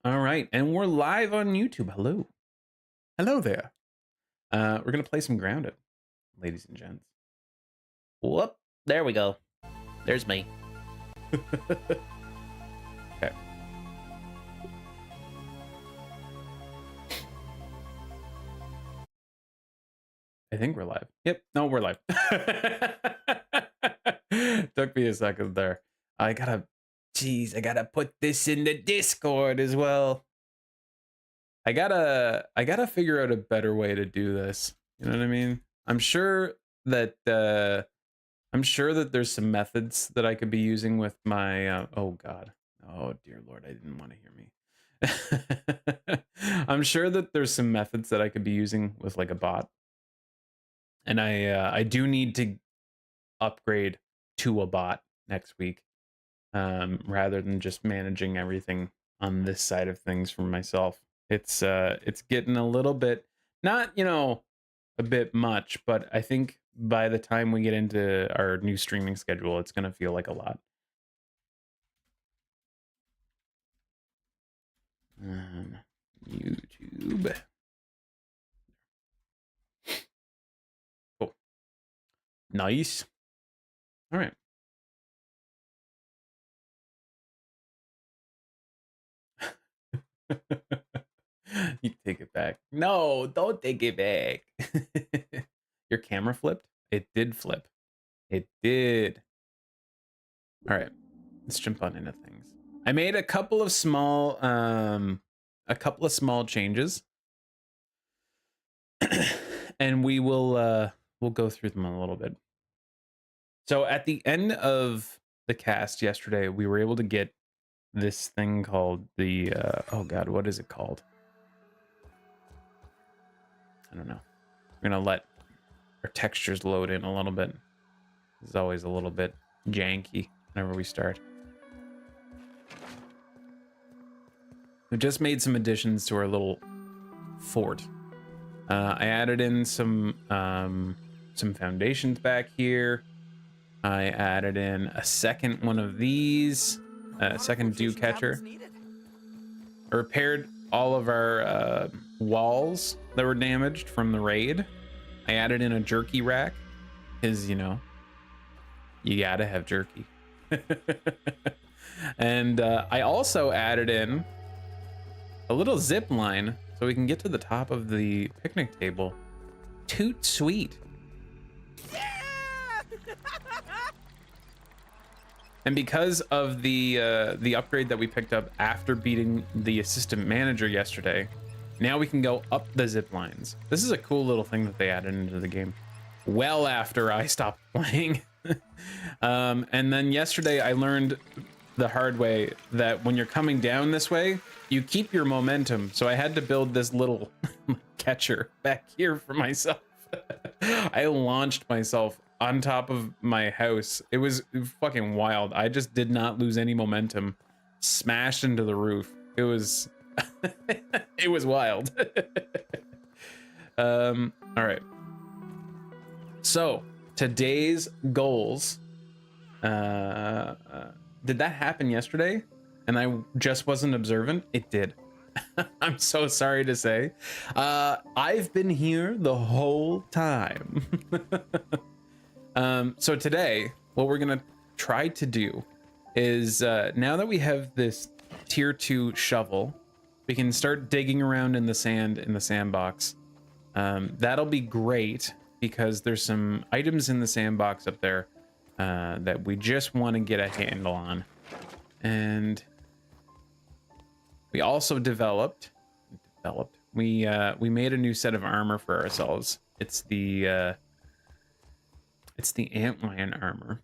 All right, and we're live on YouTube. Hello. Hello there. We're gonna play some Grounded, ladies and gents. Whoop, there we go. There's me. Okay. I think we're live. Yep, no, we're live. Took me a second there. I gotta put this in the Discord as well. I gotta figure out a better way to do this. You know what I mean? I'm sure that there's some methods that I could be using with my oh god. Oh dear lord, I didn't want to hear me. I'm sure that there's some methods that I could be using with like a bot. And I do need to upgrade to a bot next week. Rather than just managing everything on this side of things for myself. It's getting a little bit, not, you know, a bit much, but I think by the time we get into our new streaming schedule, it's going to feel like a lot. YouTube. Cool. Nice. All right. You take it back. No, don't take it back. Your camera flipped? It did flip. It did. All right. Let's jump on into things. I made a couple of small changes. And we'll go through them a little bit. So at the end of the cast yesterday, we were able to get this thing called the oh god, what is it called? I don't know. We're gonna let our textures load in a little bit. It's always a little bit janky whenever we start. We just made some additions to our little fort. I added in some foundations back here. I added in a second one of these, a second dew catcher. I repaired all of our walls that were damaged from the raid. I added in a jerky rack because, you know, you gotta have jerky. And I also added in a little zip line so we can get to the top of the picnic table. Toot sweet. And because of the upgrade that we picked up after beating the assistant manager yesterday, now we can go up the zip lines. This is a cool little thing that they added into the game well after I stopped playing. And then yesterday I learned the hard way that when you're coming down this way, you keep your momentum. So I had to build this little catcher back here for myself. I launched myself on top of my house. It was fucking wild. I just did not lose any momentum. Smashed into the roof. It was it was wild. All right. So today's goals. Did that happen yesterday? And I just wasn't observant? It did. I'm so sorry to say. I've been here the whole time. So today, what we're gonna try to do is, now that we have this tier 2 shovel, we can start digging around in the sand in the sandbox. That'll be great because there's some items in the sandbox up there that we just want to get a handle on. And we also we made a new set of armor for ourselves. It's the antlion armor,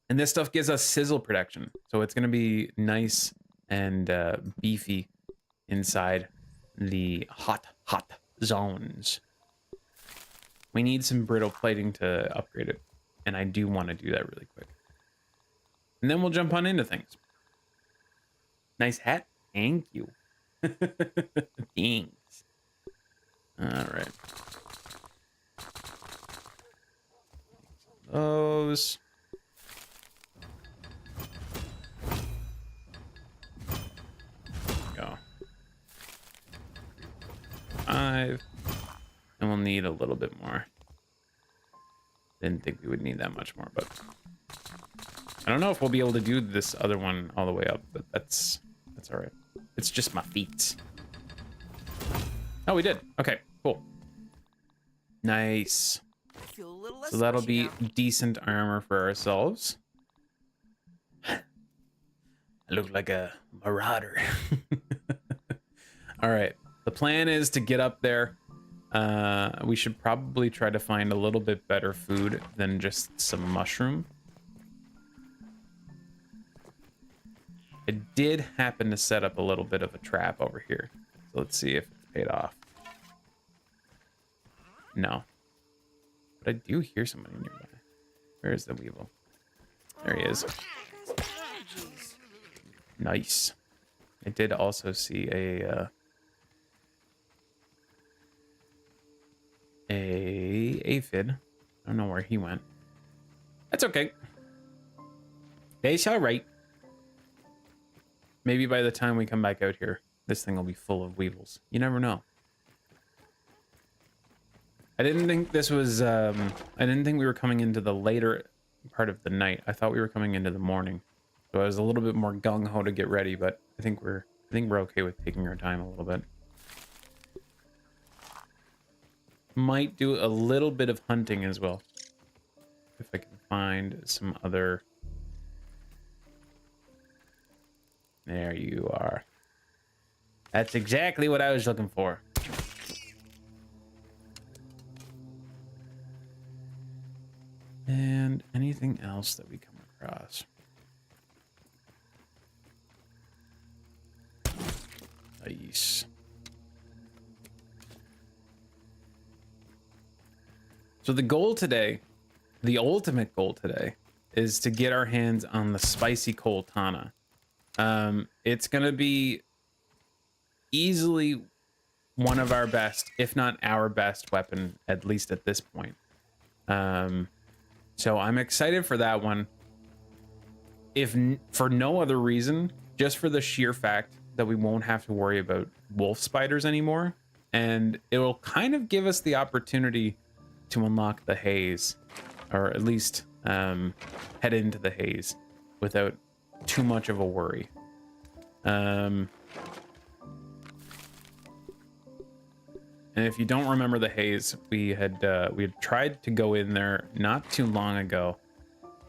and this stuff gives us sizzle protection, so it's gonna be nice and beefy inside the hot zones. We need some brittle plating to upgrade it, and I do want to do that really quick, and then we'll jump on into things. Nice hat. Thank you. Thanks. All right. Those. 5. And we'll need a little bit more. Didn't think we would need that much more, but I don't know if we'll be able to do this other one all the way up, but that's all right. It's just my feet. Oh, we did. Okay, cool. Nice. I feel a little less So that'll squishy be now. decent armor for ourselves. I look like a marauder. All right. The plan is to get up there. We should probably try to find a little bit better food than just some mushroom. I did happen to set up a little bit of a trap over here. So let's see if it's paid off. No. But I do hear somebody nearby. Where is the weevil? There he is. Nice. I did also see a aphid. I don't know where he went. That's okay. That's all right. Maybe by the time we come back out here, this thing will be full of weevils. You never know. I didn't think this was, I didn't think we were coming into the later part of the night. I thought we were coming into the morning. So I was a little bit more gung-ho to get ready, but I think we're okay with taking our time a little bit. Might do a little bit of hunting as well. If I can find some other... There you are. That's exactly what I was looking for. And anything else that we come across? Nice. So the goal today, the ultimate goal today, is to get our hands on the spicy coltana. It's gonna be easily one of our best, if not our best weapon, at least at this point. So I'm excited for that one. If for no other reason, just for the sheer fact that we won't have to worry about wolf spiders anymore. And it will kind of give us the opportunity to unlock the haze, or at least head into the haze without too much of a worry. And if you don't remember the haze, we had tried to go in there not too long ago,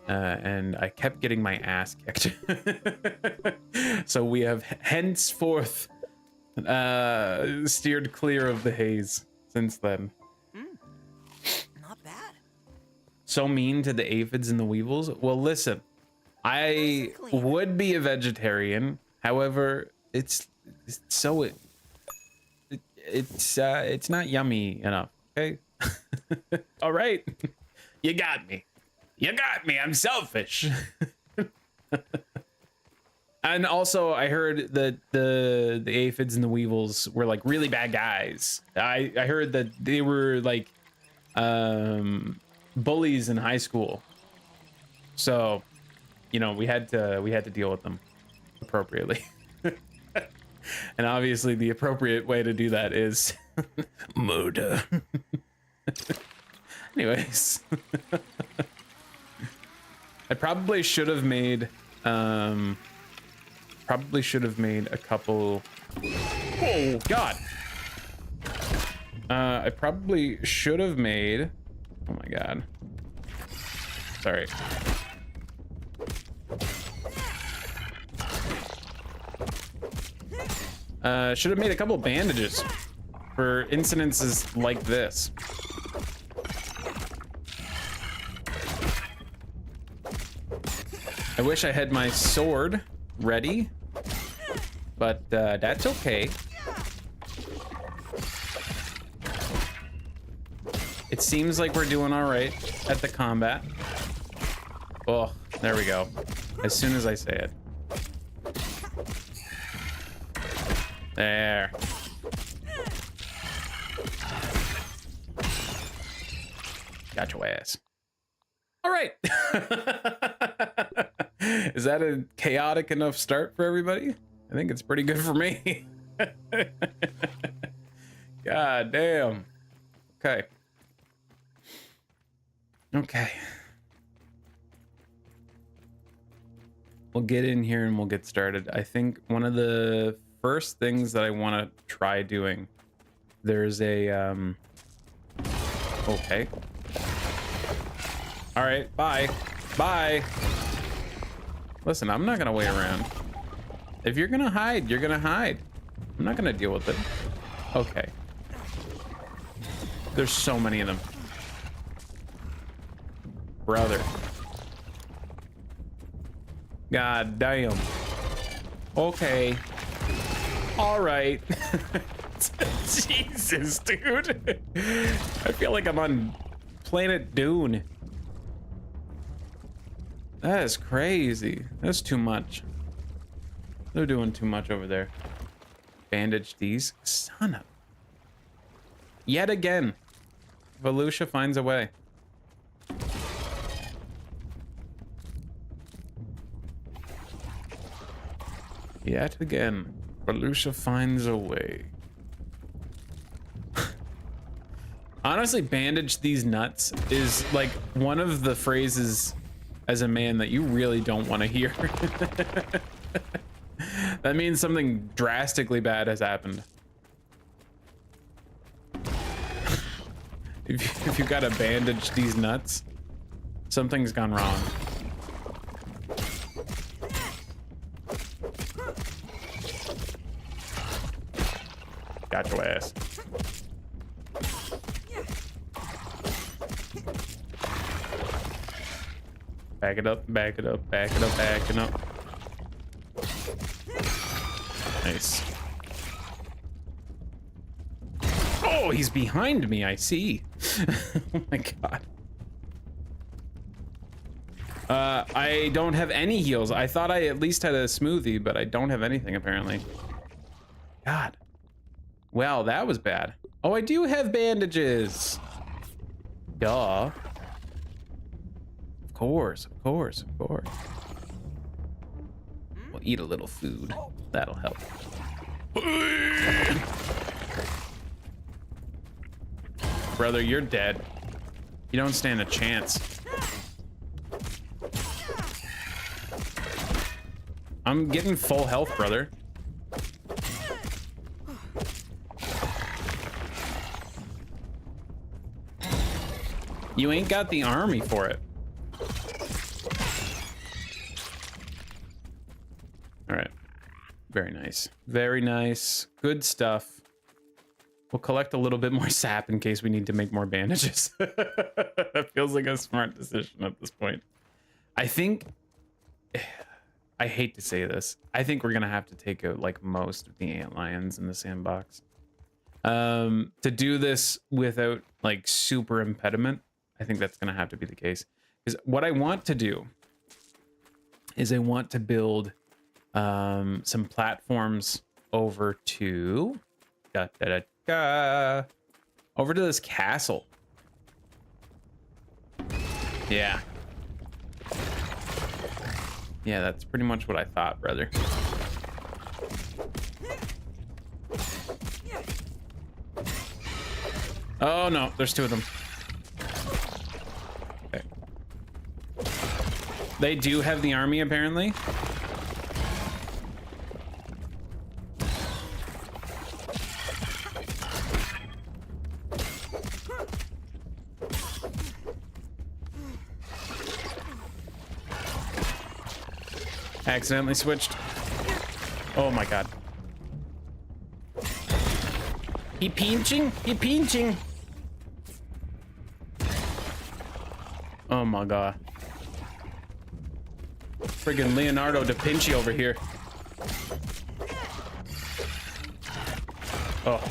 and I kept getting my ass kicked. So we have henceforth steered clear of the haze since then. Not bad. So mean to the aphids and the weevils. Well, listen, I would be a vegetarian. However, it's not yummy enough. Okay. All right. You got me. You got me. I'm selfish. And also, I heard that the aphids and the weevils were like really bad guys. I heard that they were like bullies in high school. So, you know, we had to deal with them appropriately. And obviously the appropriate way to do that is murder. Anyways. I probably should have made a couple. Oh god. I probably should have made, oh my god. Sorry. Should have made a couple bandages for incidences like this. I wish I had my sword ready, but that's okay. It seems like we're doing all right at the combat. Oh, there we go. As soon as I say it. There. Got your ass. All right. Is that a chaotic enough start for everybody? I think it's pretty good for me. God damn. Okay. Okay. We'll get in here and we'll get started. I think one of the first things that I want to try doing, there's a okay. All right, bye. Bye. Listen, I'm not gonna wait around. If you're gonna hide, you're gonna hide. I'm not gonna deal with it. Okay. There's so many of them. Brother. God damn. Okay. All right. Jesus, dude. I feel like I'm on planet Dune. That is crazy. That's too much. They're doing too much over there. Bandage these. Son of... Yet again. Volusia finds a way. Yet again. Volusia finds a way. Honestly, bandage these nuts is like one of the phrases as a man that you really don't want to hear. That means something drastically bad has happened. If you gotta bandage these nuts, something's gone wrong. Got your ass. Back it up, back it up, back it up, back it up. Nice. Oh, he's behind me, I see. Oh my god. I don't have any heals. I thought I at least had a smoothie, but I don't have anything apparently. God. Well, that was bad. Oh, I do have bandages. Duh. Of course, of course, of course. We'll eat a little food. That'll help. Brother, you're dead. You don't stand a chance. I'm getting full health, brother. You ain't got the army for it. All right. Very nice. Very nice. Good stuff. We'll collect a little bit more sap in case we need to make more bandages. That feels like a smart decision at this point. I think... I hate to say this. I think we're going to have to take out like most of the antlions in the sandbox. To do this without like super impediment, I think that's going to have to be the case. Because what I want to do is I want to build some platforms over to over to this castle. Yeah. Yeah, that's pretty much what I thought, brother. Oh no, there's two of them. Okay. They do have the army apparently. Accidentally switched. Oh my god. He pinching? He pinching. Oh my god. Friggin' Leonardo da Vinci over here. Oh.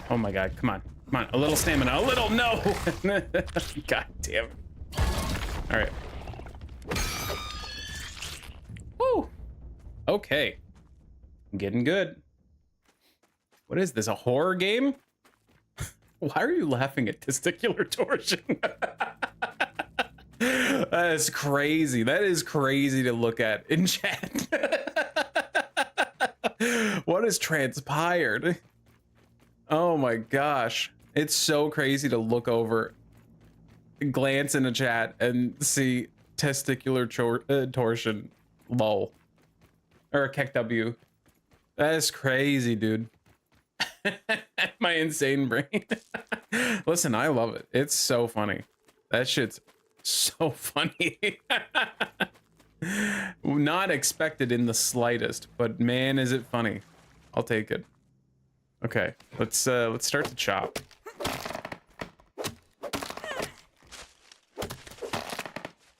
Oh my god, come on. Come on, a little stamina. A little, no! God damn it. Alright. Woo! Okay. I'm getting good. What is this, a horror game? Why are you laughing at testicular torsion? That is crazy. That is crazy to look at in chat. What has transpired? Oh my gosh. It's so crazy to look over, glance in a chat, and see testicular torsion. Lol. Or a Keck W. That is crazy, dude. My insane brain. Listen, I love it. It's so funny. That shit's so funny. Not expected in the slightest, but man, is it funny. I'll take it. Okay, let's start the chop.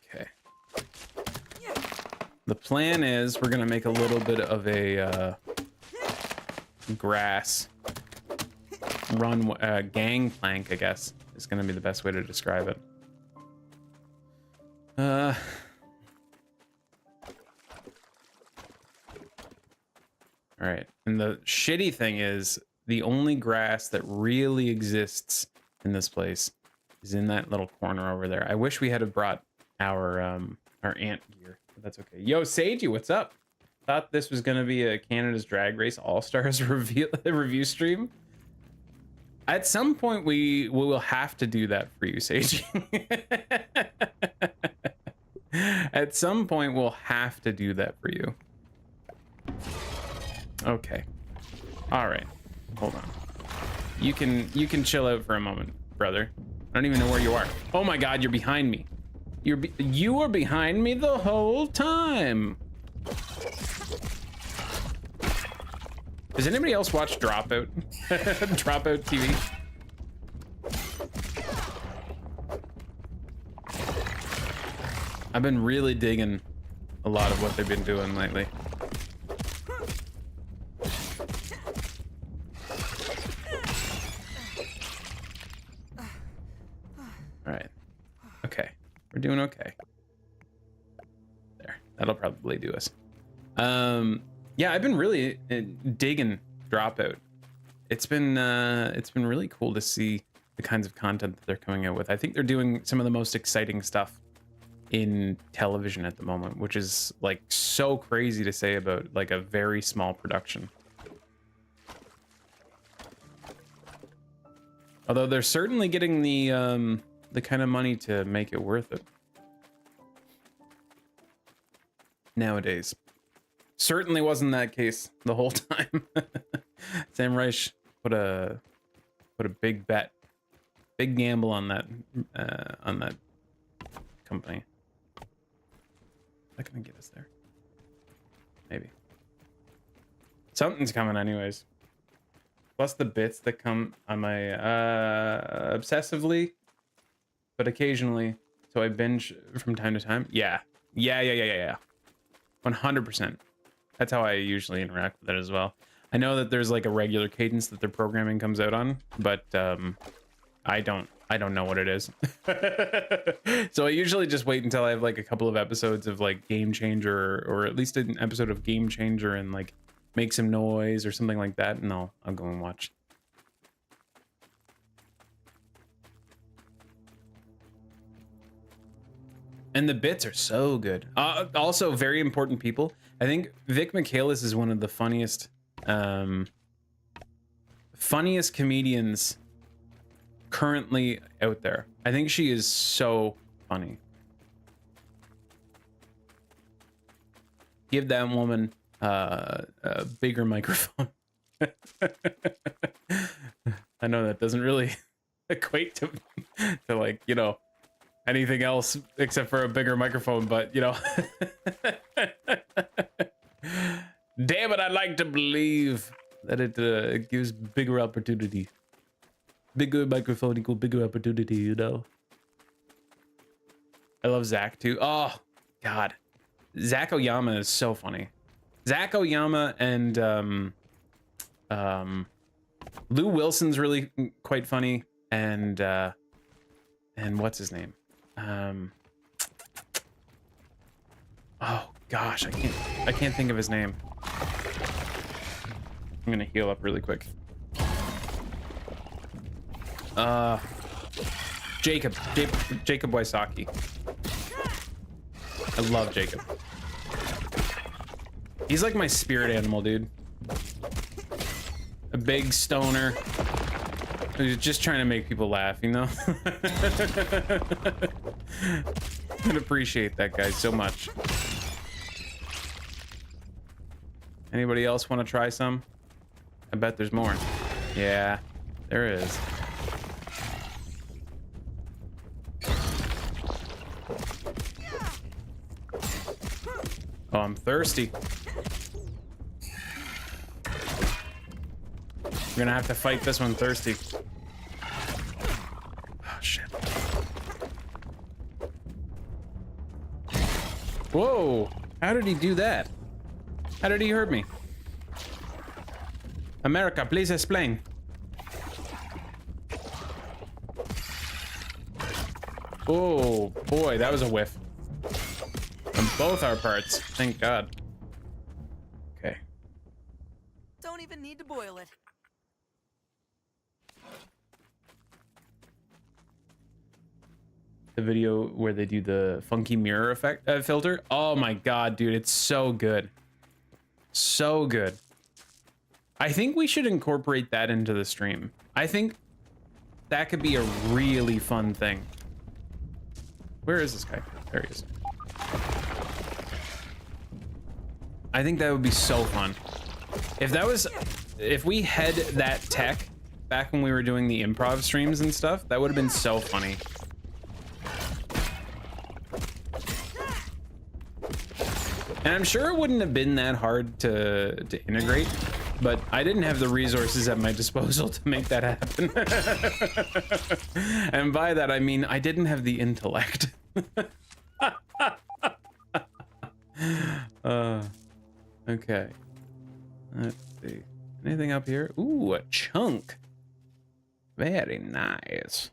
Okay. The plan is we're gonna make a little bit of a grass run gangplank, I guess is gonna be the best way to describe it. All right, and the shitty thing is the only grass that really exists in this place is in that little corner over there. I wish we had have brought our ant gear, but that's okay. Yo, Seiji, what's up? Thought this was gonna be a Canada's Drag Race All-Stars review stream. At some point, we will have to do that for you, Seiji. At some point, we'll have to do that for you. Okay. All right. Hold on. You can chill out for a moment, brother. I don't even know where you are. Oh my God, you're behind me. You were behind me the whole time. Does anybody else watch Dropout? Dropout TV? I've been really digging a lot of what they've been doing lately. All right. Okay. We're doing okay. There. That'll probably do us. Yeah, I've been really digging Dropout. It's been really cool to see the kinds of content that they're coming out with. I think they're doing some of the most exciting stuff in television at the moment, which is like so crazy to say about like a very small production. Although they're certainly getting the kind of money to make it worth it nowadays. Certainly wasn't that case the whole time. Sam Reich put a big bet, big gamble on that company. Is that gonna get us there? Maybe. Something's coming anyways. Plus the bits that come on my obsessively, but occasionally. So I binge from time to time. Yeah. 100%. That's how I usually interact with it as well. I know that there's like a regular cadence that their programming comes out on, but I don't know what it is. So I usually just wait until I have like a couple of episodes of like Game Changer, or at least an episode of Game Changer, and like make some noise or something like that, and I'll go and watch. And the bits are so good. Also, very important people. I think Vic Michaelis is one of the funniest comedians currently out there. I think she is so funny. Give that woman a bigger microphone. I know that doesn't really equate to like, you know, anything else except for a bigger microphone, but you know. Damn it, I'd like to believe that it gives bigger opportunity. Bigger microphone equal bigger opportunity, you know. I love Zach too. Oh God, Zach Oyama is so funny. Zach Oyama and Lou Wilson's really quite funny, and what's his name? Oh gosh, I can't think of his name. I'm gonna heal up really quick. Jacob Wysocki. I love Jacob. He's like my spirit animal, dude. A big stoner who's just trying to make people laugh, you know? I appreciate that guy so much. Anybody else want to try some? I bet there's more. Yeah, there is. Oh, I'm thirsty. We're gonna have to fight this one thirsty. Oh, shit. Whoa, how did he do that? How did he hurt me? America, please explain. Oh boy, that was a whiff. On both our parts, thank God. Okay. Don't even need to boil it. The video where they do the funky mirror effect filter. Oh my God, dude, it's so good. So good. I think we should incorporate that into the stream. I think that could be a really fun thing. Where is this guy? There he is. I think that would be so fun. If we had that tech back when we were doing the improv streams and stuff, that would have been so funny. And I'm sure it wouldn't have been that hard to integrate, but I didn't have the resources at my disposal to make that happen. And by that, I mean, I didn't have the intellect. Okay. Let's see. Anything up here? Ooh, a chunk. Very nice.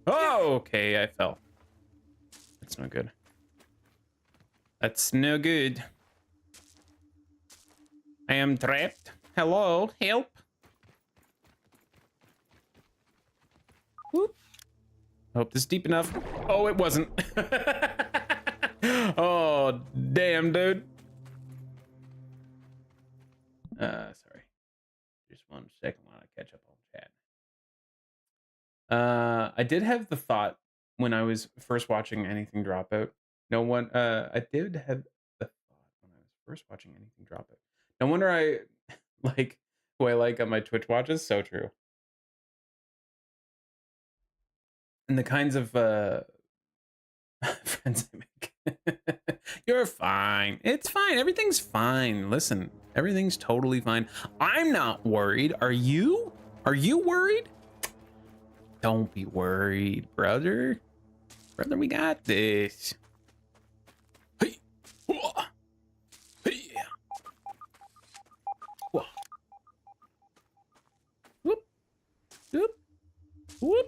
Oh, okay, I fell. That's no good. That's no good. I am trapped. Hello, help. Whoop. Hope this is deep enough. Oh, it wasn't. Oh, damn, dude. Sorry. Just 1 second while I catch up on chat. I did have the thought when I was first watching anything drop out. I did have the thought when I was first watching anything drop out. No wonder I like who I like on my Twitch watches. So true. And the kinds of friends I make. You're fine. It's fine. Everything's fine. Listen, everything's totally fine. I'm not worried. Are you? Are you worried? Don't be worried, brother. Brother, we got this. Hey. Hey. Whoop. Whoop. Whoop.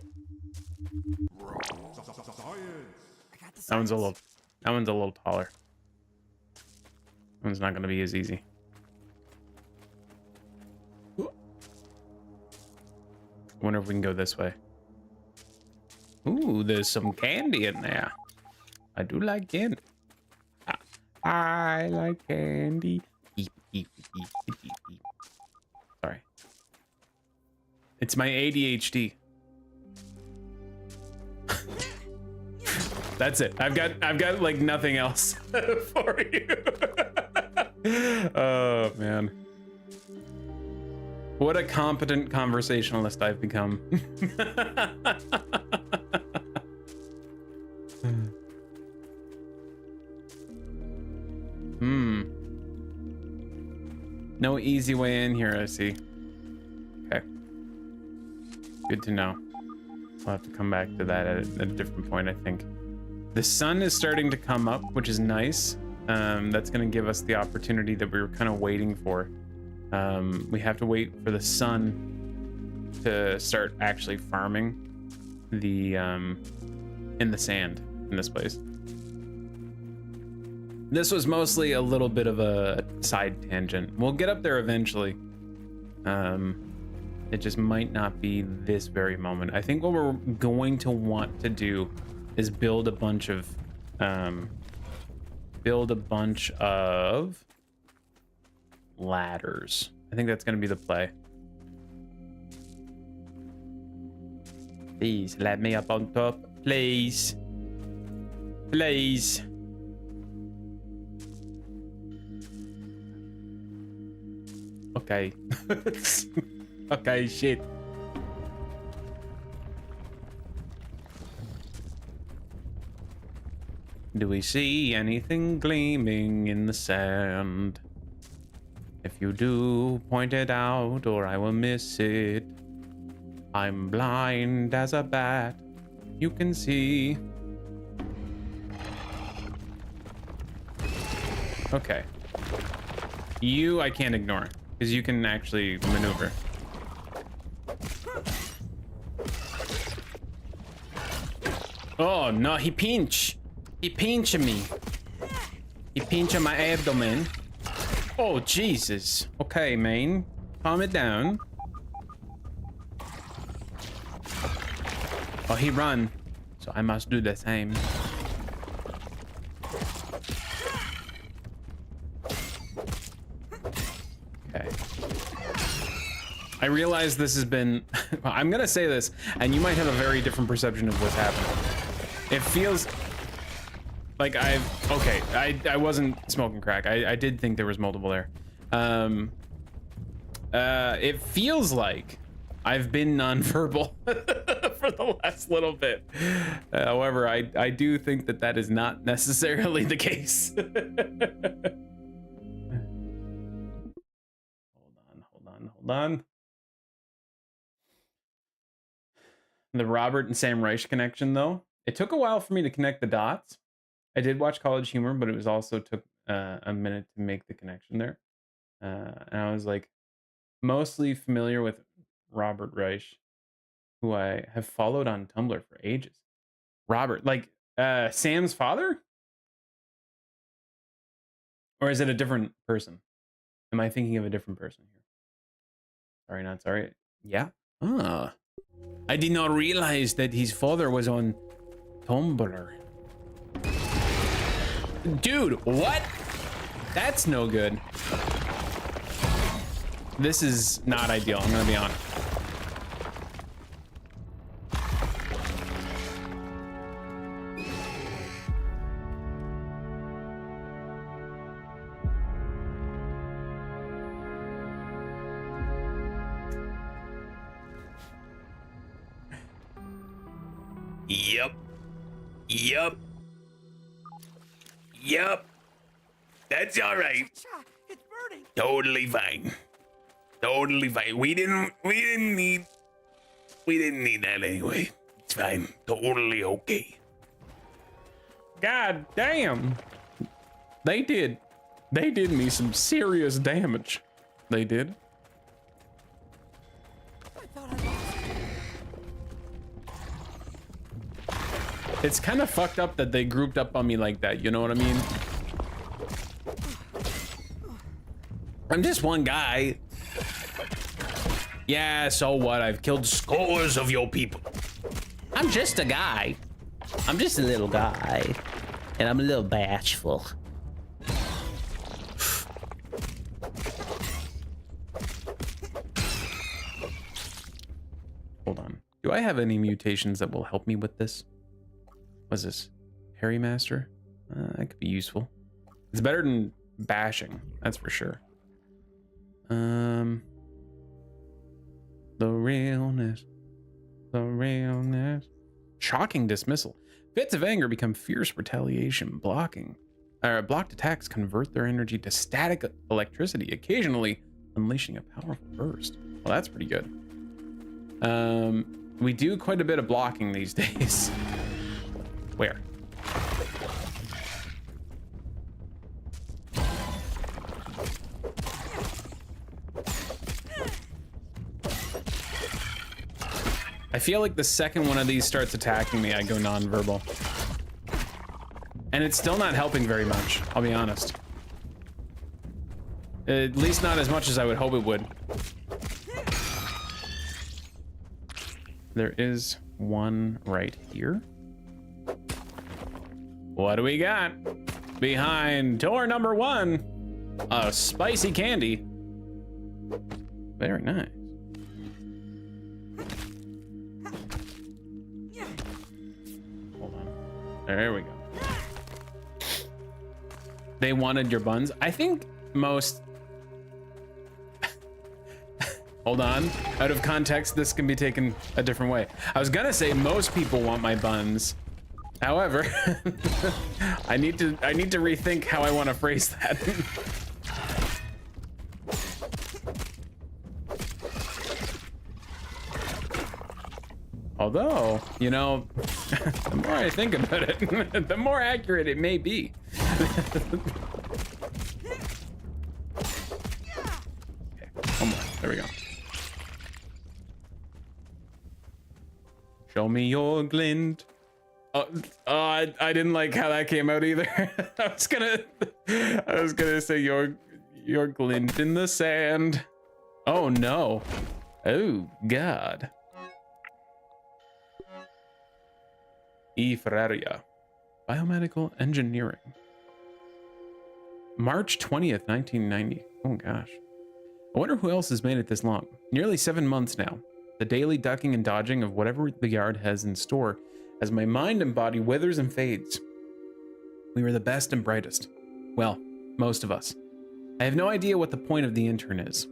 That one's a little taller. That one's not gonna be as easy. I wonder if we can go this way. Ooh, there's some candy in there. I do like candy. I like candy. Eep, eep, eep, eep, eep, eep. Sorry. It's my ADHD. That's it. I've got like nothing else for you. Oh man. What a competent conversationalist I've become. No easy way in here, I see. Okay. Good to know. We'll have to come back to that at a different point, I think. The sun is starting to come up, which is nice. That's going to give us the opportunity that we were kind of waiting for. We have to wait for the sun to start actually farming the in the sand in this place. This was mostly a little bit of a side tangent. We'll get up there eventually. It just might not be this very moment. I think what we're going to want to do is build a bunch of ladders. I think that's going to be the play. Please let me up on top, please. Please. Okay. Okay, shit. Do we see anything gleaming in the sand? If you do, point it out or I will miss it. I'm blind as a bat. You can see. Okay. You, I can't ignore because you can actually maneuver. Oh no, he pinch. He pinch me. He pinch my abdomen. Oh Jesus. Okay, man. Calm it down. Oh, he run. So I must do the same. Okay. I realize this has been I'm gonna say this, and you might have a very different perception of what's happening. It feels like I wasn't smoking crack. I did think there was multiple there. It feels like I've been nonverbal for the last little bit. However, I do think that that is not necessarily the case. Hold on. The Robert and Sam Reich connection, though. It took a while for me to connect the dots. I did watch College Humor, but it was also took a minute to make the connection there. And I was like mostly familiar with Robert Reich, who I have followed on Tumblr for ages. Robert, like Sam's father? Or is it a different person? Am I thinking of a different person here? Sorry, not sorry. Yeah. Ah. I did not realize that his father was on Tumblr. Dude, what? That's no good. This is not ideal, I'm gonna be honest. Yup. That's all right. It's burning. Totally fine. We didn't need that anyway. It's fine. Totally okay. God damn. They did me some serious damage. They did. I thought I lost it. It's kind of fucked up that they grouped up on me like that, you know what I mean? I'm just one guy. Yeah, so what? I've killed scores of your people. I'm just a guy. I'm just a little guy. And I'm a little bashful. Hold on. Do I have any mutations that will help me with this? What's this? Harry Master? That could be useful. It's better than bashing, that's for sure. The realness. Shocking dismissal. Fits of anger become fierce retaliation. Blocked attacks convert their energy to static electricity, occasionally unleashing a powerful burst. Well, that's pretty good. We do quite a bit of blocking these days. Where? I feel like the second one of these starts attacking me, I go nonverbal. And it's still not helping very much, I'll be honest. At least not as much as I would hope it would. There is one right here. What do we got? Behind door number 1, a spicy candy. Very nice. Hold on. There we go. They wanted your buns. I think most... Hold on. Out of context, this can be taken a different way. I was gonna say most people want my buns. However, I need to rethink how I want to phrase that. Although, you know, the more I think about it, the more accurate it may be. Okay, one more. There we go. Show me your glint. I didn't like how that came out either. I was gonna say your glint in the sand. Oh no. Oh God. Ferraria. Biomedical engineering. March 20th, 1990. Oh gosh. I wonder who else has made it this long. Nearly 7 months now. The daily ducking and dodging of whatever the yard has in store as my mind and body withers and fades. We were the best and brightest. Well, most of us. I have no idea what the point of the intern is.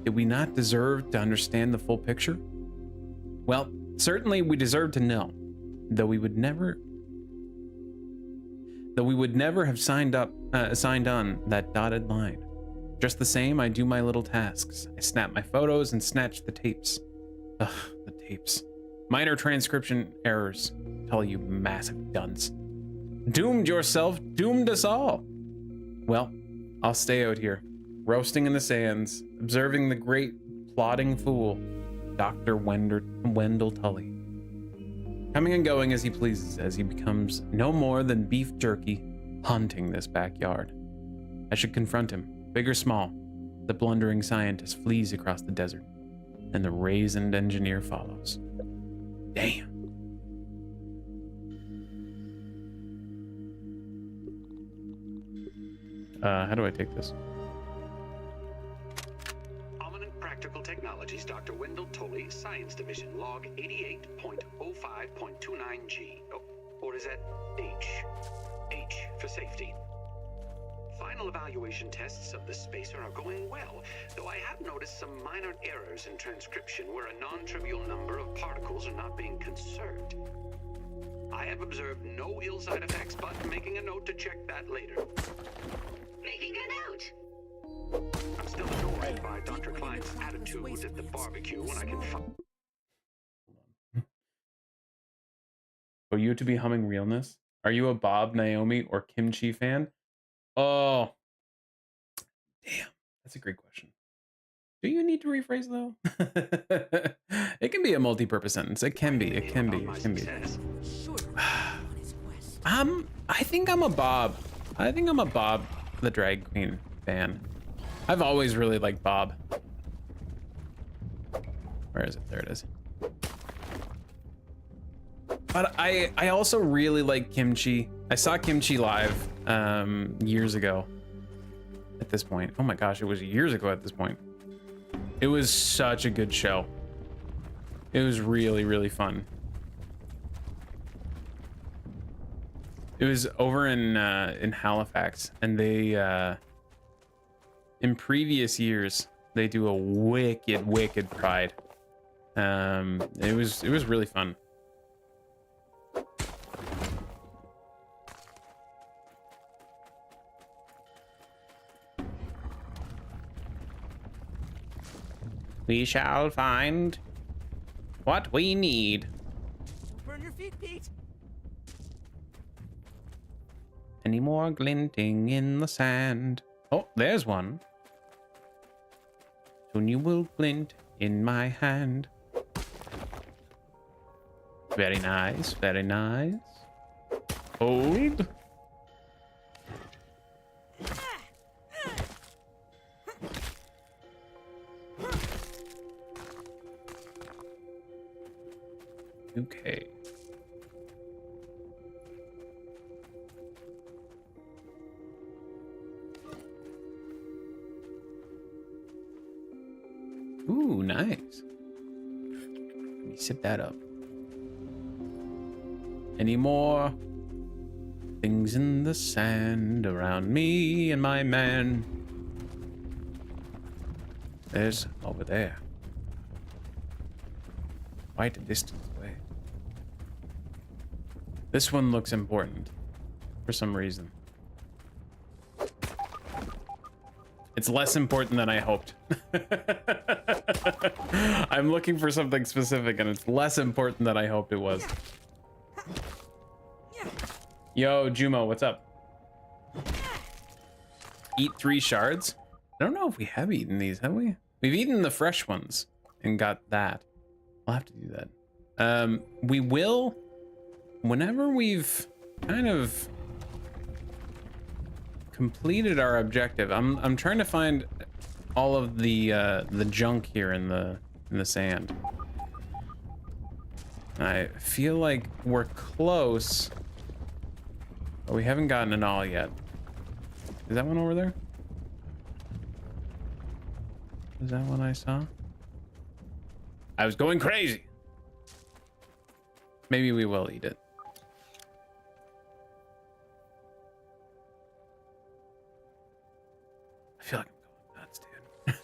Did we not deserve to understand the full picture? Well, certainly we deserve to know, though we would never have signed on that dotted line. Just the same, I do my little tasks. I snap my photos and snatch the tapes. Ugh, the tapes. Minor transcription errors. Tell you massive dunce. Doomed yourself, doomed us all. Well, I'll stay out here, roasting in the sands, observing the great plodding fool, Dr. Wendell Tully. Coming and going as he pleases, as he becomes no more than beef jerky, haunting this backyard. I should confront him, big or small. The blundering scientist flees across the desert, and the raisined engineer follows. Damn. How do I take this? Ominent Practical Technologies, Dr. Wendell Tully, Science Division, log 88.05.29G. Oh, or is that H? H for safety. Final evaluation tests of the spacer are going well, though I have noticed some minor errors in transcription where a non-trivial number of particles are not being conserved. I have observed no ill side effects, but making a note to check that later. Making a note. I'm still annoyed by Dr. Klein's attitude at the barbecue when I can find... For you to be humming realness? Are you a Bob, Naomi, or Kimchi fan? Oh, damn. That's a great question. Do you need to rephrase though? It can be a multi-purpose sentence. It can be. It can be. It can be. I think I'm a Bob. I think I'm a Bob the Drag Queen fan. I've always really liked Bob. Where is it? There it is. But I also really like Kimchi. I saw Kimchi live years ago at this point. Oh my gosh, it was years ago at this point. It was such a good show. It was really, really fun. It was over in Halifax, and they in previous years they do a wicked Pride. It was really fun. We shall find what we need. Burn your feet, Pete. Any more glinting in the sand? Oh, there's one. Soon you will glint in my hand. Very nice, very nice. Hold. Okay. Ooh, nice. Let me sip that up. Any more things in the sand around me and my man? There's over there. Quite a distance away. This one looks important for some reason. It's less important than I hoped. I'm looking for something specific and it's less important than I hoped it was. Yo, Jumo, what's up? Eat 3 shards? I don't know if we have eaten these, have we? We've eaten the fresh ones and got that. I'll have to do that. We will, whenever we've kind of completed our objective. I'm trying to find all of the junk here in the sand. I feel like we're close, but we haven't gotten it all yet. Is that one over there? Is that one I saw? I was going crazy. Maybe we will eat it. I feel like I'm going nuts,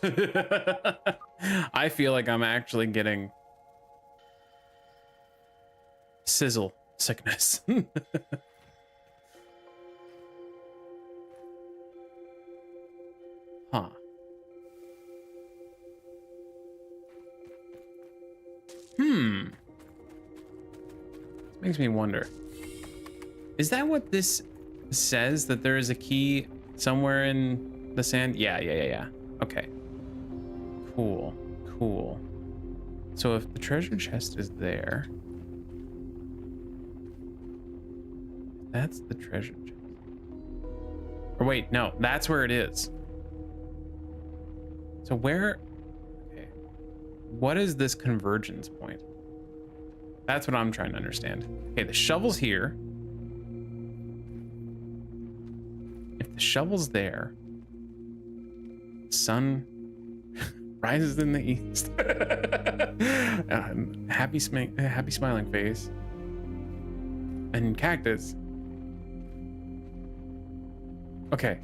dude. I feel like I'm actually getting sizzle sickness. Huh. This makes me wonder. Is that what this says? That there is a key somewhere in the sand? Yeah. Okay. Cool. So if the treasure chest is there, that's the treasure chest. Or wait, no, that's where it is. So where, okay, what is this convergence point? That's what I'm trying to understand. Okay, the shovel's here. If the shovel's there, sun rises in the east. Happy smiling face. And cactus. Okay.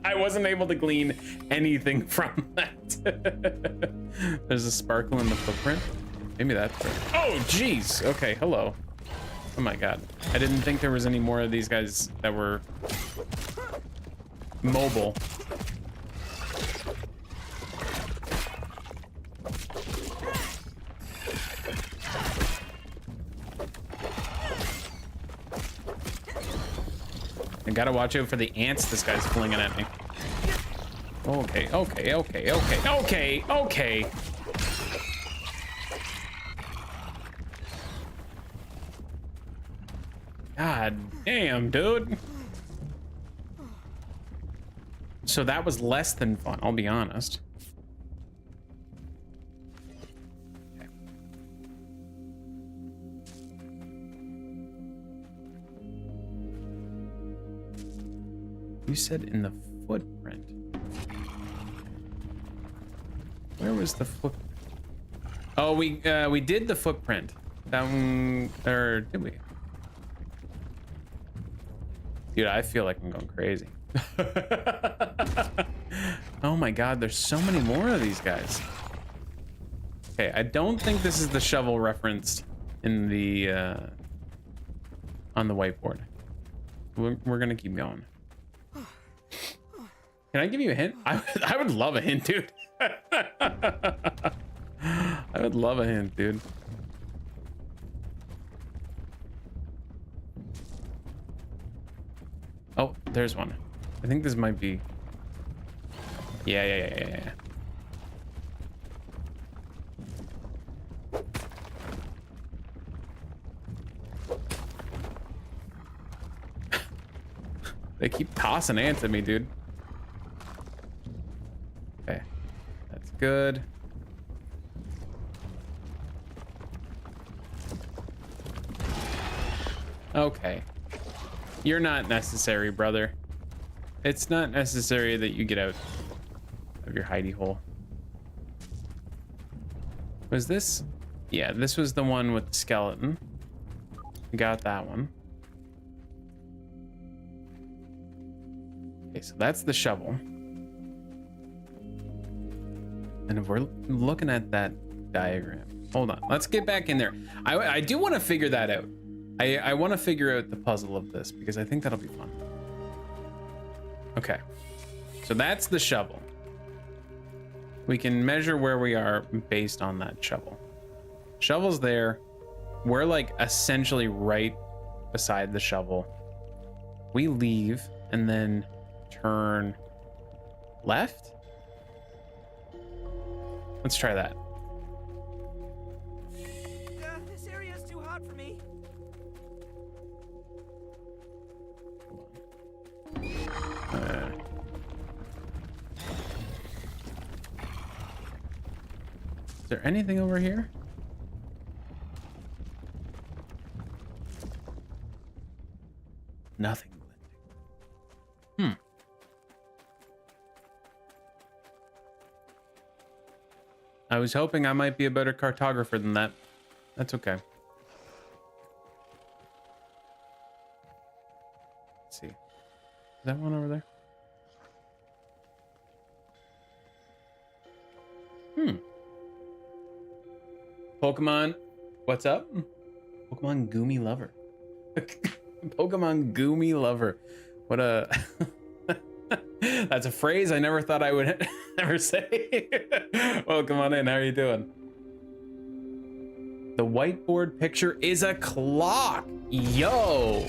I wasn't able to glean anything from that. There's a sparkle in the footprint. Maybe that's it. Oh, jeez. Okay, hello. Oh my god. I didn't think there was any more of these guys that were mobile. I gotta watch out for the ants this guy's flinging at me. Okay. God damn, dude. So that was less than fun, I'll be honest. Okay. You said in the footprint. Where was the footprint? Oh, we did the footprint. That one, or did we? Dude, I feel like I'm going crazy. Oh my god, there's so many more of these guys. Okay, I don't think this is the shovel referenced in the on the whiteboard. We're gonna keep going. Can I give you a hint? I would love a hint, dude. I would love a hint, dude. Oh, there's one. I think this might be. Yeah. They keep tossing ants at me, dude. Okay, that's good. Okay. You're not necessary, brother. It's not necessary that you get out of your hidey hole. Was this? Yeah, this was the one with the skeleton. Got that one. Okay, so that's the shovel. And if we're looking at that diagram, hold on, let's get back in there. I do want to figure that out. I want to figure out the puzzle of this because I think that'll be fun. Okay, so that's the shovel. We can measure where we are based on that shovel. Shovel's there. We're like essentially right beside the shovel. We leave and then turn left. Let's try that. This area is too hot for me. Is there anything over here? Nothing. I was hoping I might be a better cartographer than that. That's okay. Let's see. Is that one over there? Pokemon, what's up? Pokemon Goomy Lover. Pokemon Goomy Lover. What a... That's a phrase I never thought I would ever say. Welcome on in. How are you doing? The whiteboard picture is a clock. Yo.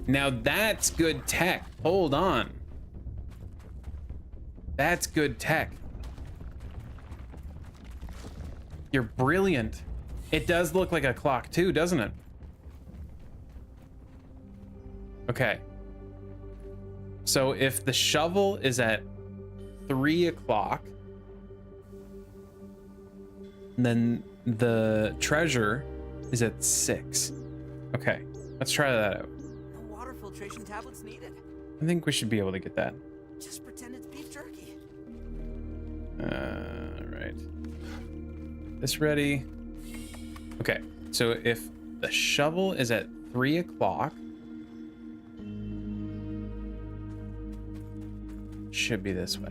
Now that's good tech. Hold on. That's good tech. You're brilliant. It does look like a clock too, doesn't it? Okay. So if the shovel is at 3 o'clock, then the treasure is at 6. Okay, let's try that out. No water filtration tablets needed. I think we should be able to get that. Just pretend it's beef jerky. Right. This ready. Okay, so if the shovel is at 3 o'clock, should be this way.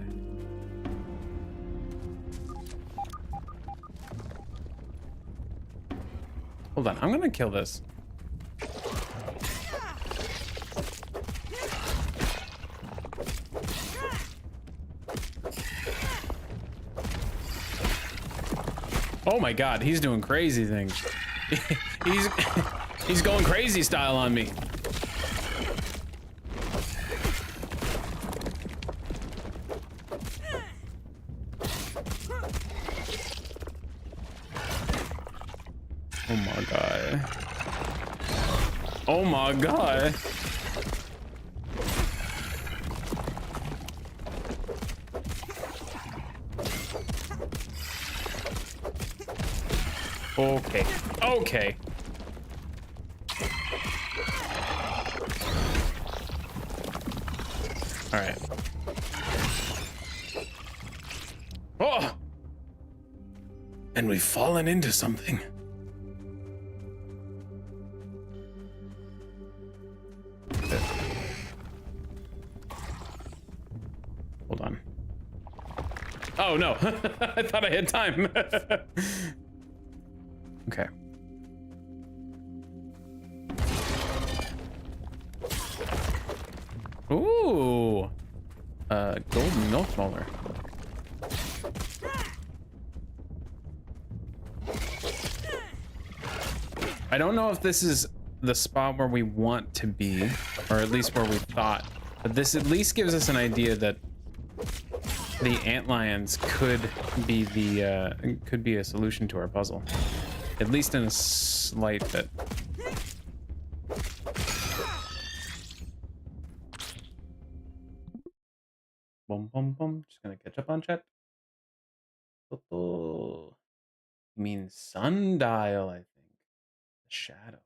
Hold on, I'm gonna kill this. Oh my god, he's doing crazy things. he's going crazy style on me. Oh my god. Oh my god. Okay. Okay. All right. Oh! And we've fallen into something. Hold on. Oh no, I thought I had time. Okay. Ooh, golden milk molar. I don't know if this is the spot where we want to be, or at least where we thought, but this at least gives us an idea that the antlions could be a solution to our puzzle, at least in a slight bit. Boom, boom, boom. Just gonna catch up on chat. Oh, you mean sundial, I think. The shadow.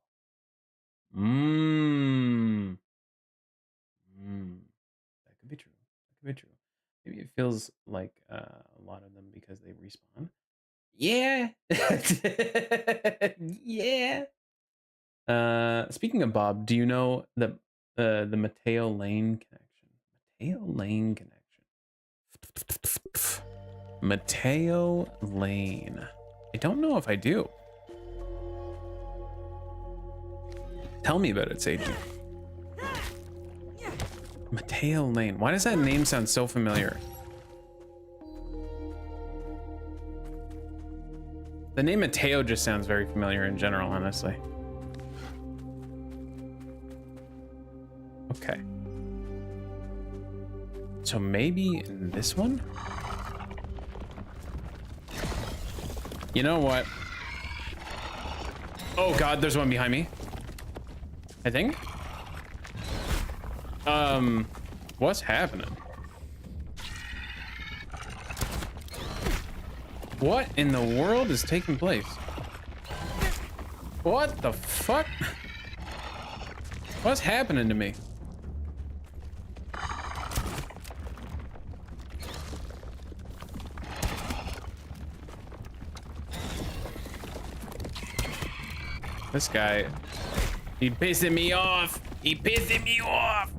Mmm. Mmm. That could be true. That could be true. Maybe it feels like a lot of them because they respawn. Yeah. Yeah. Speaking of Bob, do you know the Mateo Lane connection? Mateo Lane connection. Mateo Lane. I don't know if I do. Tell me about it, Seiji. Mateo Lane. Why does that name sound so familiar? The name Mateo just sounds very familiar in general, honestly. Okay. So maybe in this one? You know what? Oh God, there's one behind me. I think. What's happening? What in the world is taking place? What the fuck? What's happening to me? This guy, he pissing me off. He pissing me off.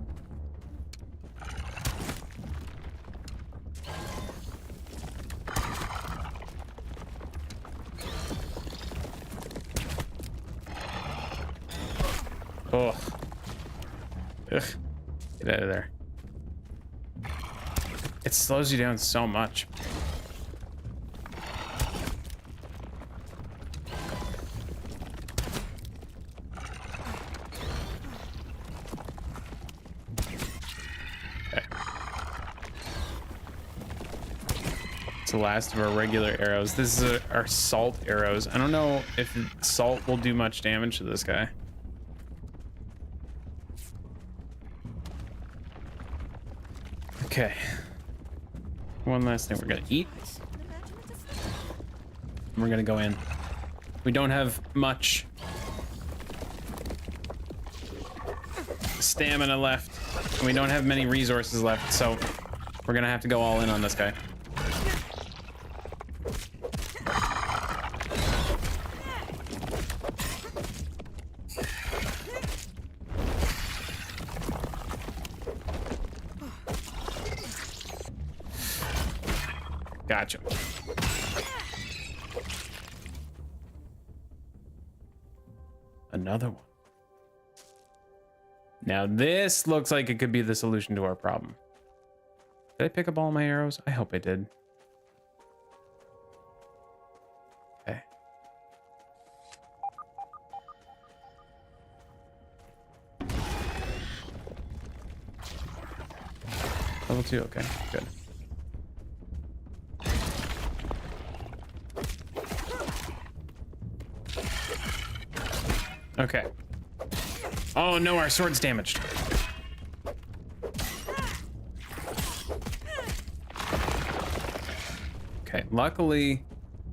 Oh. Ugh. Get out of there. It slows you down so much. The last of our regular arrows. This is our salt arrows. I don't know if salt will do much damage to this guy. Okay. One last thing we're gonna eat. We're gonna go in. We don't have much stamina left. And we don't have many resources left, so we're gonna have to go all in on this guy. Gotcha. Another one. Now this looks like it could be the solution to our problem. Did I pick up all my arrows? I hope I did. Okay. Level 2, okay, good. Okay. Oh no, our sword's damaged. Okay, luckily,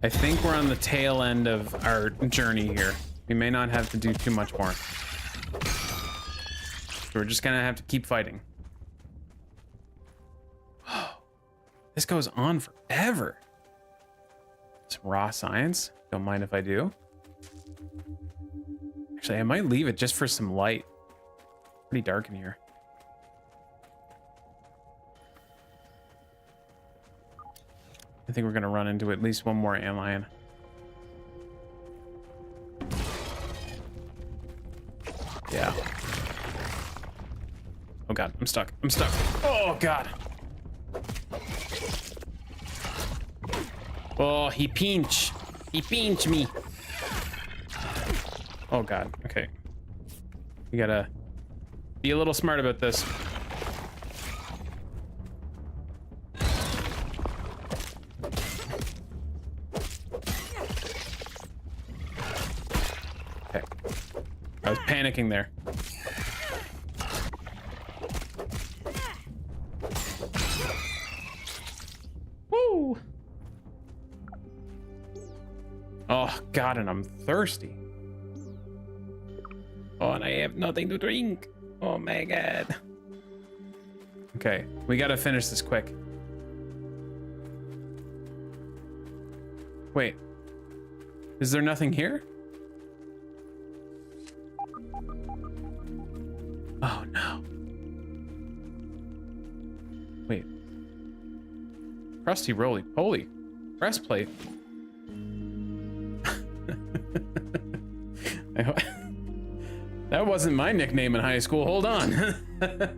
I think we're on the tail end of our journey here. We may not have to do too much more. So we're just gonna have to keep fighting. This goes on forever. Some raw science. Don't mind if I do. Actually, I might leave it just for some light. Pretty dark in here. I think we're gonna run into at least one more antlion. Yeah. Oh God, I'm stuck. I'm stuck. Oh God. Oh, he pinch. He pinch me. Oh God, okay. We gotta be a little smart about this. Okay. I was panicking there. Oh God, and I'm thirsty. Oh, and I have nothing to drink. Oh my God. Okay, we gotta finish this quick. Wait, is there nothing here? Oh no. Wait. Crusty roly poly. Breastplate. That wasn't my nickname in high school. Hold on. Okay.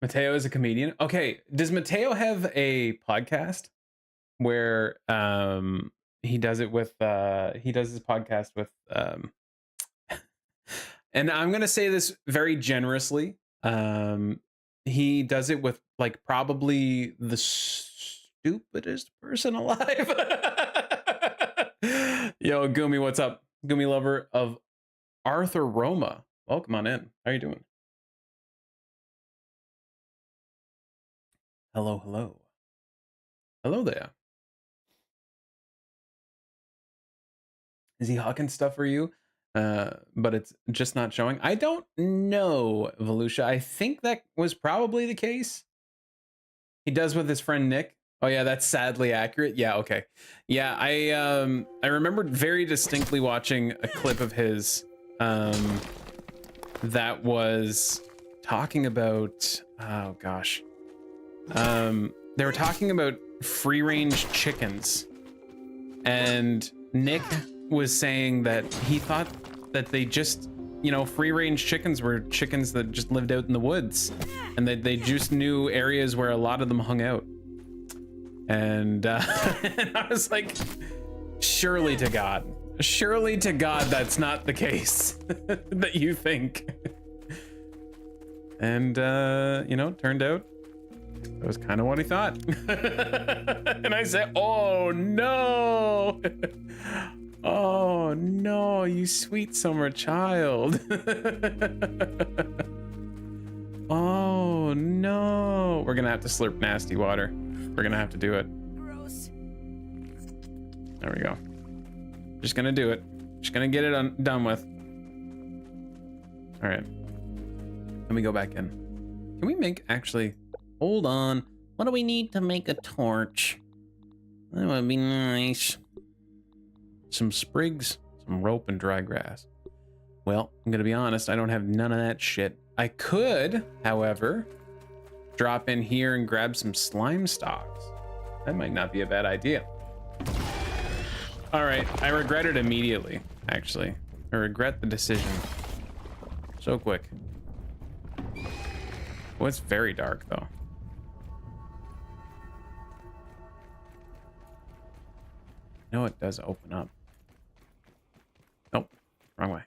Mateo is a comedian. Okay, does Mateo have a podcast where he does it with he does his podcast with and I'm gonna say this very generously. He does it with like probably the stupidest person alive. Yo, Gumi, what's up? Gumi lover of Arthur Roma. Welcome on in. How you doing? Hello, hello. Hello there. Is he hawking stuff for you? But it's just not showing. I don't know, Volusia. I think that was probably the case. He does with his friend Nick. Oh yeah, that's sadly accurate. Yeah, okay. Yeah, I remembered very distinctly watching a clip of his that was talking about, oh gosh. They were talking about free range chickens, and Nick was saying that he thought that they just, you know, free range chickens were chickens that just lived out in the woods, and that they just knew areas where a lot of them hung out. And, and I was like, surely to God that's not the case that you think. And you know, turned out that was kind of what he thought. And I said, oh no. Oh no, you sweet summer child. Oh no. We're gonna have to slurp nasty water. We're gonna have to do it. Gross. There we go. Just gonna do it. Just gonna get it done with. All right. Let me go back in. Can we make, actually, hold on. What do we need to make a torch? That would be nice. Some sprigs, some rope, and dry grass. Well, I'm gonna be honest, I don't have none of that shit. I could, however, drop in here and grab some slime stalks. That might not be a bad idea. All right, I regret it immediately, actually. I regret the decision. So quick. Well, it's very dark, though. No, it does open up. Nope, wrong way.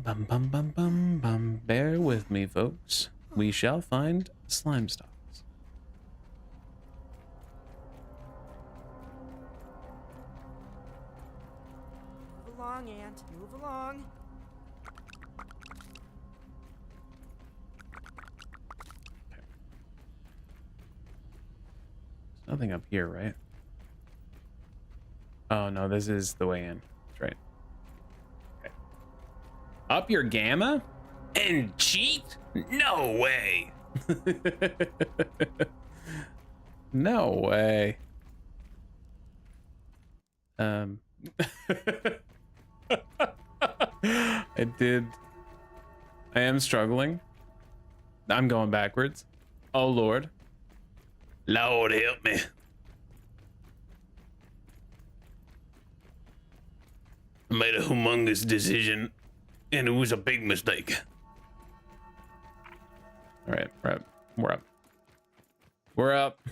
Bum bum bum bum bum. Bear with me, folks. We shall find slime stalks. Move along, Ant. Move along. There's nothing up here, right? Oh no, this is the way in. That's right. Okay. Up your gamma? And cheat? No way. No way. I am struggling. I'm going backwards. Oh Lord. Lord help me. I made a humongous decision, and it was a big mistake. All right, we're up. We're up.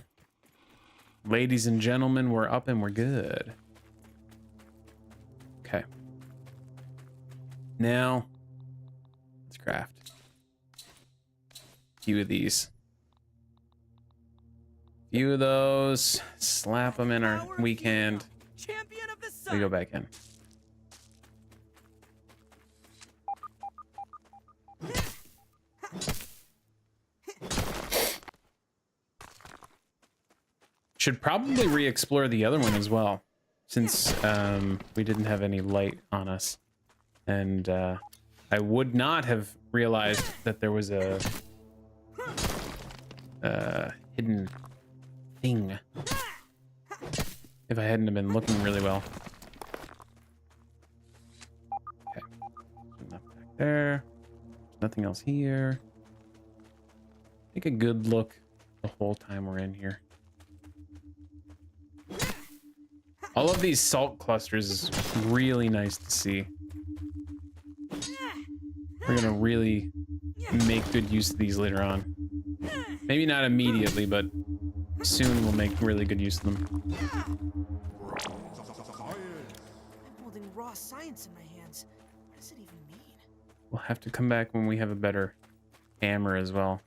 Ladies and gentlemen, we're up and we're good. Okay. Now, let's craft a few of these. Few of those. Slap them in our weak hand. Champion of the sun. We go back in. Should probably re-explore the other one as well, since we didn't have any light on us, and I would not have realized that there was a hidden thing if I hadn't have been looking really well. Okay, nothing back there. Nothing else here. Take a good look the whole time we're in here. All of these salt clusters is really nice to see. We're gonna really make good use of these later on. Maybe not immediately, but soon we'll make really good use of them. I'm holding raw science in my hands. What does it even mean? We'll have to come back when we have a better hammer as well.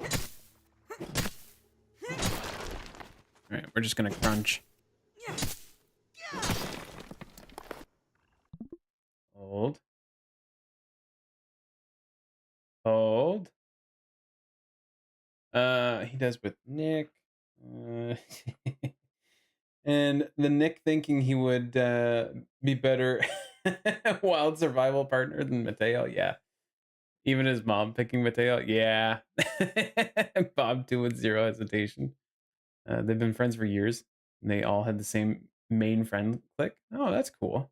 All right, we're just gonna crunch. Hold. Hold. He does with Nick. And the Nick thinking he would be better wild survival partner than Mateo. Yeah. Even his mom picking Mateo. Yeah. Bob too with zero hesitation. They've been friends for years. And they all had the same main friend click. Oh, that's cool.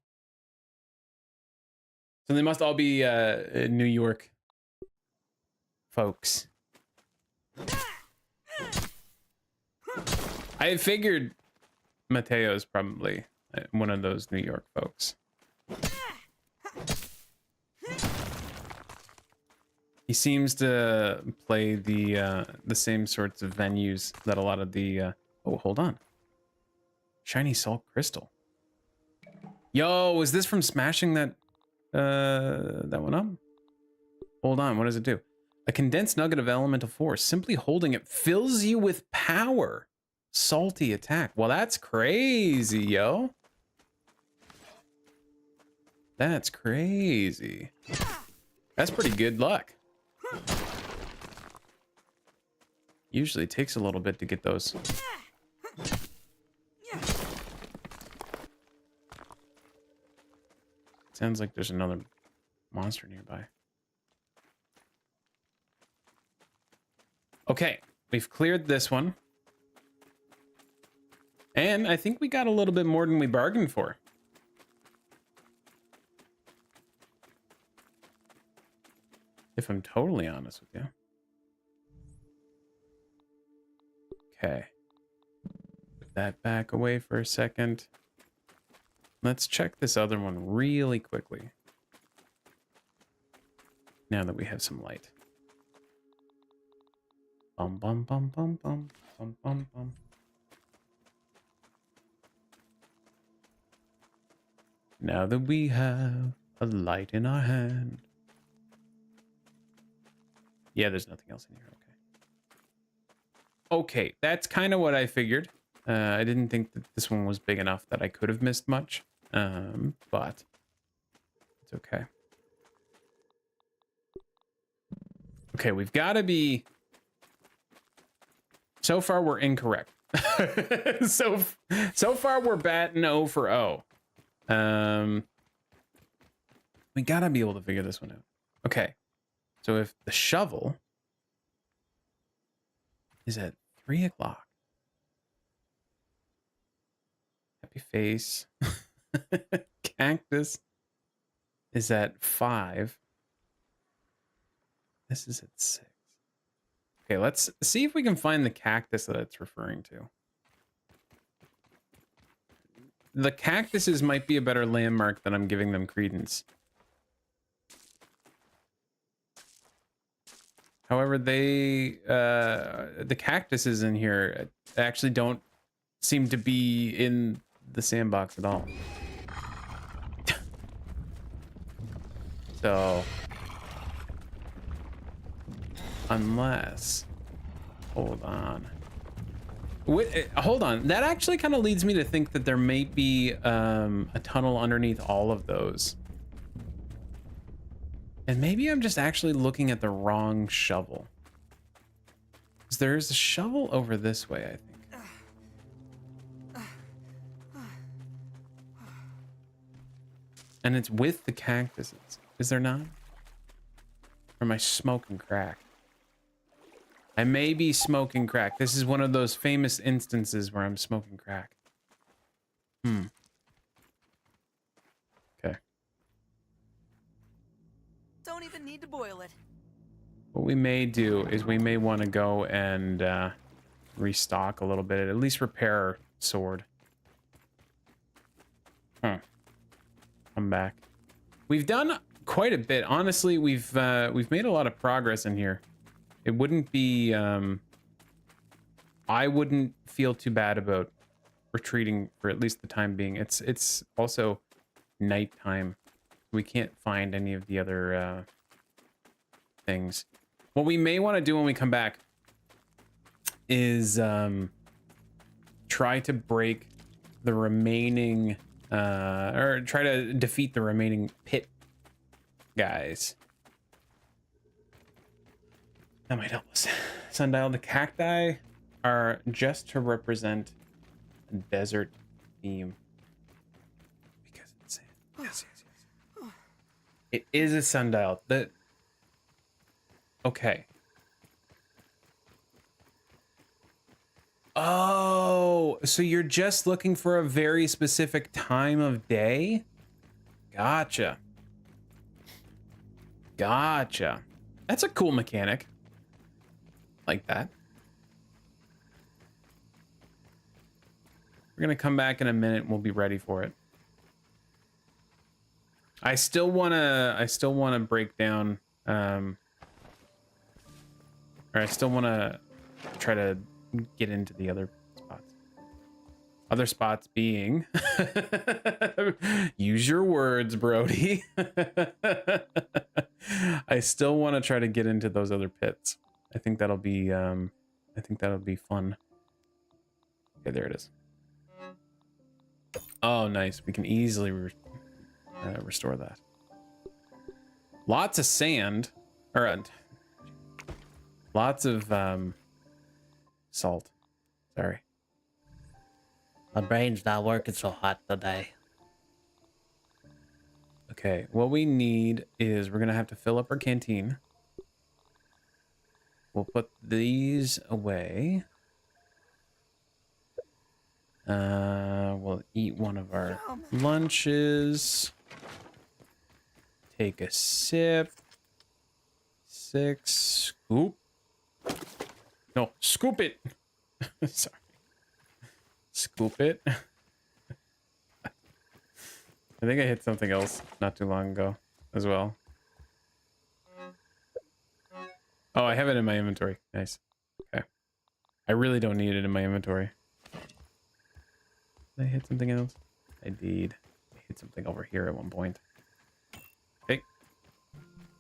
So they must all be New York folks. I figured Mateo's probably one of those New York folks. He seems to play the same sorts of venues that a lot of the oh, hold on. Shiny salt crystal. Yo, is this from smashing that one up? Hold on, what does it do? A condensed nugget of elemental force. Simply holding it fills you with power. Salty attack. Well, that's crazy, yo. That's crazy. That's pretty good luck. Usually it takes a little bit to get those. Sounds like there's another monster nearby. Okay, we've cleared this one. And I think we got a little bit more than we bargained for. If I'm totally honest with you. Okay. Put that back away for a second. Let's check this other one really quickly. Now that we have some light. Bum bum bum bum bum bum bum bum. Now that we have a light in our hand. Yeah, there's nothing else in here. Okay. Okay, that's kind of what I figured. I didn't think that this one was big enough that I could have missed much. But it's okay. Okay, we've got to be... So far, we're incorrect. so far, we're batting 0 for 0. We got to be able to figure this one out. Okay. So if the shovel is at 3 o'clock. Happy face. Cactus is at 5. This is at 6. Okay, let's see if we can find the cactus that it's referring to. The cactuses might be a better landmark than I'm giving them credence. However, the cactuses in here actually don't seem to be in the sandbox at all. So, unless Hold on. Hold on. That actually kind of leads me to think that there may be a tunnel underneath all of those. And maybe I'm just actually looking at the wrong shovel. 'Cause there's a shovel over this way, I think. And it's with the cactuses. Is there not? Or am I smoking crack? I may be smoking crack. This is one of those famous instances where I'm smoking crack. Okay. Don't even need to boil it. What we may do is we may want to go and restock a little bit. At least repair our sword. Come back. We've done quite a bit. Honestly, we've made a lot of progress in here. It wouldn't be I wouldn't feel too bad about retreating for at least the time being. It's also nighttime. We can't find any of the other things. What we may want to do when we come back is try to break the remaining or try to defeat the remaining pit guys. That might help us. Sundial, the cacti are just to represent a desert theme. Because it's sand. Yes. It is a sundial. Okay. Oh, so you're just looking for a very specific time of day? Gotcha. That's a cool mechanic. Like that. We're gonna come back in a minute and we'll be ready for it. I still wanna break down or I still wanna try to get into the other spots. Other spots being use your words, Brody. I still want to try to get into those other pits. I think that'll be fun. Okay, there it is. Oh, nice. We can easily restore that. Lots of sand, or lots of salt. Sorry. My brain's not working so hot today. Okay, what we need is we're gonna have to fill up our canteen. We'll put these away. We'll eat one of our lunches. Take a sip. 6. Scoop. No, scoop it. Sorry. Scoop it. I think I hit something else not too long ago as well. Oh, I have it in my inventory. Nice. Okay. I really don't need it in my inventory. Did I hit something else? I did. I hit something over here at one point. Okay.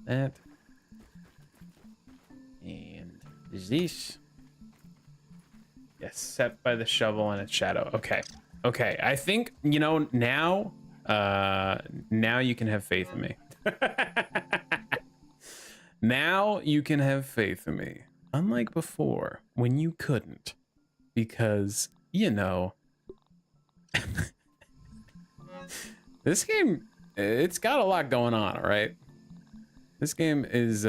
That. And this. Yes, set by the shovel and its shadow. Okay. Okay. I think, you know, now you can have faith in me. Now you can have faith in me. Unlike before, when you couldn't. Because, you know, this game, it's got a lot going on, all right? This game is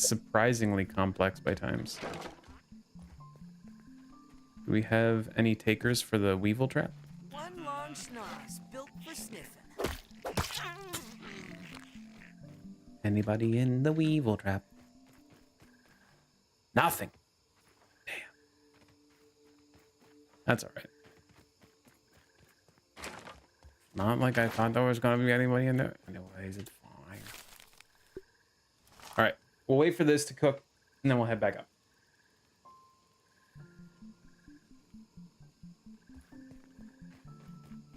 surprisingly complex by times. Do we have any takers for the weevil trap? One long schnoz built for sniffing. Anybody in the weevil trap? Nothing. Damn. That's all right. Not like I thought there was gonna be anybody in there. Anyways, it's fine. All right, we'll wait for this to cook, and then we'll head back up.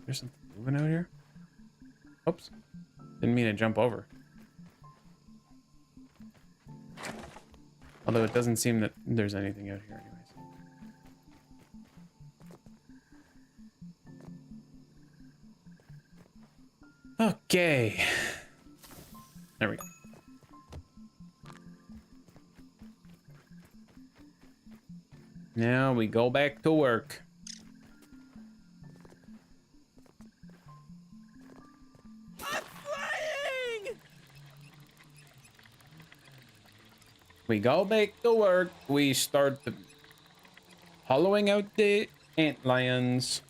There's something moving out here. Oops. Didn't mean to jump over. Although it doesn't seem that there's anything out here anyways. Okay. There we go. Now we go back to work. I'm flying! We go back to work. We start hollowing out the ant lions.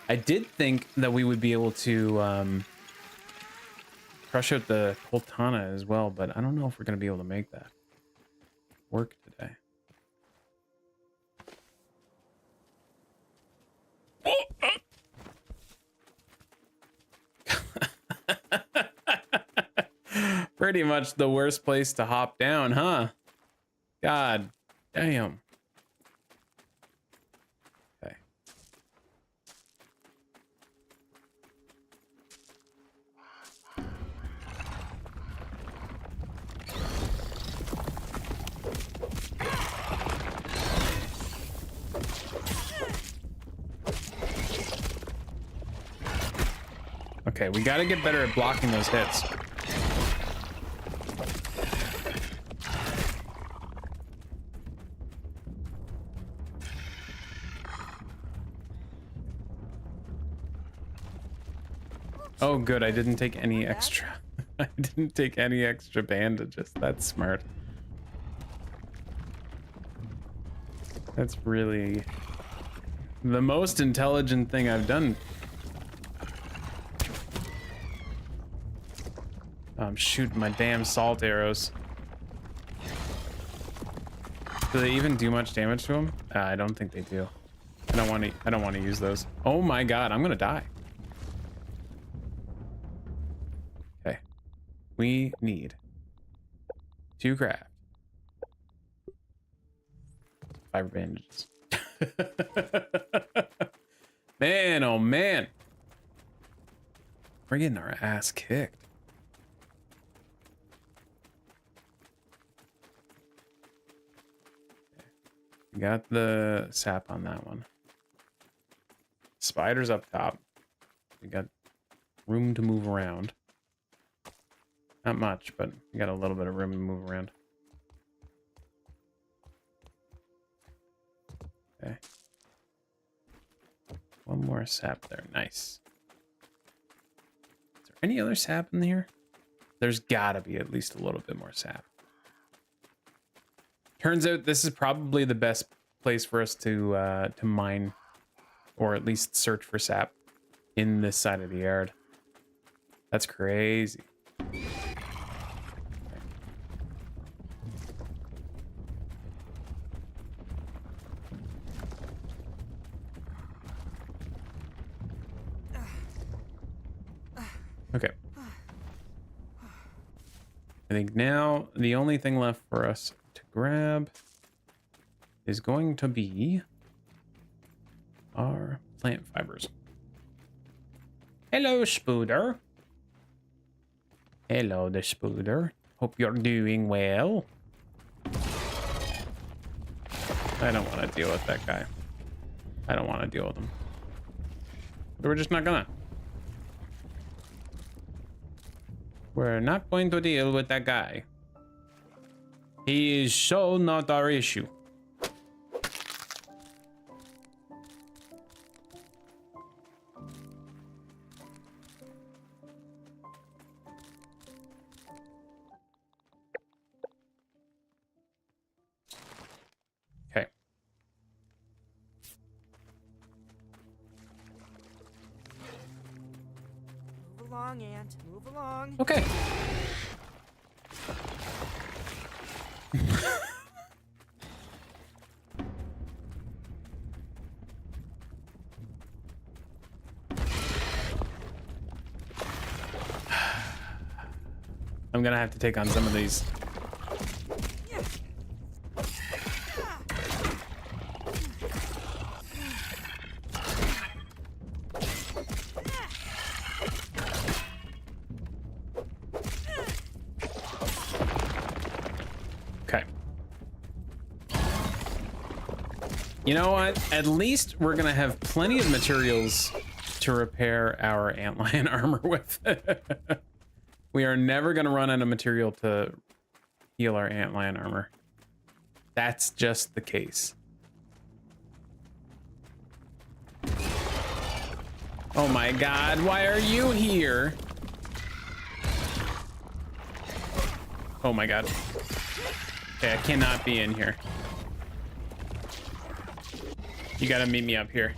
I did think that we would be able to crush out the Coltana as well, but I don't know if we're going to be able to make that work today. Pretty much the worst place to hop down, huh? God damn. Okay. Okay, we got to get better at blocking those hits. Oh, good. I didn't take any extra. I didn't take any extra bandages. That's smart. That's really the most intelligent thing I've done. I'm shooting my damn salt arrows. Do they even do much damage to them? I don't think they do. I don't want to use those. Oh my god, I'm gonna die. Okay. We need to craft fiber bandages. Man, oh man. We're getting our ass kicked. We got the sap on that one. Spiders up top. We got room to move around. Not much, but we got a little bit of room to move around. Okay. One more sap there. Nice. Is there any other sap in here? There's gotta be at least a little bit more sap. Turns out this is probably the best place for us to mine, or at least search for sap in this side of the yard. That's crazy. Okay. I think now the only thing left for us to grab is going to be our plant fibers. Hello, Spooder. Hello, the Spooder. Hope you're doing well. I don't want to deal with that guy. I don't want to deal with him. We're just not gonna. We're not going to deal with that guy. He is so not our issue. Okay. Move along, Ant. Move along. Okay. I'm gonna have to take on some of these. You know what? At least we're gonna have plenty of materials to repair our antlion armor with. We are never gonna run out of material to heal our antlion armor. That's just the case. Oh my god, why are you here? Oh my god. Okay, I cannot be in here. You gotta meet me up here.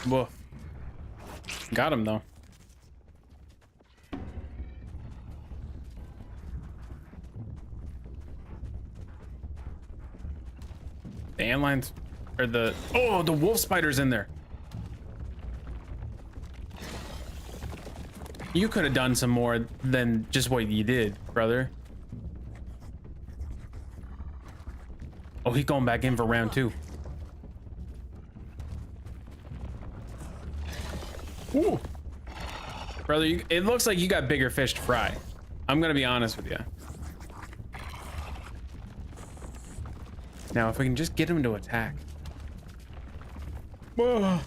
Whoa. Got him though. The antlions or the wolf spider's in there. You could have done some more than just what you did, brother. Oh, he's going back in for round 2. Ooh. Brother, it looks like you got bigger fish to fry. I'm gonna be honest with you. Now, if we can just get him to attack. Oh,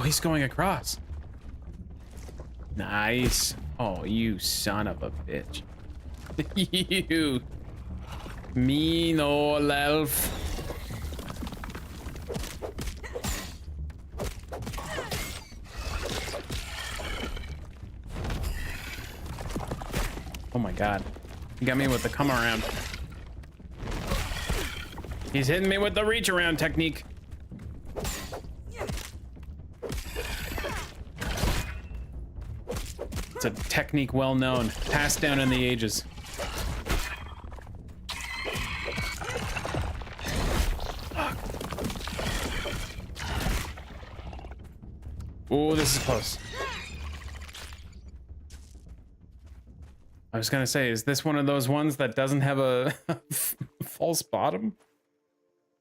he's going across. Nice. Oh, you son of a bitch. You mean old elf. Oh my god. He got me with the come around. He's hitting me with the reach around technique. It's a technique well known, passed down in the ages. Oh, this is close. I was gonna say, is this one of those ones that doesn't have a false bottom?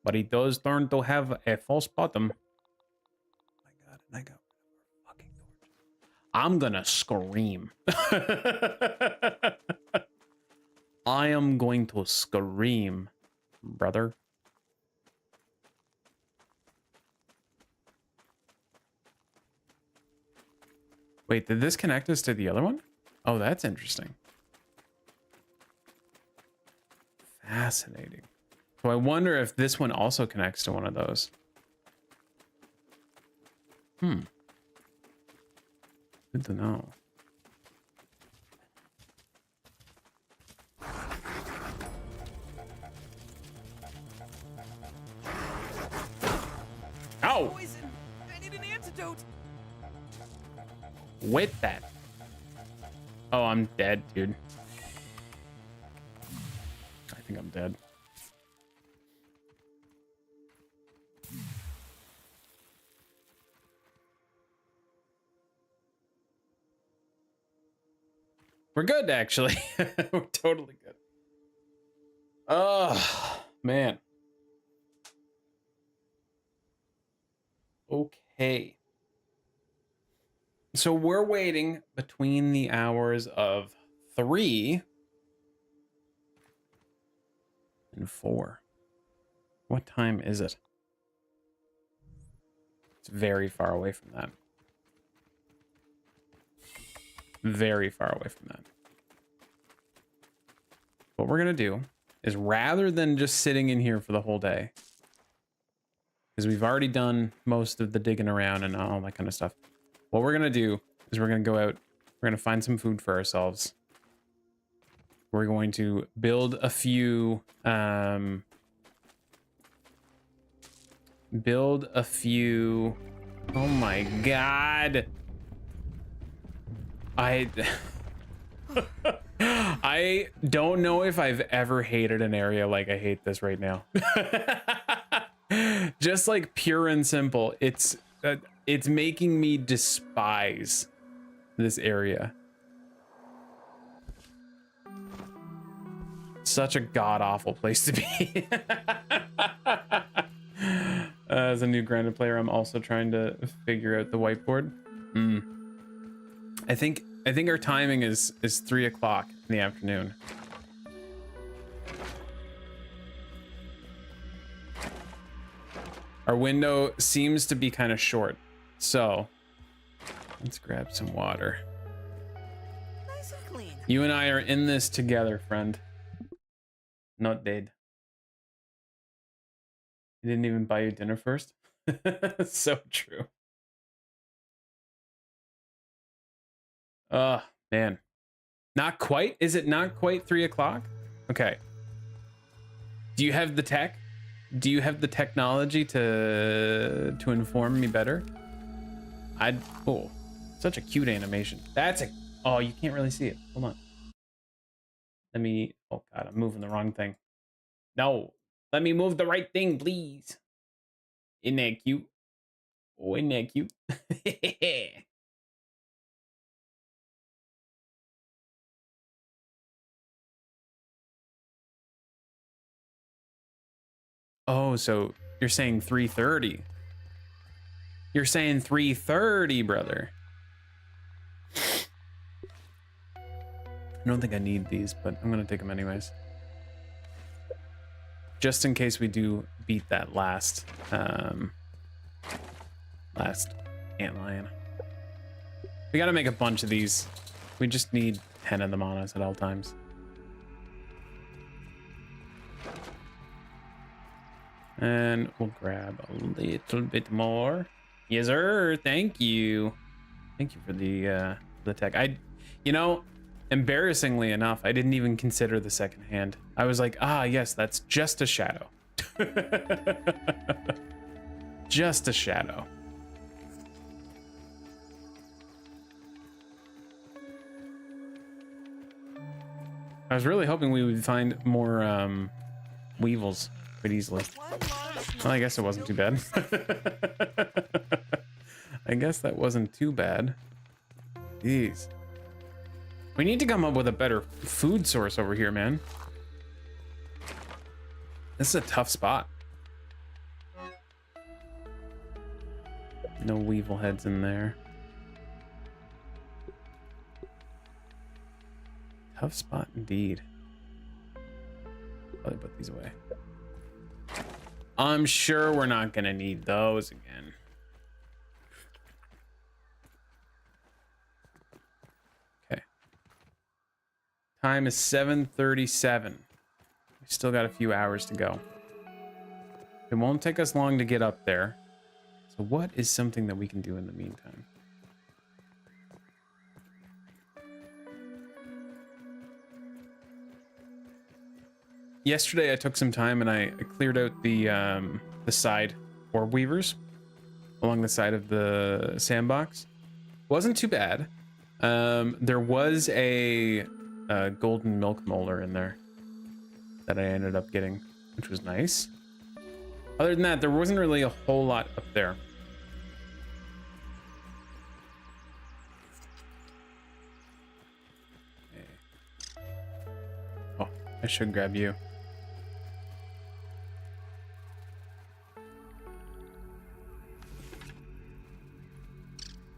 But he does turn to have a false bottom. Oh my god, and I got fucking torch. I'm gonna scream. I am going to scream, brother. Wait, did this connect us to the other one? Oh, that's interesting. Fascinating. So I wonder if this one also connects to one of those. Good to know. Ow! Poison! I need an antidote! With that. Oh, I'm dead, dude. I think I'm dead. We're good, actually. We're totally good. Oh, man. Okay. So we're waiting between the hours of 3 and 4. What time is it? It's very far away from that. Very far away from that. What we're gonna do is, rather than just sitting in here for the whole day, because we've already done most of the digging around and all that kind of stuff, what we're gonna do is we're gonna go out, we're gonna find some food for ourselves. We're going to build a few oh my god. I don't know if I've ever hated an area like I hate this right now. Just like pure and simple. It's it's making me despise this area. Such a god-awful place to be. As a new grounded player, I'm also trying to figure out the whiteboard. I think our timing is 3 o'clock in the afternoon. Our window seems to be kind of short, so let's grab some water. Nice and clean. You and I are in this together, friend. Not dead. He didn't even buy you dinner first. So true. Oh, man. Not quite? Is it not quite 3 o'clock? Okay. Do you have the tech? Do you have the technology to inform me better? Oh, such a cute animation. Oh, you can't really see it. Hold on. Oh God, I'm moving the wrong thing. No, let me move the right thing, please. Isn't that cute? Oh, isn't that cute? Oh, so you're saying 3:30. You're saying 3:30, brother. I don't think I need these, but I'm gonna take them anyways. Just in case we do beat that last antlion. We gotta make a bunch of these. We just need 10 of them on us at all times. And we'll grab a little bit more. Yes, sir. Thank you. Thank you for the tech. You know, embarrassingly enough, I didn't even consider the second hand. I was like, ah, yes, that's just a shadow. Just a shadow. I was really hoping we would find more weevils quite easily. Well, I guess it wasn't too bad. I guess that wasn't too bad. Jeez. We need to come up with a better food source over here, man. This is a tough spot. No weevil heads in there. Tough spot indeed. Probably put these away. I'm sure we're not gonna need those again. Okay. Time is 7:37. We still got a few hours to go. It won't take us long to get up there. So what is something that we can do in the meantime? Yesterday I took some time and I cleared out the side orb weavers along the side of the sandbox. Wasn't too bad. There was a golden milk molar in there that I ended up getting, which was nice. Other than that, there wasn't really a whole lot up there. Okay. Oh, I should grab you.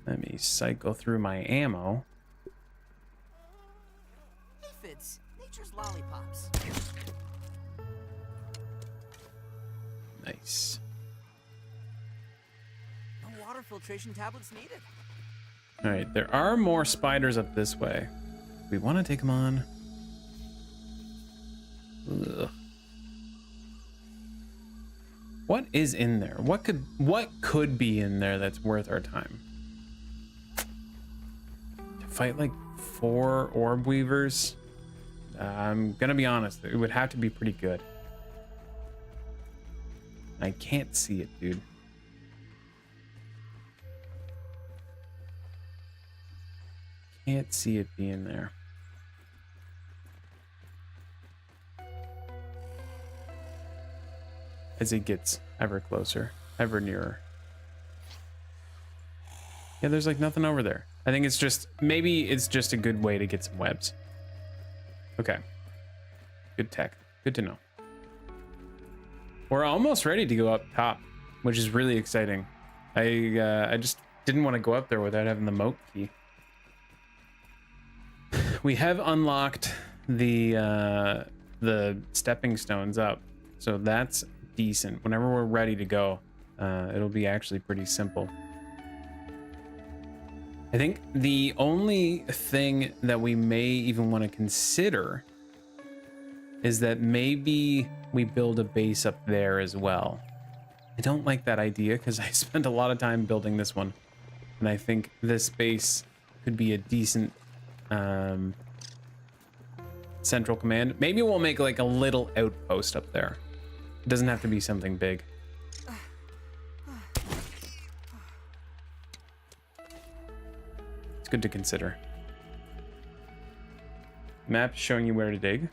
Let me cycle through my ammo. Aphids, nature's lollipops. Nice. No water filtration tablets needed. All right, there are more spiders up this way. We want to take them on. Ugh. What is in there? What could be in there that's worth our time? Fight like 4 orb weavers. I'm gonna be honest, it would have to be pretty good. I can't see it, dude. Can't see it being there. As it gets ever closer, ever nearer. Yeah, there's like nothing over there. I think it's just, maybe it's just a good way to get some webs. Okay. Good tech. Good to know. We're almost ready to go up top, which is really exciting. I just didn't want to go up there without having the moat key. We have unlocked the stepping stones up, so that's decent. Whenever we're ready to go, it'll be actually pretty simple. I think the only thing that we may even want to consider is that maybe we build a base up there as well. I don't like that idea because I spent a lot of time building this one, and I think this base could be a decent central command. Maybe we'll make like a little outpost up there. It doesn't have to be something big. It's good to consider. Map showing you where to dig.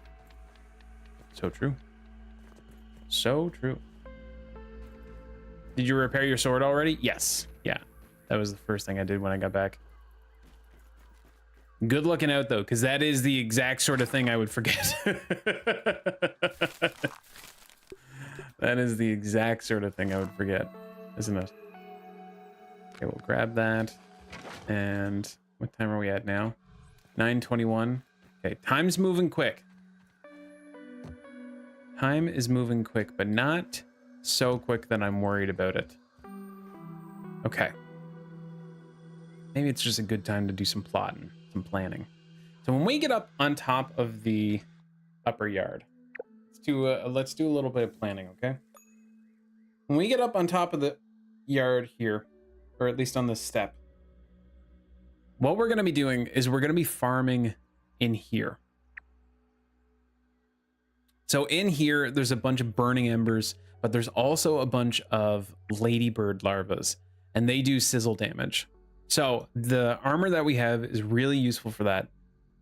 So true. So true. Did you repair your sword already? Yes. Yeah. That was the first thing I did when I got back. Good looking out though, because that is the exact sort of thing I would forget. That is the exact sort of thing I would forget, isn't it? Okay, we'll grab that. And what time are we at now? 9:21. Okay, time's moving quick. Time is moving quick, but not so quick that I'm worried about it. Okay. Maybe it's just a good time to do some plotting, some planning. So when we get up on top of the upper yard, let's do a little bit of planning, okay? When we get up on top of the yard here, or at least on this step, what we're going to be doing is we're going to be farming in here. So in here, there's a bunch of burning embers, but there's also a bunch of ladybird larvas, and they do sizzle damage. So the armor that we have is really useful for that.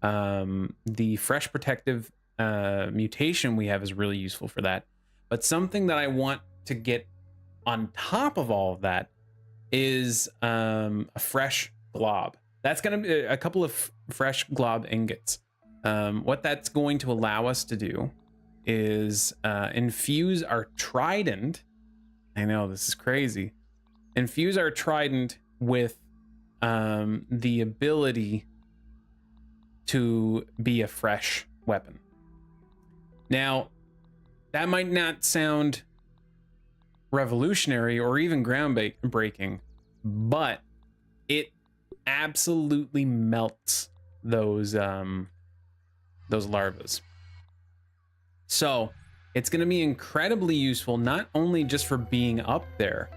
The fresh protective mutation we have is really useful for that. But something that I want to get on top of all of that is a fresh glob. That's going to be a couple of fresh glob ingots. What that's going to allow us to do is infuse our trident. I know this is crazy. Infuse our trident with the ability to be a fresh weapon. Now, that might not sound revolutionary or even groundbreaking, but it absolutely melts those larvas. So it's going to be incredibly useful, not only just for being up there,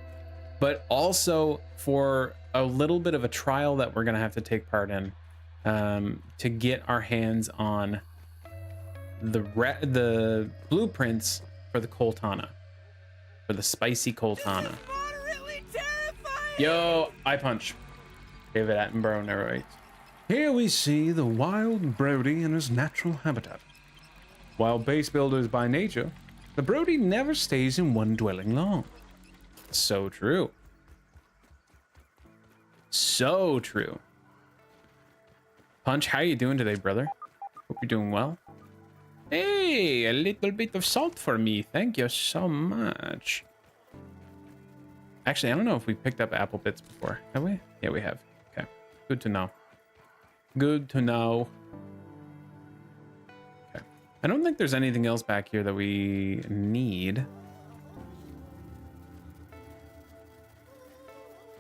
but also for a little bit of a trial that we're going to have to take part in to get our hands on the blueprints for the Coltana, for the spicy Coltana. Yo, eye punch. David Attenborough narrates. Here we see the wild Brody in his natural habitat. While base builders by nature, the Brody never stays in one dwelling long. So true. So true. Punch, how you doing today, brother? Hope you're doing well. Hey, a little bit of salt for me. Thank you so much. Actually, I don't know if we picked up apple bits before. Have we? Yeah, we have. Okay. Good to know. Good to know. Okay. I don't think there's anything else back here that we need.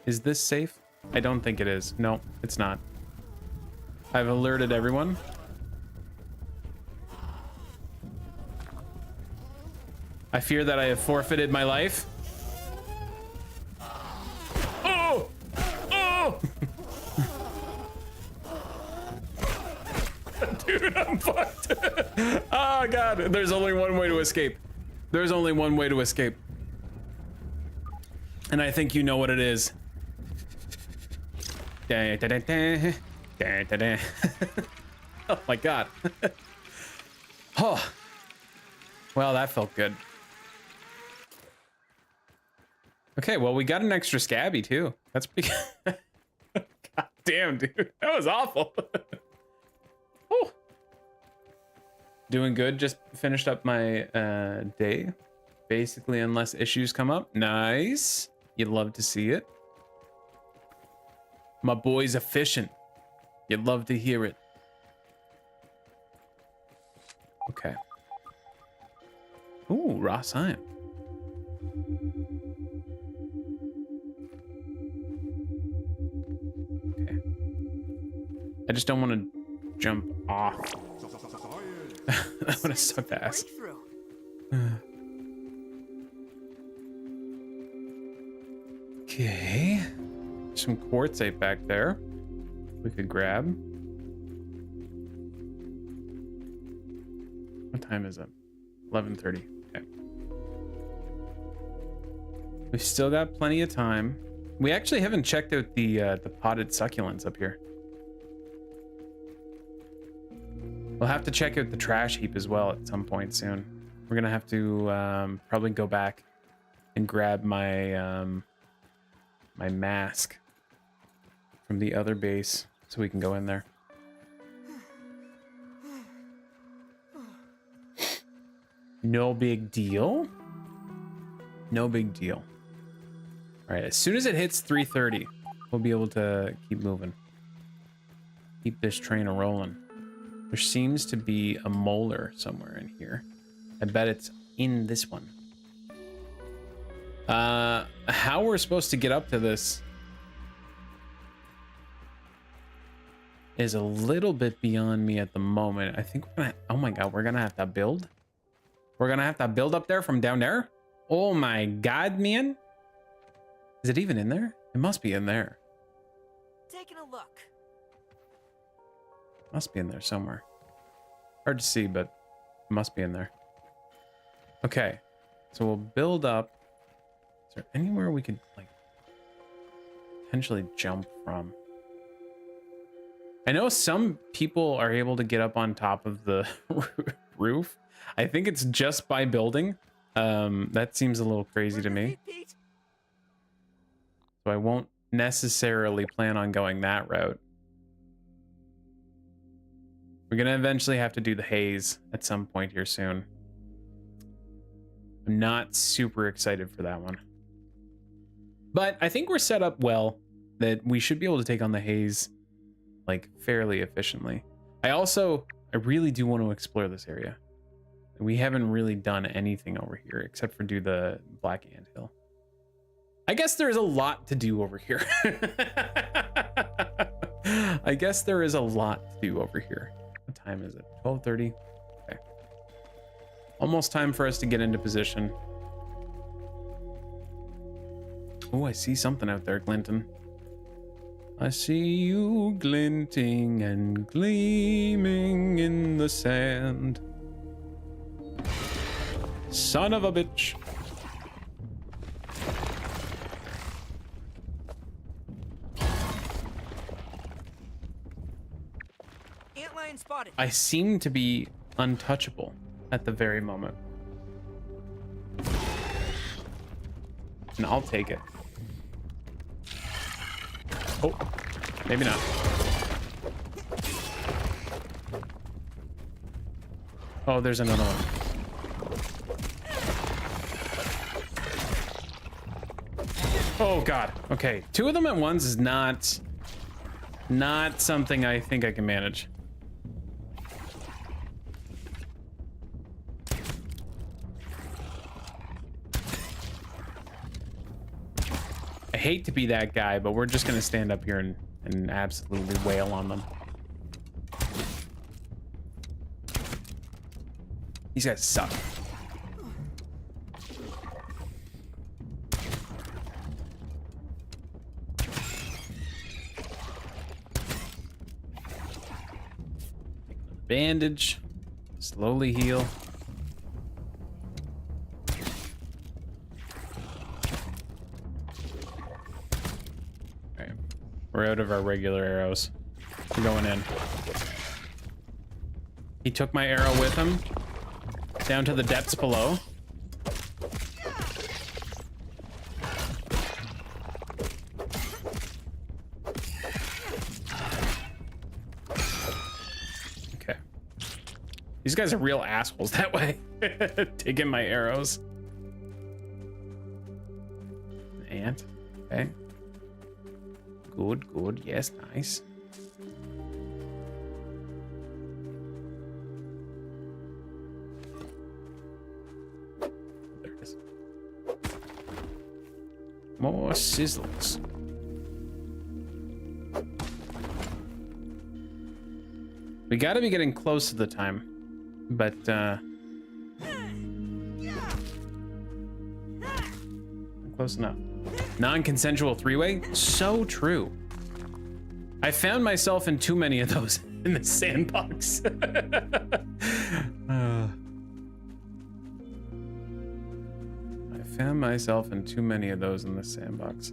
Is this safe? I don't think it is. No, it's not. I've alerted everyone. I fear that I have forfeited my life. Oh! Oh! Dude, I'm fucked. Oh, God. There's only one way to escape. There's only one way to escape. And I think you know what it is. Da, da, da, da. Da, da, da. Oh, my God. Oh. Well, that felt good. Okay, well, we got an extra scabby too. That's pretty Damn, dude. That was awful. Oh. Doing good. Just finished up my day. Basically, unless issues come up. Nice. You'd love to see it. My boy's efficient. You'd love to hear it. Okay. Ooh, raw sign. Okay. I just don't want to jump off. That would have sucked ass. Okay. Some quartzite back there. We could grab. What time is it? 11:30. Okay. We've still got plenty of time. We actually haven't checked out the potted succulents up here. We'll have to check out the trash heap as well at some point soon. We're gonna have to probably go back and grab my my mask from the other base so we can go in there. No big deal. No big deal. All right, as soon as it hits 3:30, we'll be able to keep moving. Keep this train a-rolling. There seems to be a molar somewhere in here. I bet it's in this one. How we're supposed to get up to this is a little bit beyond me at the moment. I think we're gonna, oh my God, we're gonna have to build. We're gonna have to build up there from down there. Oh my God, man. Is it even in there? It must be in there. Taking a look. Must be in there somewhere. Hard to see, but it must be in there. Okay, so we'll build up. Is there anywhere we could like potentially jump from? I know some people are able to get up on top of the roof. I think it's just by building. That seems a little crazy to me. So I won't necessarily plan on going that route. We're gonna eventually have to do the haze at some point here soon. I'm not super excited for that one. But I think we're set up well that we should be able to take on the haze like fairly efficiently. I really do want to explore this area. We haven't really done anything over here except for do the black anthill. I guess there's a lot to do over here. I guess there is a lot to do over here. What time is it? 12:30. Okay. Almost time for us to get into position. Oh, I see something out there, Clinton. I see you glinting and gleaming in the sand. Son of a bitch. Antlion spotted. I seem to be untouchable at the very moment. And I'll take it. Oh, maybe not. Oh, there's another one. Oh God. Okay, 2 of them at once is not something I think I can manage. I hate to be that guy, but we're just gonna stand up here and absolutely wail on them. These guys suck. Bandage. Slowly heal. Alright. We're out of our regular arrows. We're going in. He took my arrow with him down to the depths below. These guys are real assholes that way. Taking my arrows. Ant. Okay. Good, good. Yes, nice. There it is. More sizzles. We gotta be getting close to the time, but close enough. Non-consensual three-way? So true. I found myself in too many of those in the sandbox. I found myself in too many of those in the sandbox.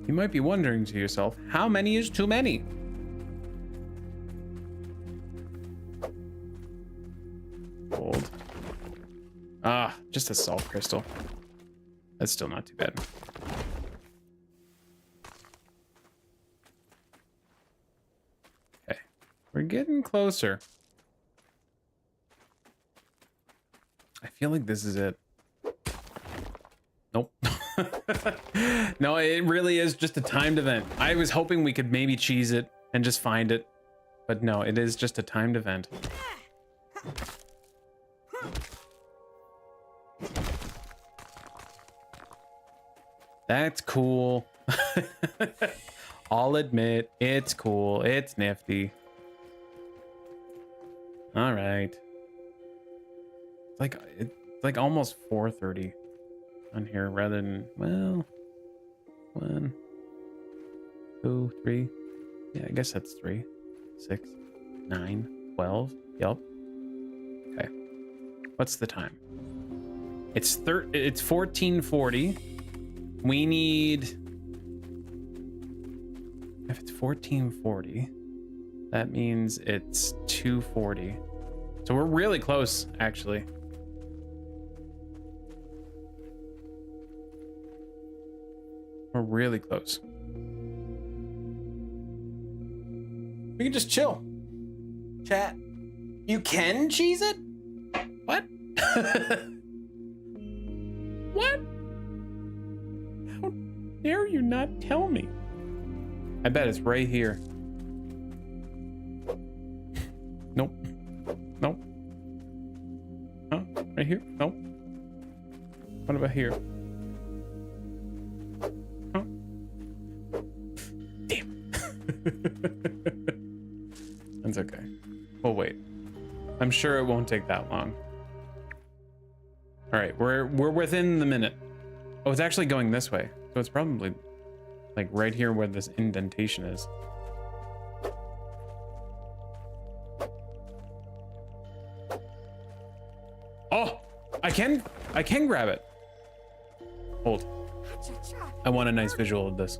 You might be wondering to yourself, how many is too many? Gold. Ah, just a salt crystal. That's still not too bad. Okay, we're getting closer. I feel like this is it. Nope. No, it really is just a timed event. I was hoping we could maybe cheese it and just find it, but no, it is just a timed event. That's cool. I'll admit, it's cool. It's nifty. All right. It's like almost 4:30 on here rather than, well, 1, 2, 3. Yeah, I guess that's 3, 6, 9, 12. Yup. Okay. What's the time? It's 14:40. We need, if it's 14:40, that means it's 2:40. So we're really close, actually. We're really close. We can just chill. Chat. You can cheese it? What? What? How dare you not tell me? I bet it's right here. Nope. Nope. Huh? Right here? Nope. What about here? Huh? Damn. That's okay. We'll wait. I'm sure it won't take that long. All right, we're within the minute. Oh, it's actually going this way. So it's probably like right here where this indentation is. Oh, I can grab it. Hold. I want a nice visual of this.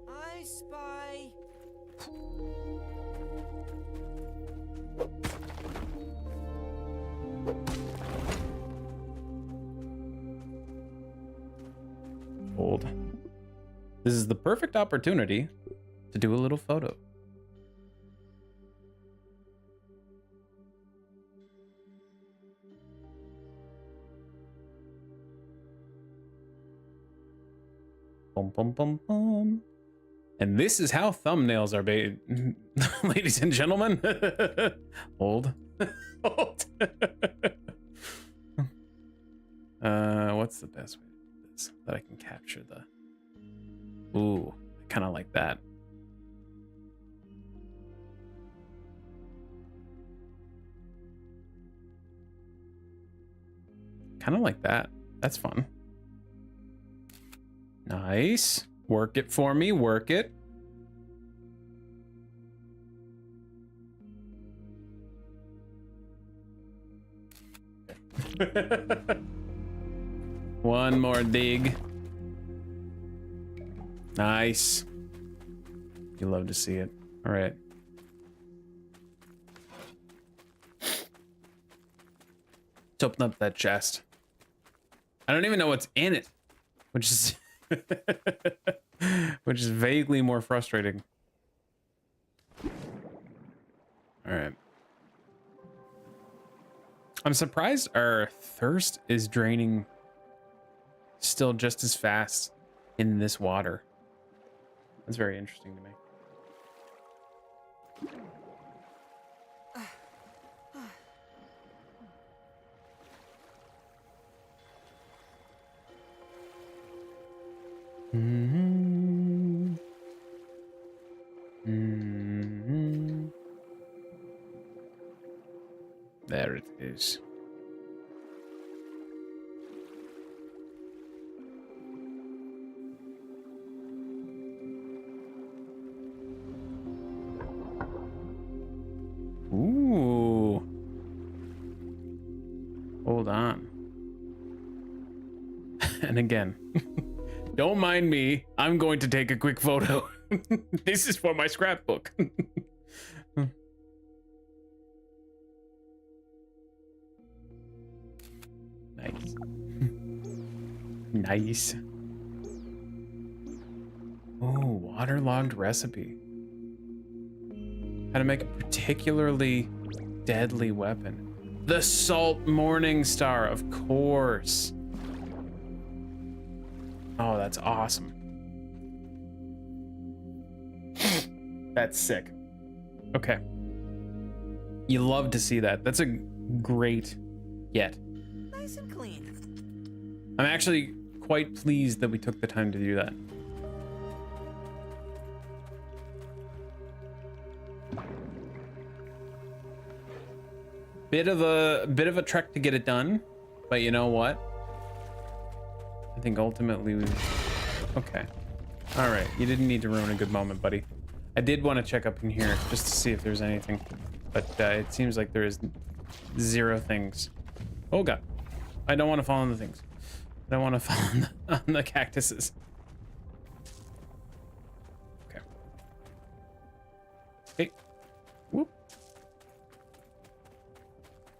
I spy. Hold. This is the perfect opportunity to do a little photo. Boom, boom, boom, boom. And this is how thumbnails are made, ladies and gentlemen. Hold. Hold. What's the best way to do this that I can capture the? Ooh, I kind of like that. Kind of like that. That's fun. Nice. Work it for me. Work it. One more dig. Nice. You love to see it. All right. Let's open up that chest. I don't even know what's in it, which is which is vaguely more frustrating. All right. I'm surprised our thirst is draining still just as fast in this water. That's very interesting to me. Mm-hmm. Mm-hmm. There it is. Ooh. Hold on. And again, don't mind me. I'm going to take a quick photo. This is for my scrapbook. Nice. Nice. Oh, waterlogged recipe. How to make a particularly deadly weapon. The Salt Morning Star, of course. Oh, that's awesome. That's sick. Okay. You love to see that. That's a great get. Nice and clean. I'm actually quite pleased that we took the time to do that. Bit of a trek to get it done, but you know what? I think ultimately we... Okay. All right, you didn't need to ruin a good moment, buddy. I did want to check up in here just to see if there's anything, but it seems like there is zero things. Oh god, I don't want to fall on the things. I don't want to fall on the cactuses. Okay. Hey. Whoop.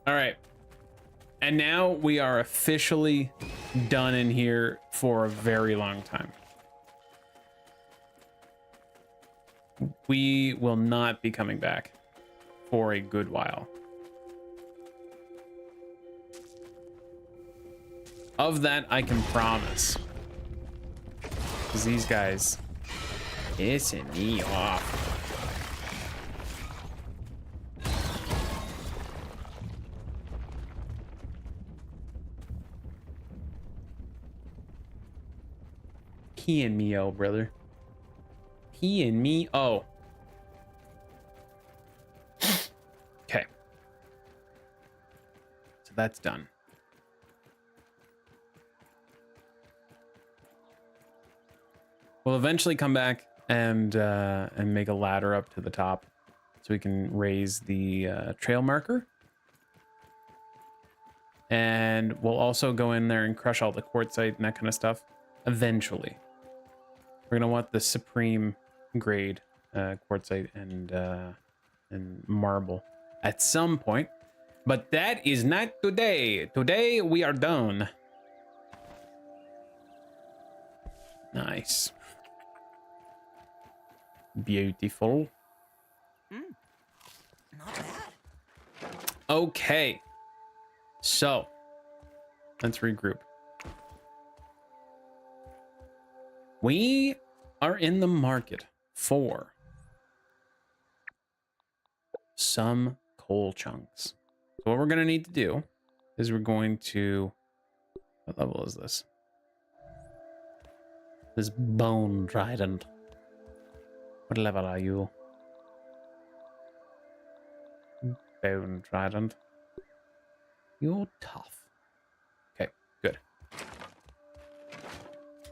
All right. And now we are officially done in here for a very long time. We will not be coming back for a good while. Of that, I can promise. Because these guys pissing me off. He and me, oh brother. He and me, oh. Okay. So that's done. We'll eventually come back and make a ladder up to the top so we can raise the trail marker. And we'll also go in there and crush all the quartzite and that kind of stuff eventually. We're gonna want the supreme grade quartzite and marble at some point, but that is not today. Today we are done. Nice. Beautiful. Not bad. Okay. So let's regroup. We are in the market for some coal chunks. So what we're going to need to do is we're going to... What level is this? This bone trident. What level are you? Bone trident. You're tough. Okay, good.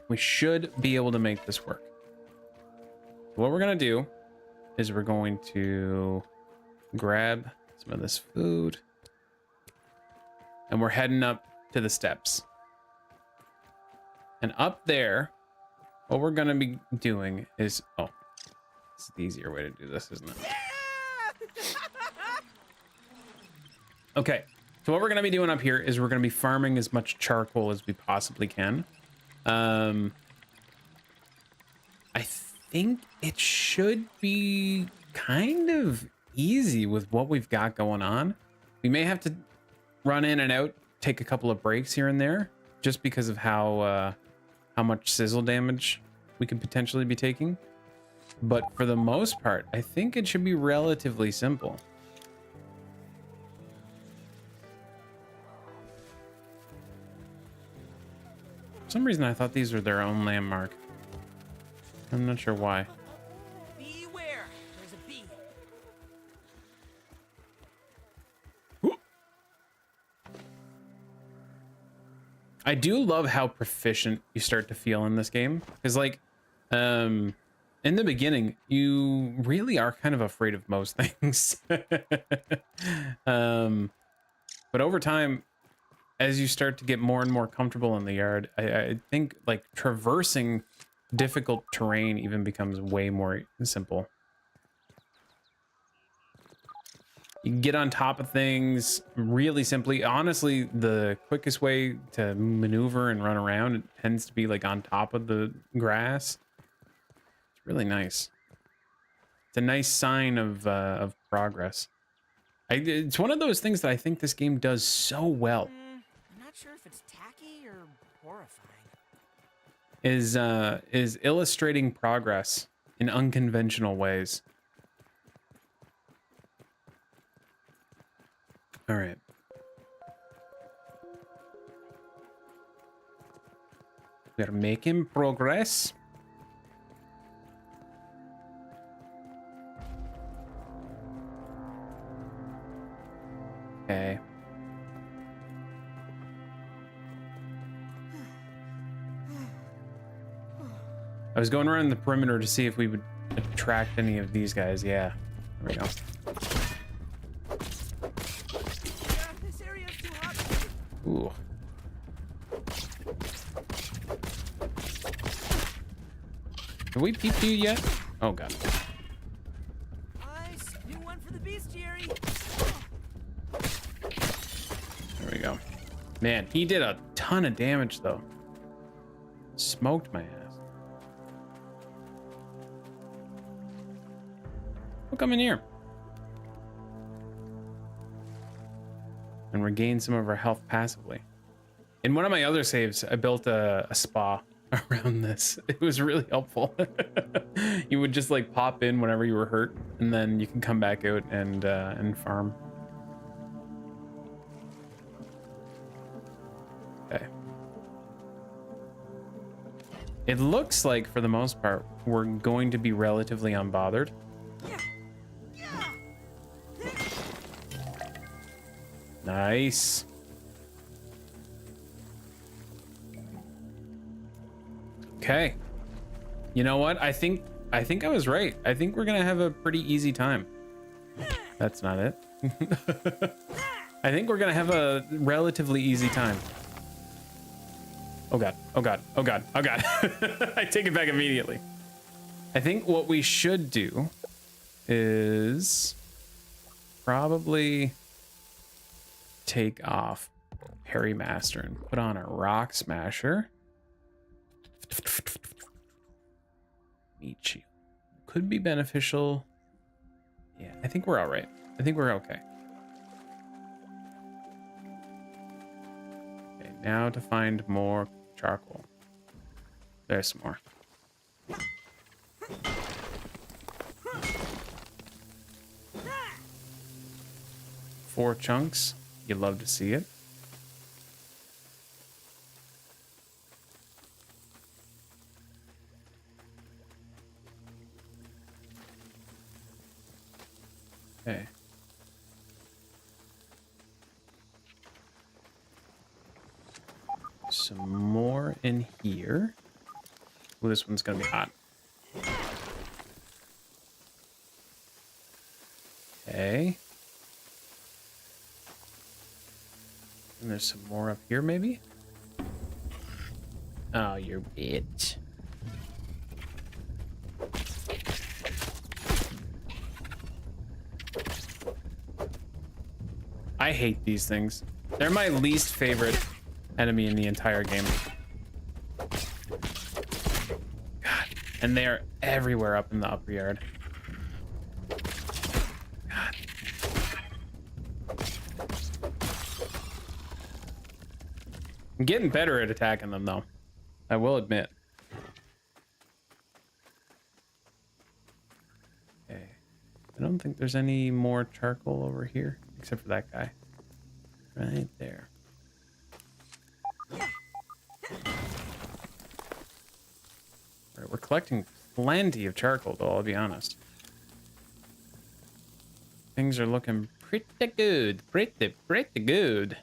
We should be able to make this work. What we're going to do is we're going to grab some of this food and we're heading up to the steps. And up there, what we're going to be doing is, oh, it's the easier way to do this, isn't it? Okay, so what we're going to be doing up here is we're going to be farming as much charcoal as we possibly can. I think it should be kind of easy with what we've got going on. We may have to run in and out, take a couple of breaks here and there, just because of how much sizzle damage we could potentially be taking. But for the most part, I think it should be relatively simple. For some reason, I thought these were their own landmark. I'm not sure why. Beware, there's a bee. I do love how proficient you start to feel in this game. Because, like, in the beginning, you really are kind of afraid of most things. But over time, as you start to get more and more comfortable in the yard, I think, like, traversing difficult terrain even becomes way more simple. You can get on top of things really simply. Honestly, the quickest way to maneuver and run around, it tends to be like on top of the grass. It's really nice. It's a nice sign of progress. It's one of those things that I think this game does so well. I'm not sure if it's tacky or horrifying. Is illustrating progress in unconventional ways. All right. We're making progress. Okay. I was going around the perimeter to see if we would attract any of these guys. Yeah. There we go. This area's too hot. Ooh. Have we peeped you yet? Oh god. Nice, new one for the bestiary. There we go. Man, he did a ton of damage though. Smoked my ass. We'll come in here. And regain some of our health passively. In one of my other saves, I built a spa around this. It was really helpful. You would just like pop in whenever you were hurt, and then you can come back out and farm. Okay. It looks like, for the most part, we're going to be relatively unbothered. Nice. Okay. You know what? I think I was right. I think we're gonna have a pretty easy time. That's not it. I think we're gonna have a relatively easy time. Oh god. Oh god. Oh god. Oh god. I take it back immediately. I think what we should do is probably take off Harry Master and put on a Rock Smasher. Meet you. Could be beneficial. Yeah, I think we're all right. I think we're okay. Okay, now to find more charcoal. There's some more. Four chunks. You love to see it. Okay. Some more in here. Ooh, this one's gonna be hot. Okay. And there's some more up here, maybe? Oh, you're bitch. I hate these things. They're my least favorite enemy in the entire game. God. And they're everywhere up in the upper yard. God. I'm getting better at attacking them, though. I will admit. Okay. I don't think there's any more charcoal over here, except for that guy. Right there. All right, we're collecting plenty of charcoal, though, I'll be honest. Things are looking pretty good. Pretty good.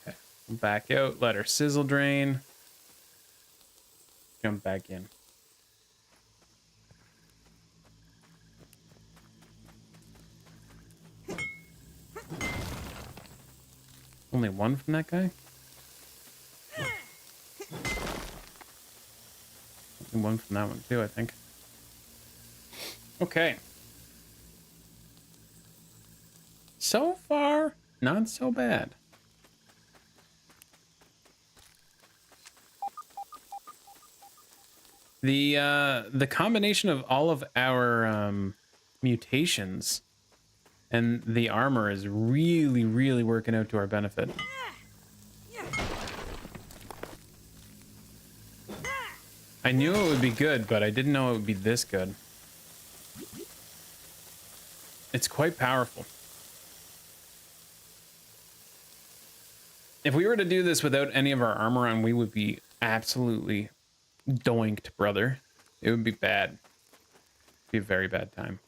Okay, back out, let our sizzle drain. Jump back in. Only one from that guy? Only one from that one too, I think. Okay. So far, not so bad. The combination of all of our mutations and the armor is really working out to our benefit. I knew it would be good, but I didn't know it would be this good. It's quite powerful. If we were to do this without any of our armor on, we would be absolutely doinked, brother. It would be bad. It'd be a very bad time.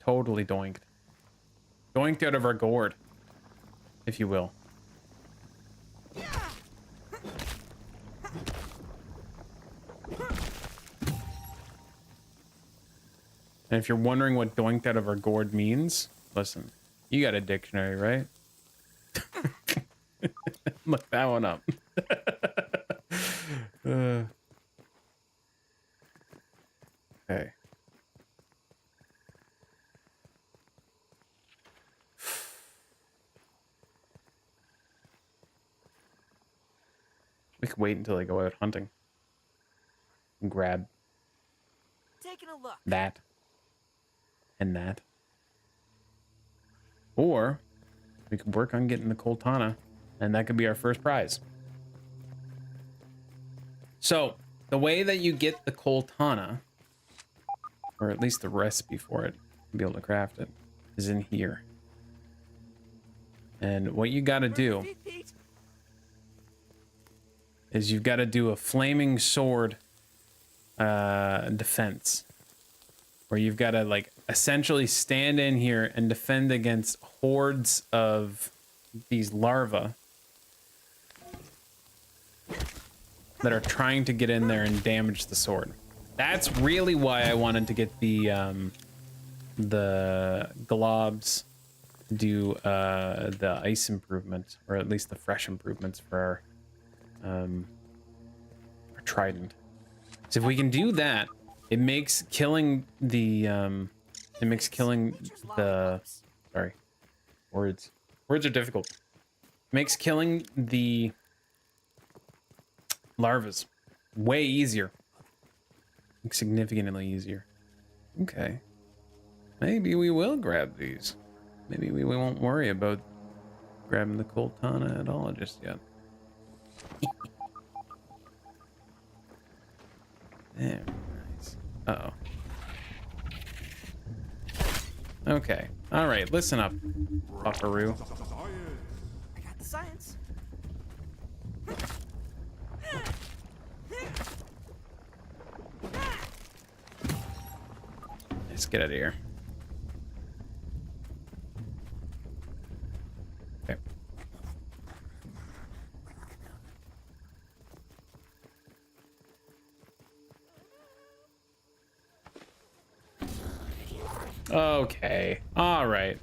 Totally doinked. Doinked out of our gourd, if you will. And if you're wondering what doinked out of our gourd means, listen, you got a dictionary, right? Look that one up. Okay. We could wait until they go out hunting and grab Taking a look. that and that. Or we could work on getting the Coltana, and that could be our first prize. So the way that you get the Coltana, or at least the recipe for it, to be able to craft it, is in here. And what you got to do is you've got to do a flaming sword defense, where you've got to like essentially stand in here and defend against hordes of these larvae that are trying to get in there and damage the sword. That's really why I wanted to get the globs, do the ice improvement, or at least the fresh improvements for our trident. So if we can do that, it makes killing the sorry, words are difficult. Makes killing the larvas way easier, like significantly easier. Okay, maybe we will grab these. Maybe we won't worry about grabbing the Coltana at all just yet. There, nice. Uh-oh. Okay. All right, listen up, Buckaroo. I got the science. Let's get out of here. Okay. Okay. All right.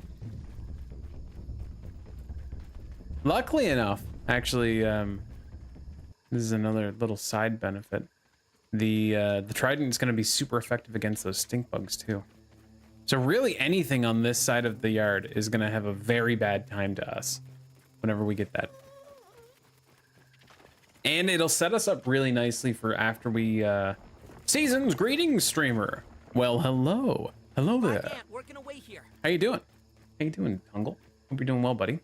Luckily enough, actually, this is another little side benefit. The trident is going to be super effective against those stink bugs too. So really anything on this side of the yard is gonna have a very bad time to us whenever we get that. And it'll set us up really nicely for after we, Season's greetings, streamer. Well, hello. Hello there. Working away here. How you doing? How you doing, Tungle? Hope you're doing well, buddy.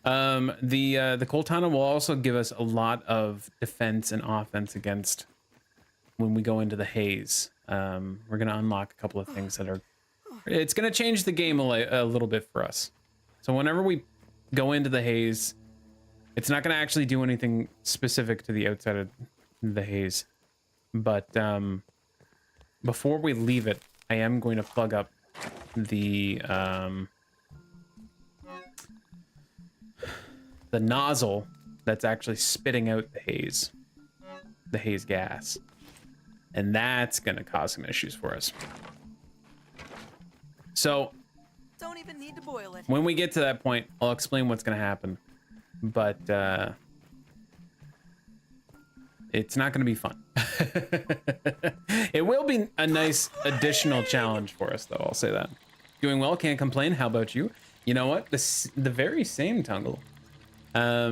The Coltana will also give us a lot of defense and offense against when we go into the haze. We're gonna unlock a couple of things that are, it's gonna change the game a little bit for us. So whenever we go into the haze, it's not gonna actually do anything specific to the outside of the haze. But before we leave it, I am going to plug up the nozzle that's actually spitting out the haze gas. And that's gonna cause some issues for us. So Don't even need to boil it. when we get to that point, I'll explain what's gonna happen. But it's not gonna be fun. It will be a nice additional challenge for us, though. I'll say that. Doing well, can't complain. How about you? You know what? The very same, Tungle.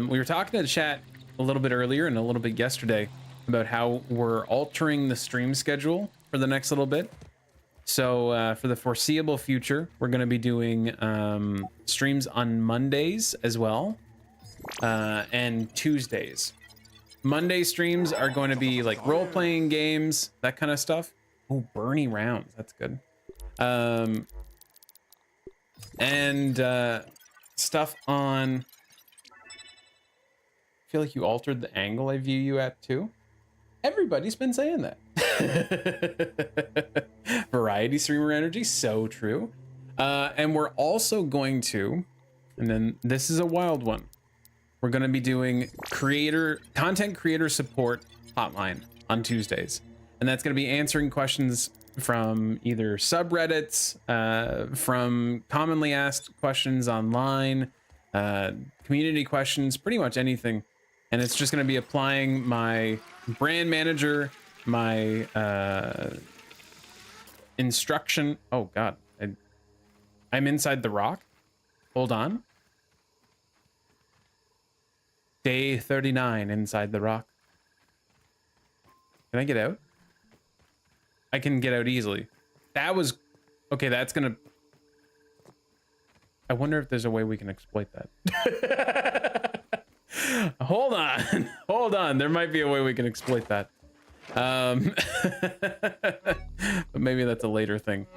We were talking to the chat a little bit earlier and a little bit yesterday about how we're altering the stream schedule for the next little bit. So for the foreseeable future, we're going to be doing streams on Mondays as well, and Tuesdays. Monday streams are going to be like role-playing games, that kind of stuff. Oh, Bernie rounds, that's good. And stuff on... I feel like you altered the angle I view you at too. Everybody's been saying that. Variety streamer energy, so true. And we're also going to, and then this is a wild one, we're going to be doing content creator support hotline on Tuesdays. And that's going to be answering questions from either subreddits, from commonly asked questions online, community questions, pretty much anything. And it's just going to be applying my brand manager, my instruction. Oh God, I'm inside the rock. Hold on. Day 39 inside the rock. Can I get out? I can get out easily. That was okay. That's gonna. I wonder if there's a way we can exploit that. Hold on. Hold on. There might be a way we can exploit that. But maybe that's a later thing.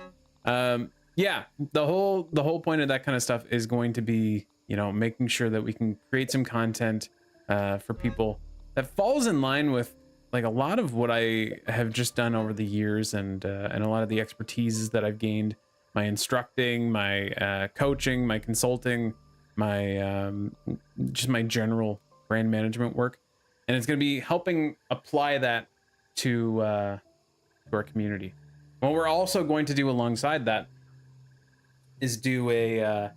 Yeah, the whole point of that kind of stuff is going to be, you know, making sure that we can create some content for people that falls in line with like a lot of what I have just done over the years, and a lot of the expertise that I've gained, my instructing, my coaching, my consulting, my just my general brand management work. And it's going to be helping apply that to our community. What we're also going to do alongside that is do a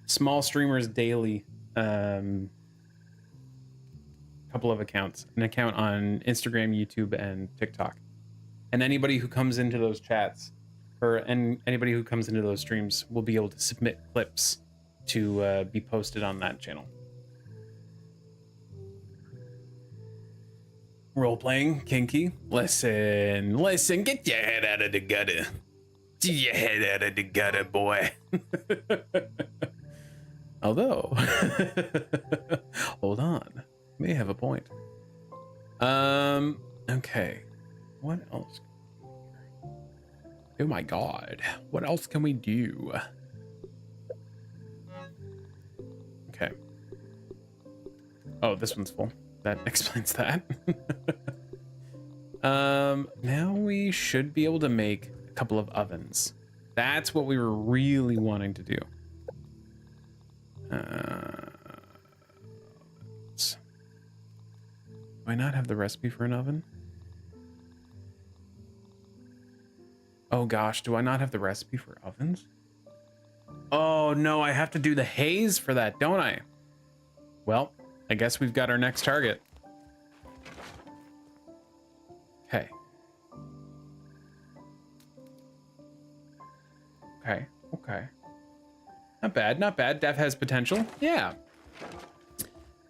small streamers daily couple of accounts, an account on Instagram, YouTube, and TikTok. And anybody who comes into those chats and anybody who comes into those streams will be able to submit clips to be posted on that channel. Role-playing, kinky. Listen, get your head out of the gutter. Get your head out of the gutter, boy. Although, hold on. May have a point. Okay. What else? Oh my God. What else can we do? Okay. Oh, this one's full. That explains that. Now we should be able to make a couple of ovens. That's what we were really wanting to do. Do I not have the recipe for an oven? Oh gosh, do I not have the recipe for ovens? Oh no, I have to do the haze for that, don't I? Well, I guess we've got our next target. Okay. Okay. Okay. Not bad. Not bad. Dev has potential. Yeah.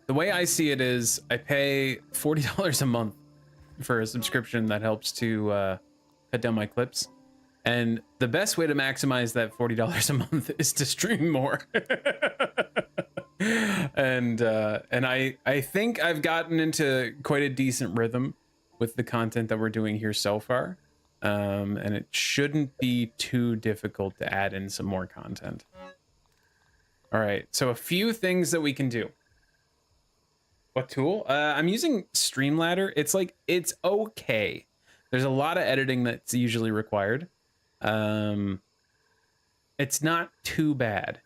The way I see it is I pay $40 a month for a subscription that helps to cut down my clips. And the best way to maximize that $40 a month is to stream more. and I think I've gotten into quite a decent rhythm with the content that we're doing here so far. And it shouldn't be too difficult to add in some more content. All right, so a few things that we can do. What tool? I'm using Streamladder. It's okay. There's a lot of editing that's usually required. It's not too bad,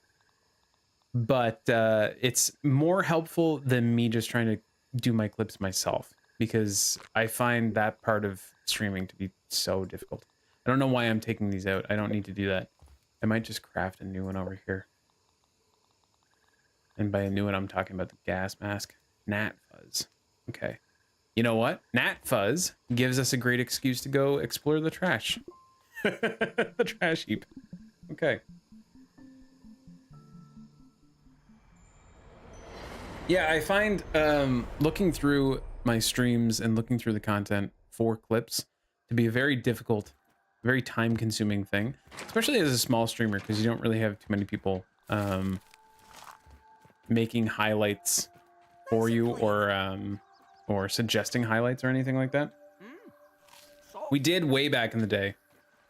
but it's more helpful than me just trying to do my clips myself, because I find that part of streaming to be so difficult. I don't know why I'm taking these out. I don't need to do that. I might just craft a new one over here. And by a new one, I'm talking about the gas mask. Gnat fuzz. Okay. You know what? Gnat fuzz gives us a great excuse to go explore the trash. The trash heap. Okay. Yeah, I find looking through my streams and looking through the content for clips to be a very difficult, very time-consuming thing, especially as a small streamer, because you don't really have too many people making highlights for you, or suggesting highlights or anything like that. We did way back in the day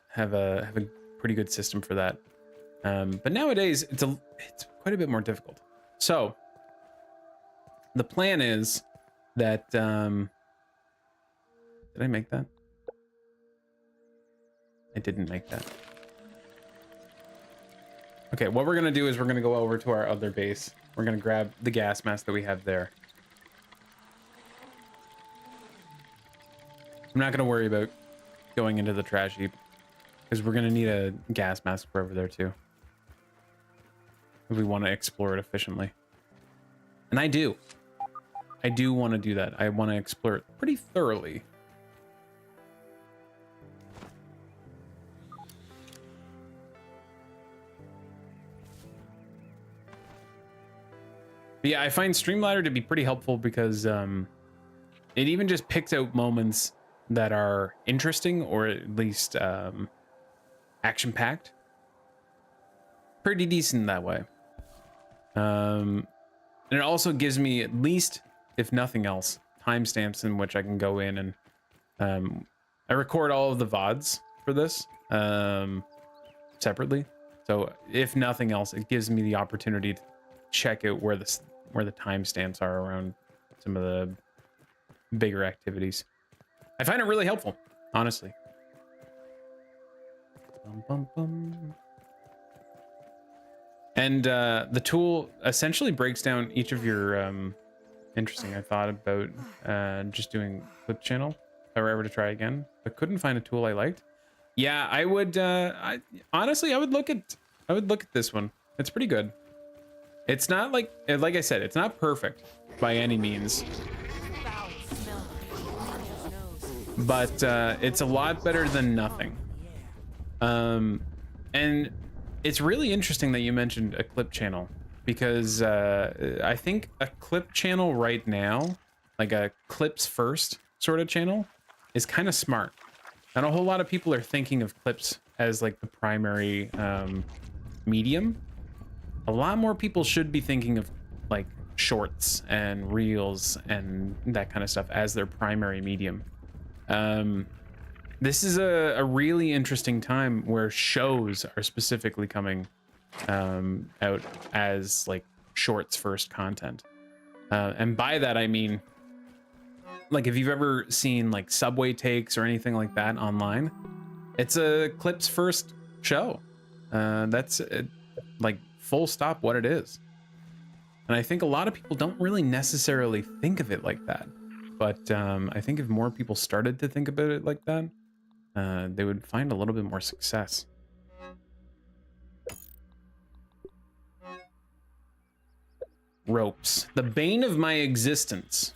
have a pretty good system for that, but nowadays it's quite a bit more difficult. So the plan is that did I make that? I didn't make that. Okay, what we're gonna do is we're gonna go over to our other base. We're gonna grab the gas mask that we have there. I'm not gonna worry about going into the trash heap, because we're gonna need a gas mask for over there too, if we want to explore it efficiently. And I do want to do that. I want to explore it pretty thoroughly. But yeah, I find Streamladder to be pretty helpful because it even just picks out moments that are interesting, or at least action-packed. Pretty decent that way. And it also gives me, at least, if nothing else, timestamps in which I can go in and I record all of the VODs for this separately. So if nothing else, it gives me the opportunity to check out where the timestamps are around some of the bigger activities. I find it really helpful, honestly. Bum, bum, bum. And the tool essentially breaks down each of your interesting. I thought about just doing clip channel if I were ever to try again, but couldn't find a tool I liked. Yeah, I would honestly I would look at this one. It's pretty good. It's not like I said, it's not perfect by any means, but it's a lot better than nothing. And it's really interesting that you mentioned a clip channel, because I think a clip channel right now, like a clips first sort of channel, is kind of smart. Not a whole lot of people are thinking of clips as like the primary medium. A lot more people should be thinking of like shorts and reels and that kind of stuff as their primary medium. This is a really interesting time where shows are specifically coming out as like shorts first content. And by that, I mean, like if you've ever seen like Subway takes or anything like that online, it's a clips first show. That's like full stop what it is. And I think a lot of people don't really necessarily think of it like that. But I think if more people started to think about it like that, they would find a little bit more success. Ropes, the bane of my existence.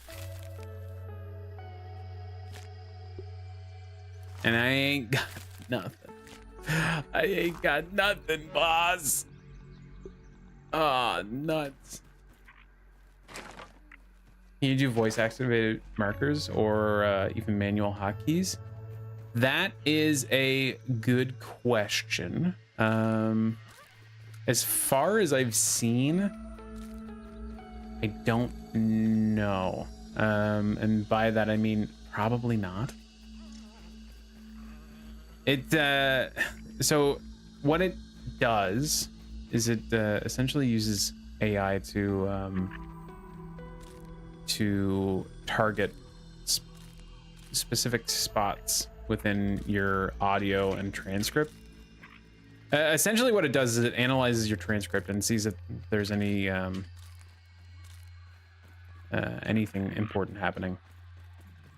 And I ain't got nothing. I ain't got nothing, boss. Ah, nuts. Can you do voice activated markers or even manual hotkeys? That is a good question. As far as I've seen, I don't know. And by that I mean probably not. So what it does is it essentially uses AI to target specific spots within your audio and transcript. Essentially what it does is it analyzes your transcript and sees if there's any anything important happening,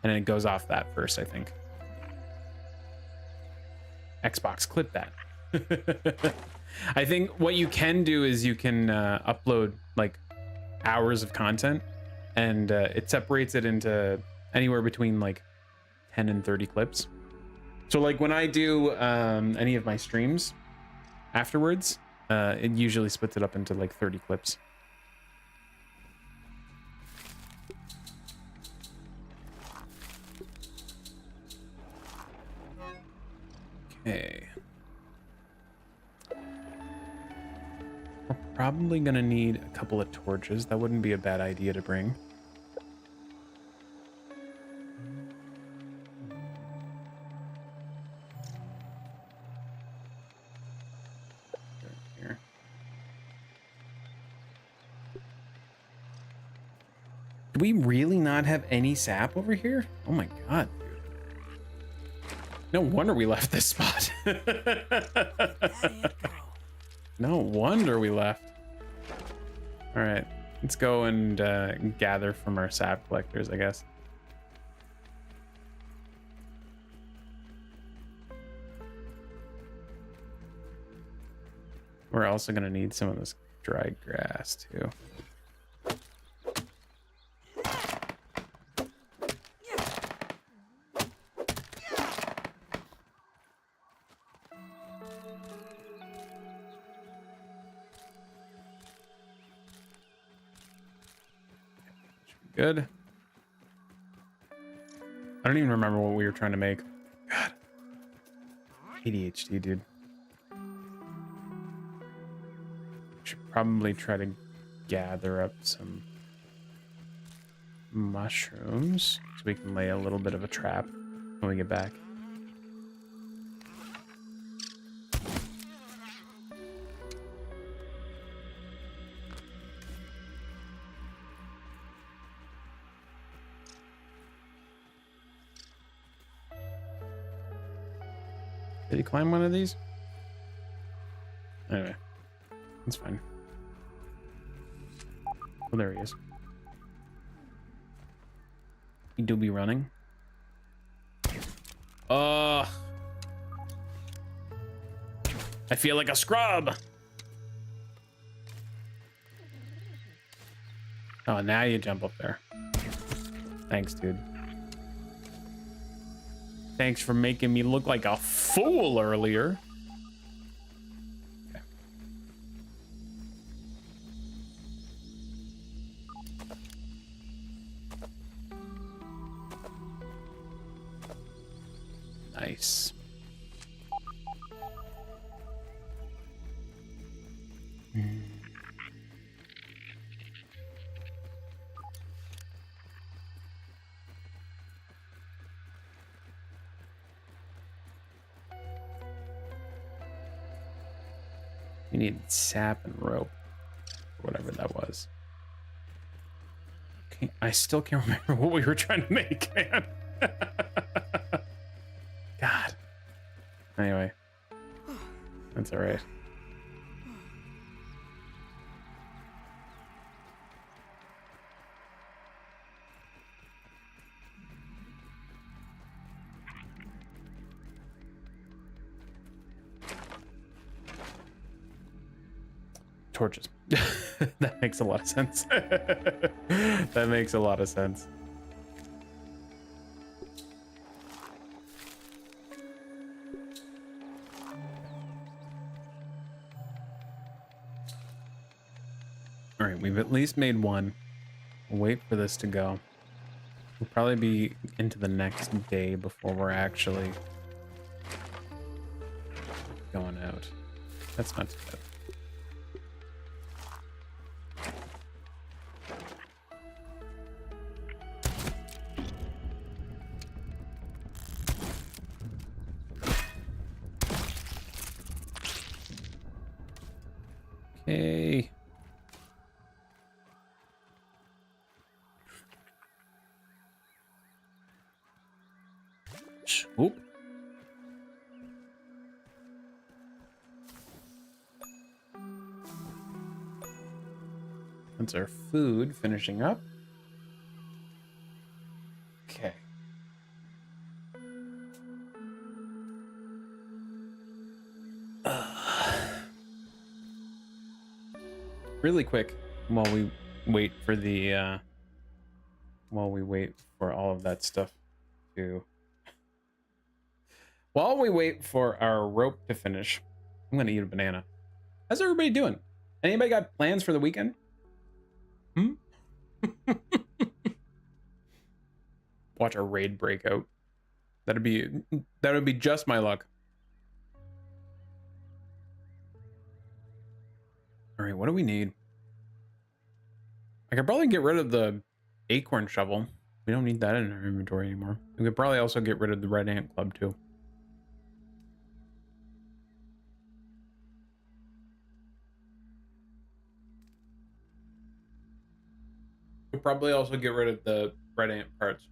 and then it goes off that first, I think. Xbox, clip that. I think what you can do is you can upload like hours of content, and it separates it into anywhere between like 10 and 30 clips. So like when I do any of my streams afterwards, it usually splits it up into like 30 clips. Okay. We're probably gonna need a couple of torches. That wouldn't be a bad idea to bring. Here. Do we really not have any sap over here? Oh my god. No wonder we left this spot. No wonder we left. All right, let's go and gather from our sap collectors, I guess. We're also gonna need some of this dried grass too. Good. I don't even remember what we were trying to make. God. ADHD, dude. Should probably try to gather up some mushrooms so we can lay a little bit of a trap when we get back. Did he climb one of these? Anyway, it's fine. Oh, there he is. He do be running. I feel like a scrub. Oh, now you jump up there. Thanks, dude. Thanks for making me look like a fool earlier. Okay. Nice. We need sap and rope, or whatever that was. Okay, I still can't remember what we were trying to make, man. God. Anyway, that's all right. Torches. That makes a lot of sense. That makes a lot of sense. we've at least made one. We'll wait for this to go. We'll probably be into the next day before we're actually going out. That's not too bad. Okay. Oop. That's our food finishing up. Okay. Really quick while we wait for the while we wait for all of that stuff to while we wait for our rope to finish, I'm gonna eat a banana. How's everybody doing? Anybody got plans for the weekend? Watch a raid breakout. That would be just my luck. All right, what do we need? I could probably get rid of the acorn shovel. We don't need that in our inventory anymore. We could probably also get rid of the red ant club too. We'll probably also get rid of the red ant parts.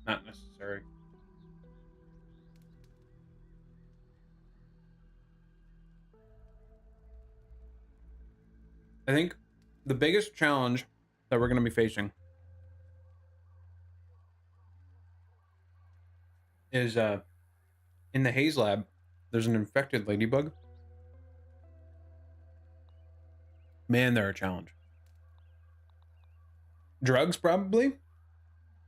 Not necessary. I think the biggest challenge that we're going to be facing is in the Haze Lab, there's an infected ladybug. Man, they're a challenge. Drugs, probably?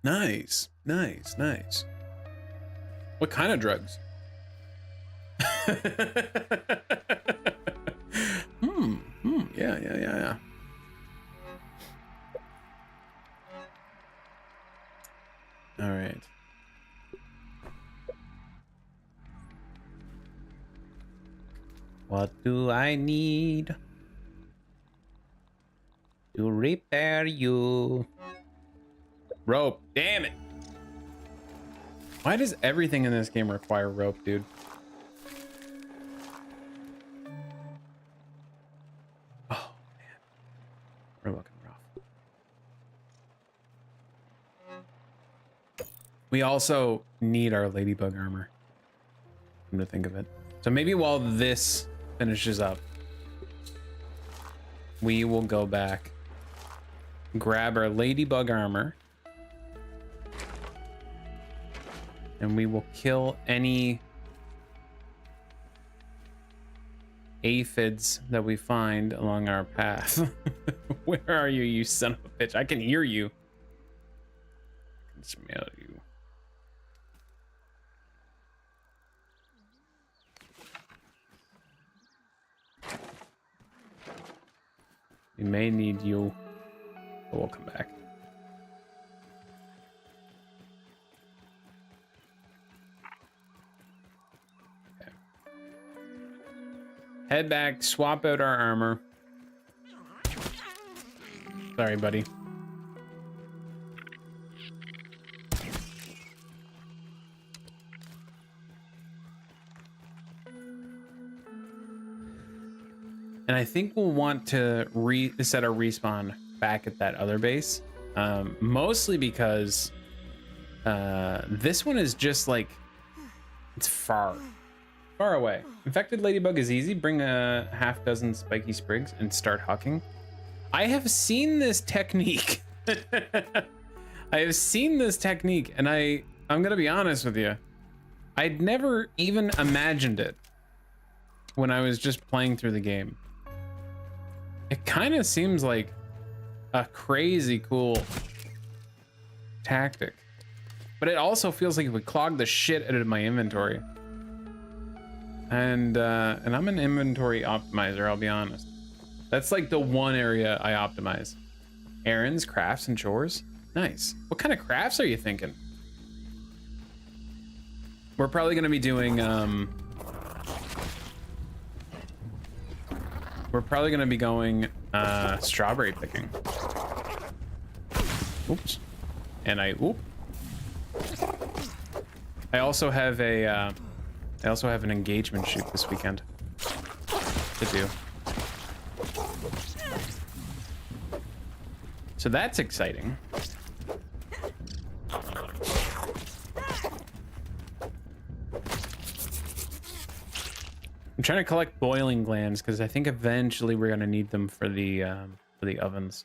Nice, nice, nice. What kind of drugs? Yeah. All right. What do I need to repair you? Rope. Damn it. Why does everything in this game require rope, dude? Oh, man. We're looking rough. We also need our ladybug armor. Come to think of it. So maybe while this finishes up, we will go back, grab our ladybug armor, and we will kill any aphids that we find along our path. Where are you, you son of a bitch? I can hear you. I can smell you. We may need you, but we'll come back. Okay. Head back, swap out our armor. Sorry, buddy. And I think we'll want to set our respawn back at that other base. Mostly because this one is just like, it's far away. Infected ladybug is easy. Bring a half dozen spiky sprigs and start hucking. I have seen this technique. I have seen this technique, and I'm gonna be honest with you. I'd never even imagined it when I was just playing through the game. It kind of seems like a crazy cool tactic, but it also feels like it would clog the shit out of my inventory. And I'm an inventory optimizer, I'll be honest. That's like the one area I optimize. Errands, crafts, and chores. Nice. What kind of crafts are you thinking? We're probably gonna be doing we're probably gonna be going strawberry picking. Oops. And I also have an engagement shoot this weekend to do. So that's exciting. I'm trying to collect boiling glands because I think eventually we're gonna need them for the ovens.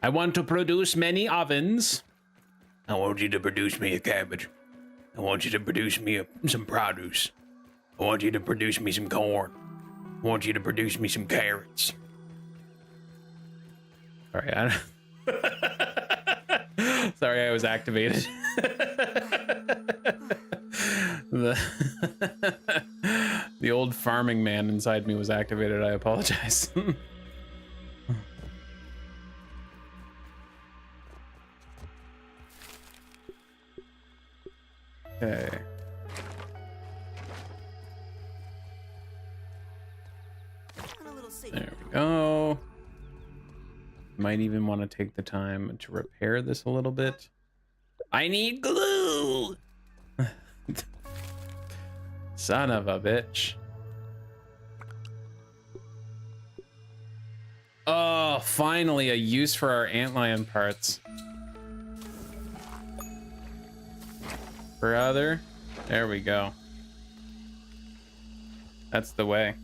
I want to produce many ovens. I want you to produce me a cabbage. I want you to produce me some produce. I want you to produce me some corn. I want you to produce me some carrots. Sorry, sorry, I was activated. The old farming man inside me was activated. I apologize. Okay. There we go. Might even want to take the time to repair this a little bit. I need glue. Son of a bitch. Oh, finally a use for our antlion parts. Brother, there we go. That's the way.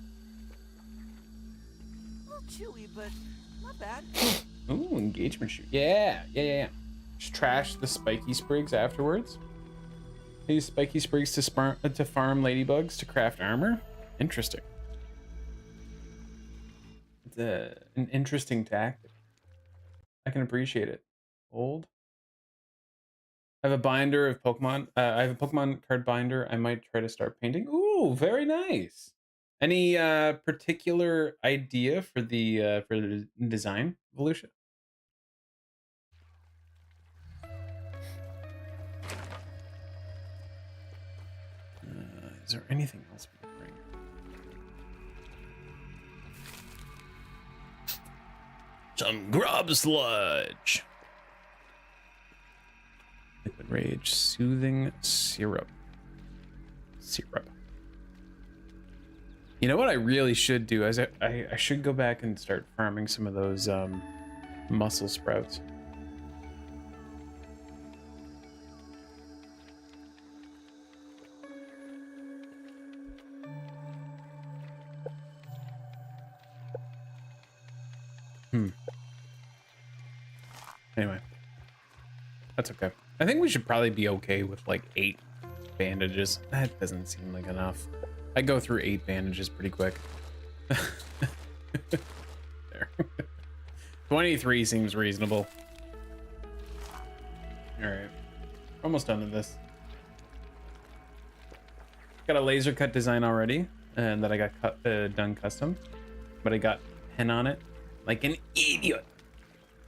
A little chewy, but not bad. Ooh, engagement shoot. Yeah. Just trash the spiky sprigs afterwards. Use spiky sprigs to farm ladybugs to craft armor. Interesting. It's an interesting tactic. I can appreciate it. Old. I have a binder of Pokemon. I have a Pokemon card binder. I might try to start painting. Ooh, very nice. Any particular idea for the design, Volusia? Is there anything else we can bring? Some grub sludge. Liquid Rage, soothing syrup. You know what I really should do is I should go back and start farming some of those mussel sprouts. Anyway, that's okay. I think we should probably be okay with like 8 bandages. That doesn't seem like enough. I go through 8 bandages pretty quick. There. 23 seems reasonable. All right, almost done with this. Got a laser cut design already, and that I got done custom, but I got pen on it like an idiot.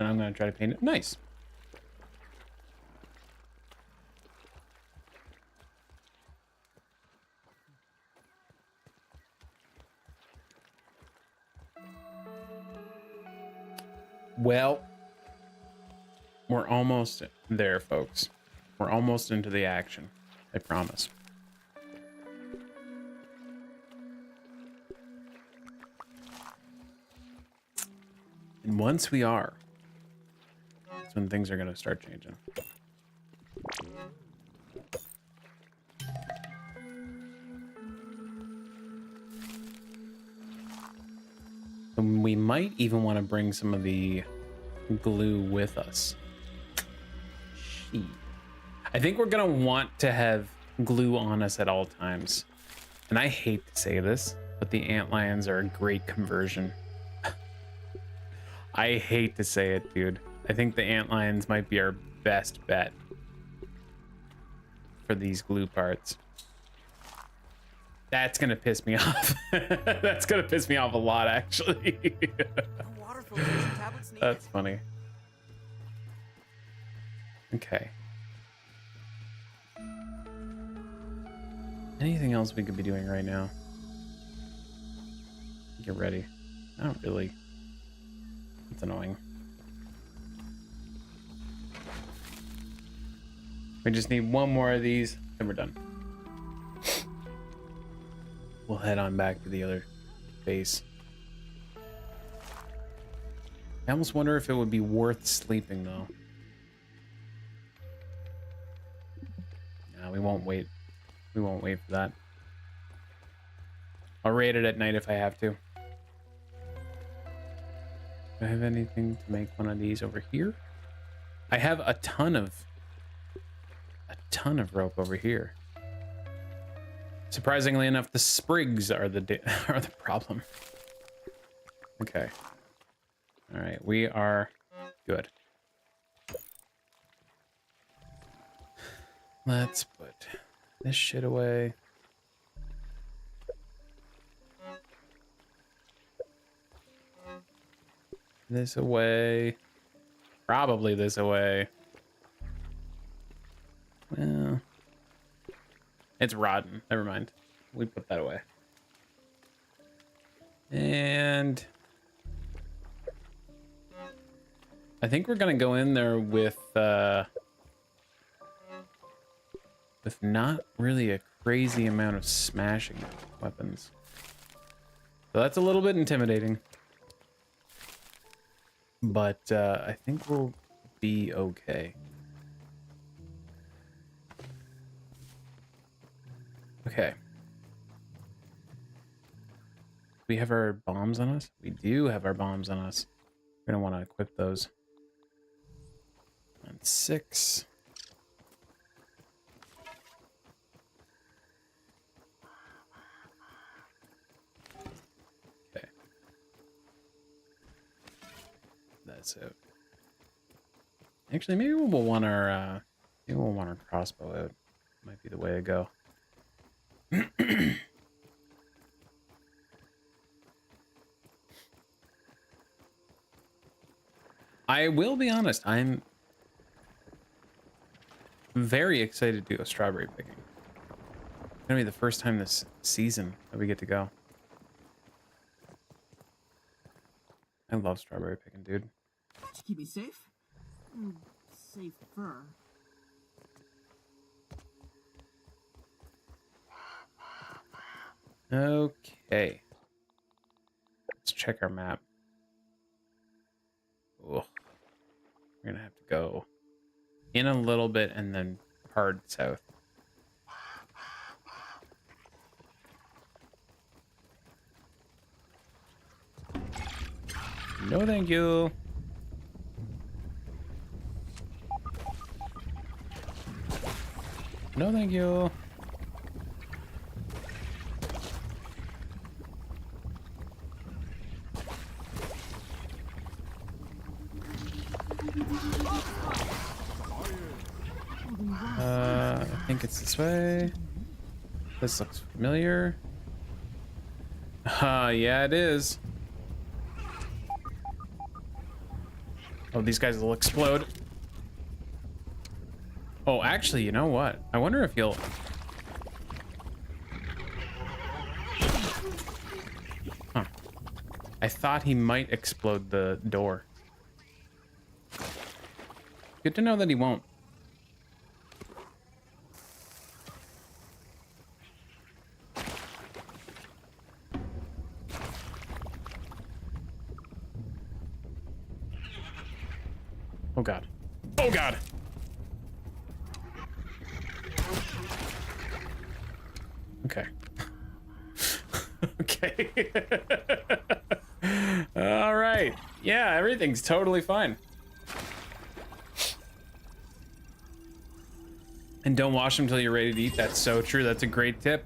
And I'm gonna try to paint it nice. Well, we're almost there, folks. We're almost into the action. I promise. And once we are, that's when things are going to start changing. And we might even want to bring some of the glue with us. Gee. I think we're going to want to have glue on us at all times. And I hate to say this, but the antlions are a great conversion. I hate to say it, dude. I think the antlions might be our best bet for these glue parts. That's gonna piss me off. That's gonna piss me off a lot, actually. No water filtration tablets needed. That's funny. Okay. Anything else we could be doing right now? Get ready. Not really. It's annoying. We just need one more of these and we're done. We'll head on back to the other base. I almost wonder if it would be worth sleeping though. No, we won't wait. We won't wait for that. I'll raid it at night if I have to. Do I have anything to make one of these over here? I have a ton of rope over here. Surprisingly enough, the sprigs are the are the problem. Okay. All right, we are good. Let's put this shit away. This away. Probably this away. Well, it's rotten. Never mind. We put that away. And I think we're gonna go in there with not really a crazy amount of smashing weapons. So that's a little bit intimidating. But I think we'll be okay. Okay. We have our bombs on us? We do have our bombs on us. We're gonna want to equip those. And 6. Okay. That's it. Actually, maybe we'll want our crossbow out. Might be the way to go. I will be honest, I'm very excited to go strawberry picking. It's gonna be the first time this season that we get to go. I love strawberry picking, dude. To keep me safe? Safer. Okay. Let's check our map. Ugh. We're gonna have to go in a little bit and then hard south. No, thank you. No, thank you. I think it's this way. This looks familiar. Yeah, it is. Oh, these guys will explode. Oh, actually, you know what? I wonder if you'll... Huh. I thought he might explode the door. Good to know that he won't. Oh god. Oh god! Okay. Okay. All right. Yeah, everything's totally fine. And don't wash them until you're ready to eat. That's so true. That's a great tip.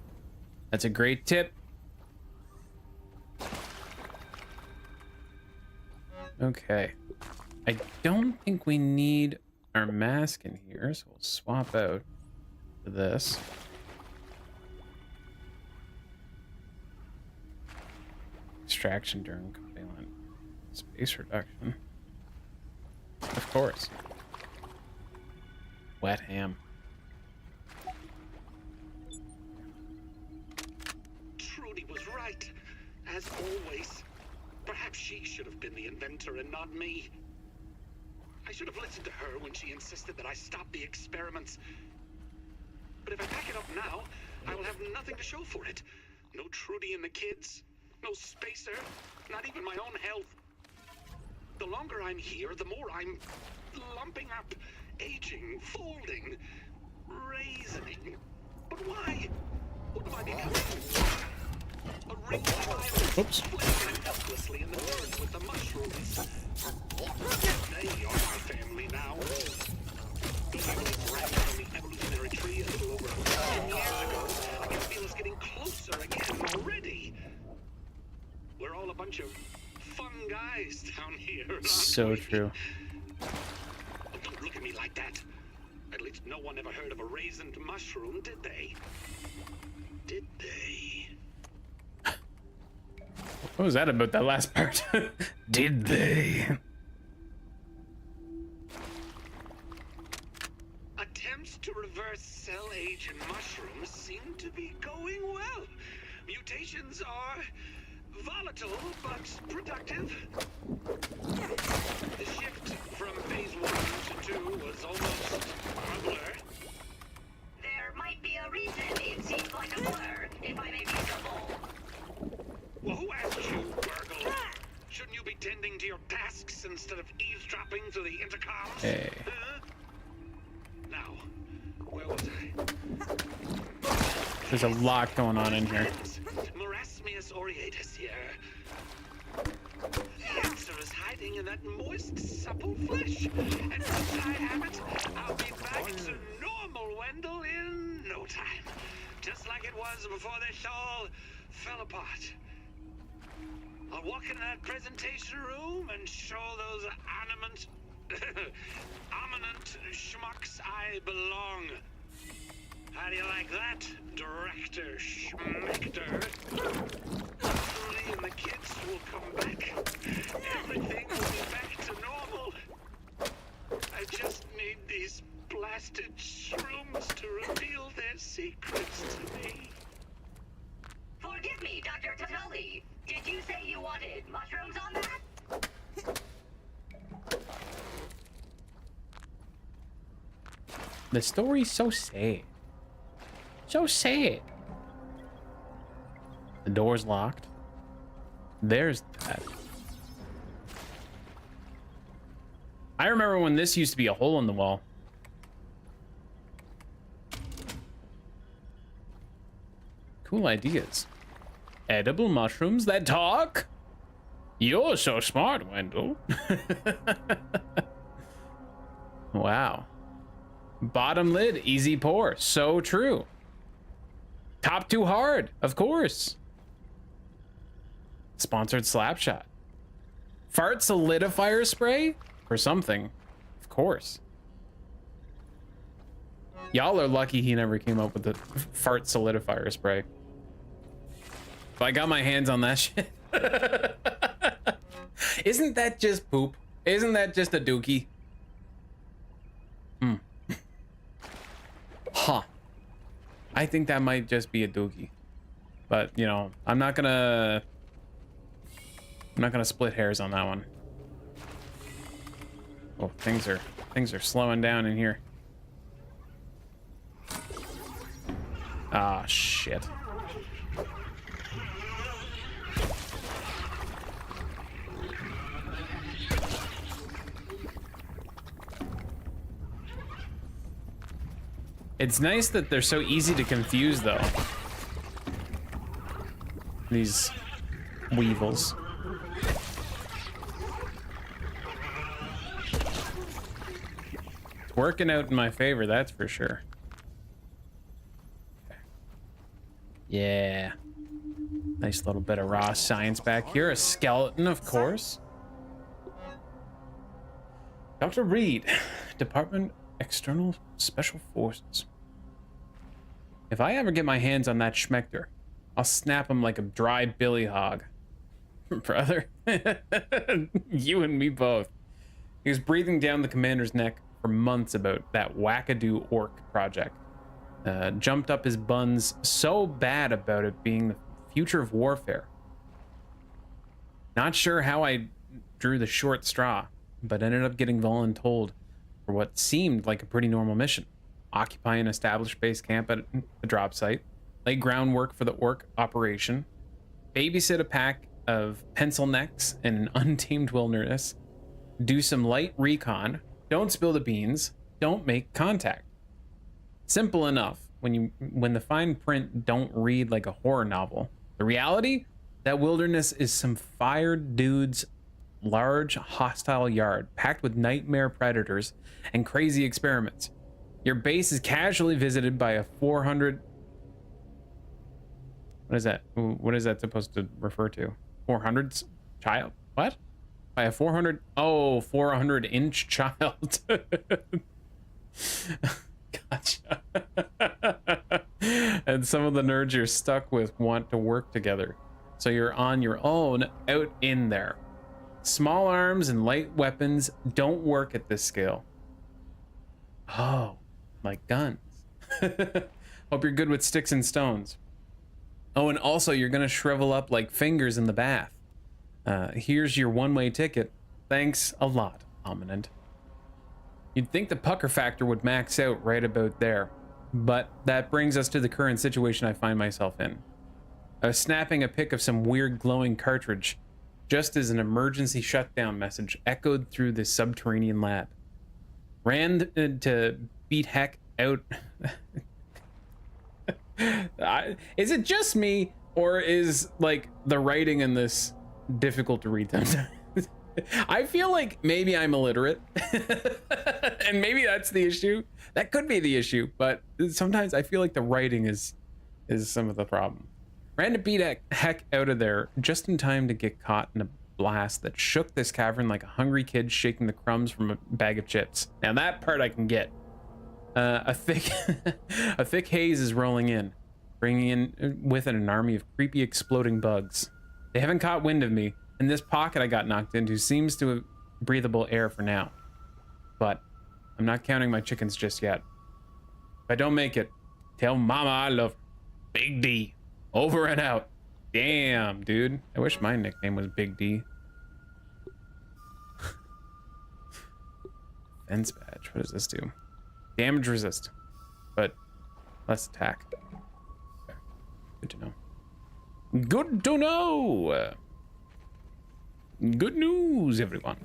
That's a great tip. Okay. I don't think we need our mask in here, so we'll swap out for this. Extraction during covalent space reduction. Of course. Wet ham. Trudy was right. As always. Perhaps she should have been the inventor and not me. I should have listened to her when she insisted that I stop the experiments. But if I pack it up now, I will have nothing to show for it. No Trudy and the kids. No spacer. Not even my own health. The longer I'm here, the more I'm lumping up, aging, folding, raisening. But why? What am I becoming? A ring of Oops. flickering helplessly in the dirt with the mushrooms. They are my family now. Being able to grab on the evolutionary tree a little over 1,000 years ago, I can feel us getting closer again already. We're all a bunch of fun guys down here. So true. Don't look at me like that. At least no one ever heard of a raisined mushroom, did they? Did they? What was that about that last part? Did they? Attempts to reverse cell age in mushrooms seem to be going well. Mutations are volatile but productive. The shift from phase 1 to 2 was almost a blur. There might be a reason it seems like a blur, if I may be so bold. Well, who asked you, Burgle? Shouldn't you be tending to your tasks instead of eavesdropping through the intercoms? Hey. Now, where was I? There's a lot going on in here. Marasmius aureatus here. The answer is hiding in that moist, supple flesh. And once I have it, I'll be back to normal Wendell in no time. Just like it was before this all fell apart. I'll walk into that presentation room and show those ominent schmucks I belong. How do you like that, Director Schmechter? Trudy and the kids will come back. Everything will be back to normal. I just need these blasted shrooms to reveal their secrets to me. Forgive me, Dr. Tatali. Did you say you wanted mushrooms on that? The story's so sad. So sad. The door's locked. There's that. I remember when this used to be a hole in the wall. Cool ideas. Edible mushrooms that talk? You're so smart, Wendell. Wow. Bottom lid, easy pour. So true. Top too hard, of course. Sponsored Slapshot. Fart solidifier spray? For something. Of course. Y'all are lucky he never came up with the fart solidifier spray. If I got my hands on that shit. Isn't that just poop? Isn't that just a dookie? Hmm. Huh. I think that might just be a dookie. But, you know, I'm not gonna split hairs on that one. Oh, things are slowing down in here. Ah, shit. It's nice that they're so easy to confuse, though. These weevils. It's working out in my favor, that's for sure. Okay. Yeah. Nice little bit of raw science back here. A skeleton, of course. Dr. Reed, Department External Special Forces. If I ever get my hands on that Schmechter, I'll snap him like a dry billy hog. Brother. You and me both. He was breathing down the commander's neck for months about that wackadoo orc project. Jumped up his buns so bad about it being the future of warfare. Not sure how I drew the short straw, but ended up getting voluntold for what seemed like a pretty normal mission. Occupy an established base camp at a drop site, lay groundwork for the orc operation, babysit a pack of pencil necks in an untamed wilderness, do some light recon, don't spill the beans, don't make contact. Simple enough when the fine print don't read like a horror novel. The reality, that wilderness is some fired dude's large hostile yard packed with nightmare predators and crazy experiments. Your base is casually visited by a 400... What is that? What is that supposed to refer to? 400's child? What? By a 400... Oh, 400-inch child. Gotcha. And some of the nerds you're stuck with want to work together. So you're on your own out in there. Small arms and light weapons don't work at this scale. Oh, like guns. Hope you're good with sticks and stones. Oh, and also you're gonna shrivel up like fingers in the bath. Here's your one-way ticket. Thanks a lot, Ominent. You'd think the pucker factor would max out right about there, but that brings us to the current situation I find myself in. I was snapping a pic of some weird glowing cartridge just as an emergency shutdown message echoed through the subterranean lab. Ran to beat heck out. Is it just me, or is like the writing in this difficult to read sometimes? I feel like maybe I'm illiterate and maybe that's the issue. That could be the issue, but sometimes I feel like the writing is some of the problem. Ran to beat heck out of there just in time to get caught in a blast that shook this cavern like a hungry kid shaking the crumbs from a bag of chips. Now that part I can get. A thick haze is rolling in, bringing in with it an army of creepy exploding bugs. They haven't caught wind of me, and this pocket I got knocked into seems to have breathable air for now. But I'm not counting my chickens just yet. If I don't make it, tell mama I love her. Big D. Over and out. Damn, dude. I wish my nickname was Big D. Fence badge. What does this do? Damage resist, but less attack. Good to know. Good to know. Good news, everyone.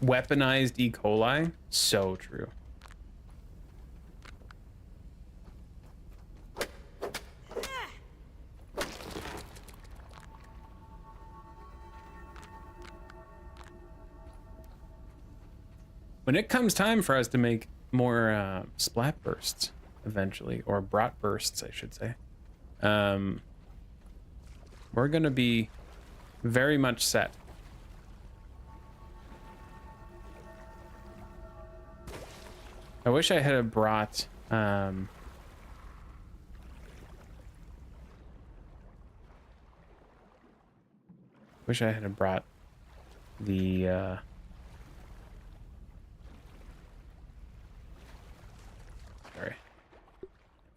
Weaponized E. coli? So true. When it comes time for us to make more splat bursts eventually, or brat bursts, I should say, we're gonna be very much set. I wish I had brought the sorry,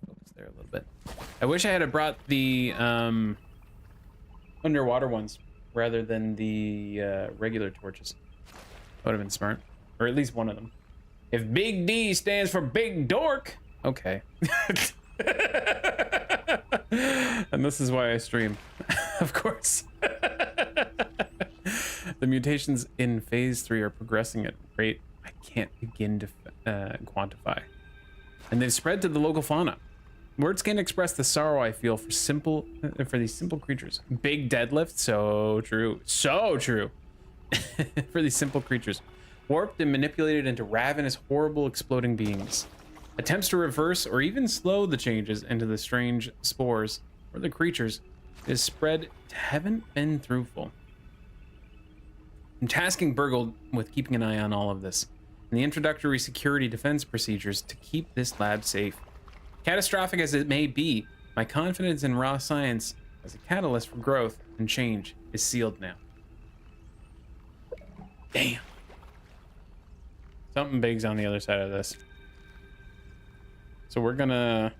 focus there a little bit. I wish I had brought the underwater ones rather than the regular torches. Would have been smart, or at least one of them. If Big D stands for Big Dork, okay. And this is why I stream, of course. The mutations in phase 3 are progressing at a rate I can't begin to quantify. And they've spread to the local fauna. Words can't express the sorrow I feel for these simple creatures. Big deadlift, so true. So true. For these simple creatures. Warped and manipulated into ravenous, horrible, exploding beings. Attempts to reverse or even slow the changes into the strange spores or the creatures is spread haven't been fruitful. I'm tasking Burgle with keeping an eye on all of this and the introductory security defense procedures to keep this lab safe. Catastrophic as it may be, my confidence in raw science as a catalyst for growth and change is sealed now. Damn. Something big's on the other side of this. So we're gonna...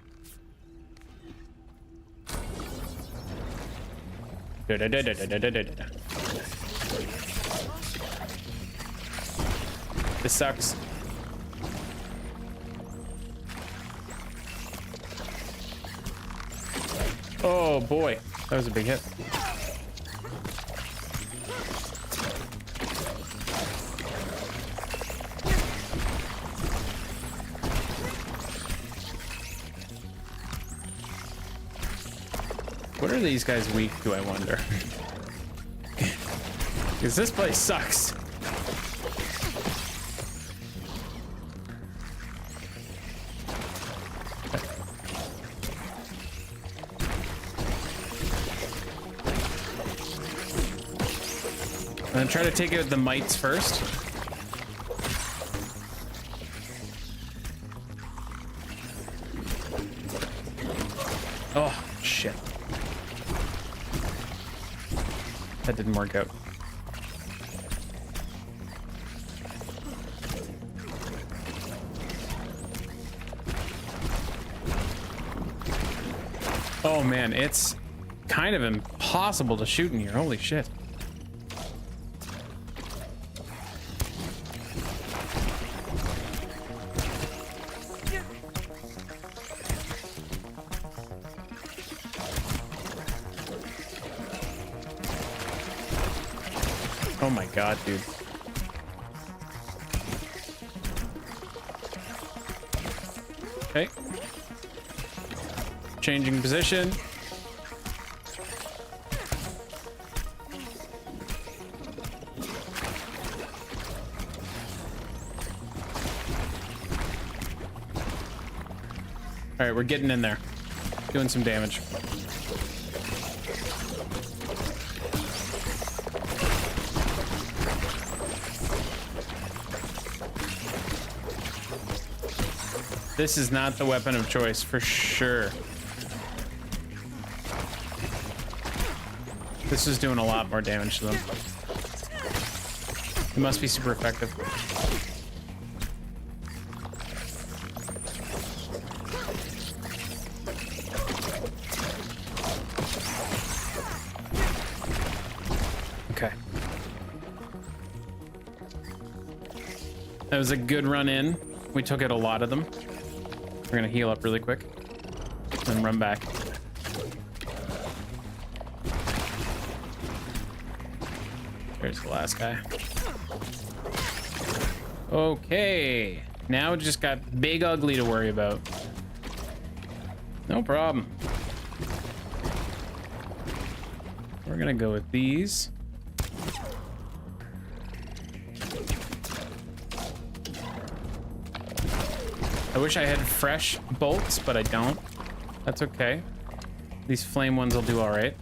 This sucks. Oh boy, that was a big hit. What are these guys weak to, I wonder? Because this place sucks. I'm gonna try to take out the mites first. Oh, shit. That didn't work out. Oh man, it's kind of impossible to shoot in here. Holy shit. Oh my god, dude. Okay. Changing position. All right, we're getting in there. Doing some damage. This is not the weapon of choice for sure. This is doing a lot more damage to them. It must be super effective. Okay. That was a good run in. We took out a lot of them. We're gonna heal up really quick and run back. There's the last guy. Okay, now we just got Big Ugly to worry about. No problem. We're gonna go with these. I wish I had fresh bolts, but I don't. That's okay. These flame ones will do all right.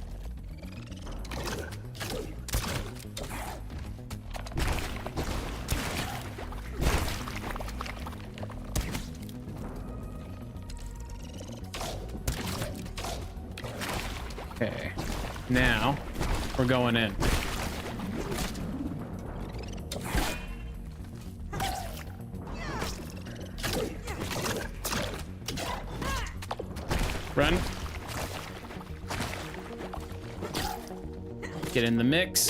Okay, now we're going in. Run. Get in the mix.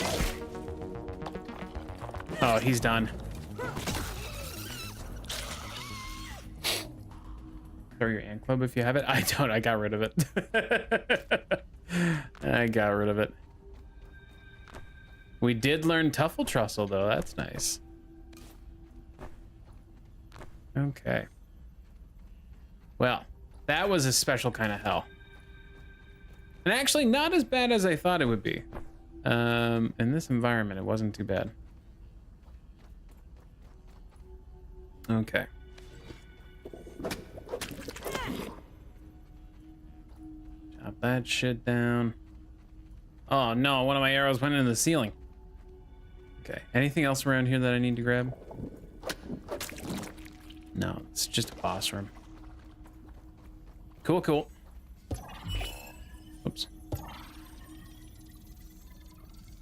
Oh, he's done. Throw your ant club if you have it. I don't. I got rid of it. I got rid of it. We did learn Tuffle Trussle, though. That's nice. Okay. Well, that was a special kind of hell. And actually not as bad as I thought it would be. In this environment, it wasn't too bad. Okay. Chop that shit down. Oh no, one of my arrows went into the ceiling. Okay. Anything else around here that I need to grab? No, it's just a boss room. Cool, cool. Oops.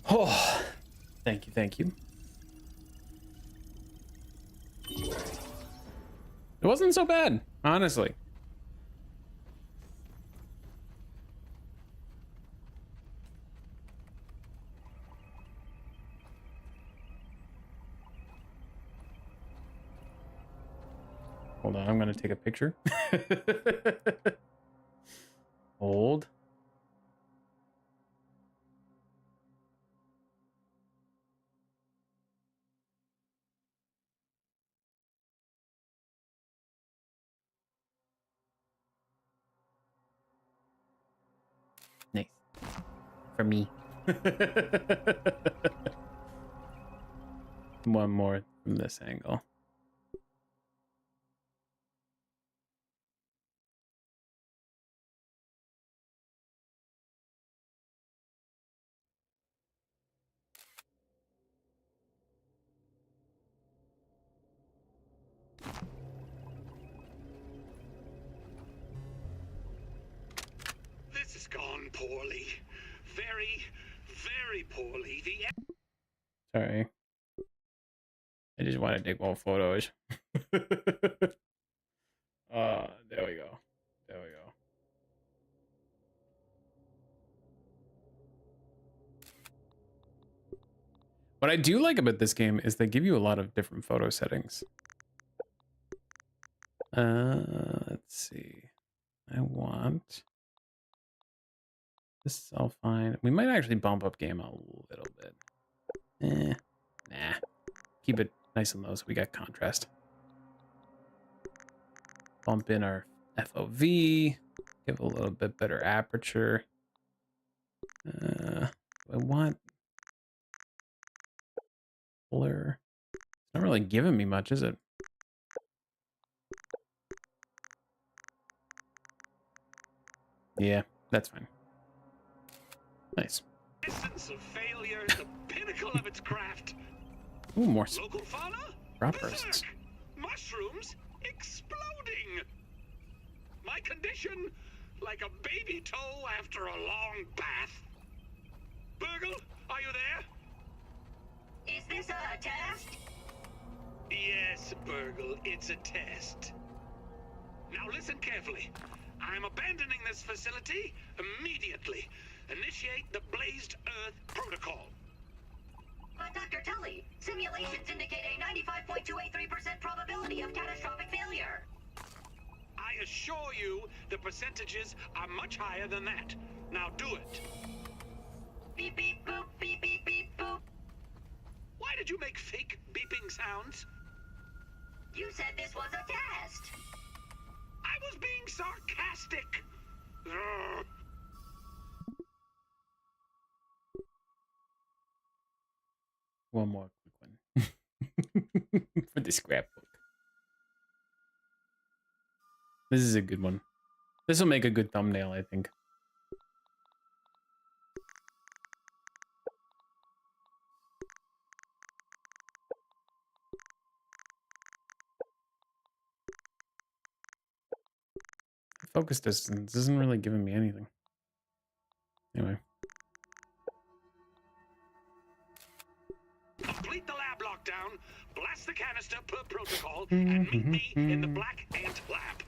Oh, thank you, thank you. It wasn't so bad, honestly. Hold on, I'm gonna take a picture. Hold. Nice. For me. One more from this angle. This has gone poorly. Very, very poorly. Sorry. I just want to take more photos. There we go. There we go. What I do like about this game is they give you a lot of different photo settings. Let's see. I want... This is all fine. We might actually bump up game a little bit. Nah. Keep it nice and low so we got contrast. Bump in our FOV. Give a little bit better aperture. I want blur. It's not really giving me much, is it? Yeah, that's fine. Nice. Essence of failure is the pinnacle of its craft. Ooh, more Local fauna? drop bursts. Berserk. Mushrooms exploding. My condition, like a baby toe after a long bath. Burgle, are you there? Is this a test? Yes, Burgle, it's a test. Now listen carefully. I'm abandoning this facility immediately. Initiate the Blazed Earth Protocol. But Dr. Tully, simulations indicate a 95.283% probability of catastrophic failure. I assure you the percentages are much higher than that. Now do it. Beep beep boop, beep beep beep boop. Why did you make fake beeping sounds? You said this was a test. I was being sarcastic. Ugh. One more quick one. For the scrapbook. This is a good one. This will make a good thumbnail, I think. Focus distance isn't really giving me anything. Anyway. Complete the lab lockdown, blast the canister per protocol, and meet me in the Black Ant Lab.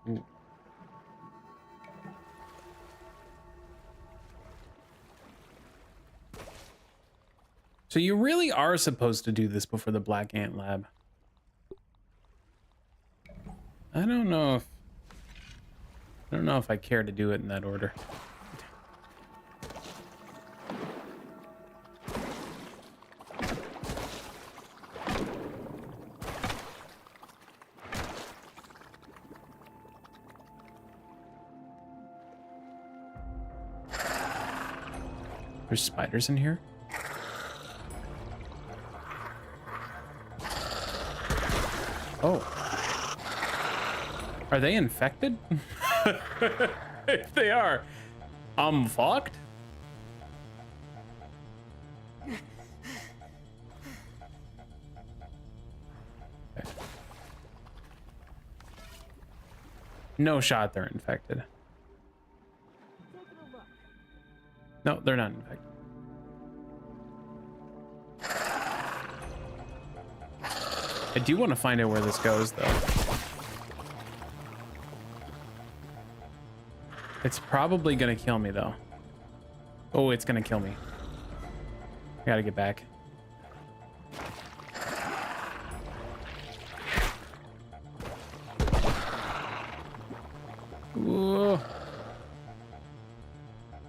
Ooh. So you really are supposed to do this before the Black Ant Lab. I don't know if I care to do it in that order. There's spiders in here. Oh. Are they infected? If they are, I'm fucked. Okay. No shot they're infected. No, they're not infected. I do want to find out where this goes, though. It's probably gonna kill me, though. Oh, it's gonna kill me. I gotta get back. Ooh.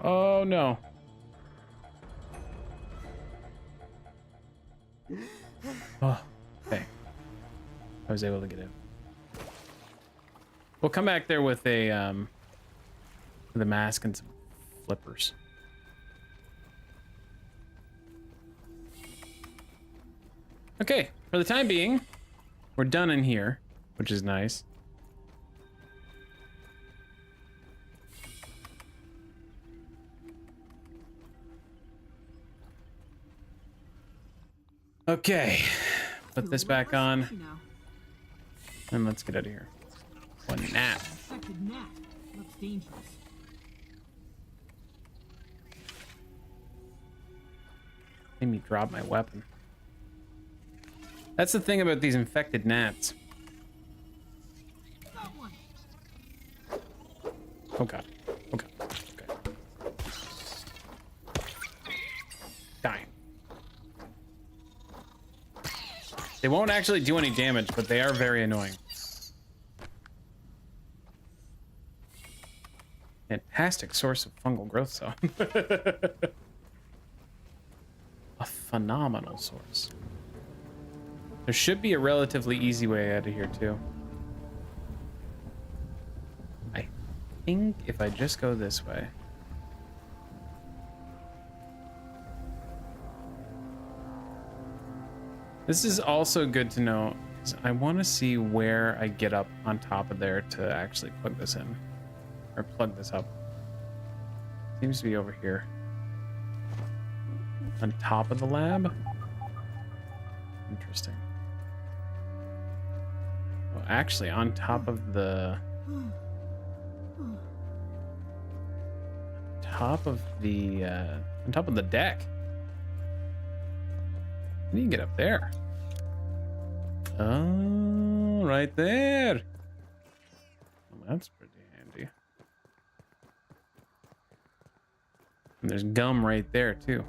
Oh, no. Oh, okay. I was able to get in. We'll come back there with a mask and some flippers. Okay, for the time being, we're done in here, which is nice. Okay, put this back on, and let's get out of here. One nap. Looks dangerous. Made me drop my weapon. That's the thing about these infected gnats. Oh god. Oh god. Okay. Die. They won't actually do any damage, but they are very annoying. Fantastic source of fungal growth zone. A phenomenal source. There should be a relatively easy way out of here too. I think if I just go this way. This is also good to know, because I want to see where I get up on top of there to actually plug this in. Or plug this up. Seems to be over here. On top of the lab? Interesting. Oh, actually, on top of the... on top of the deck. You can get up there. Oh, right there. Well, that's pretty handy. And there's gum right there, too.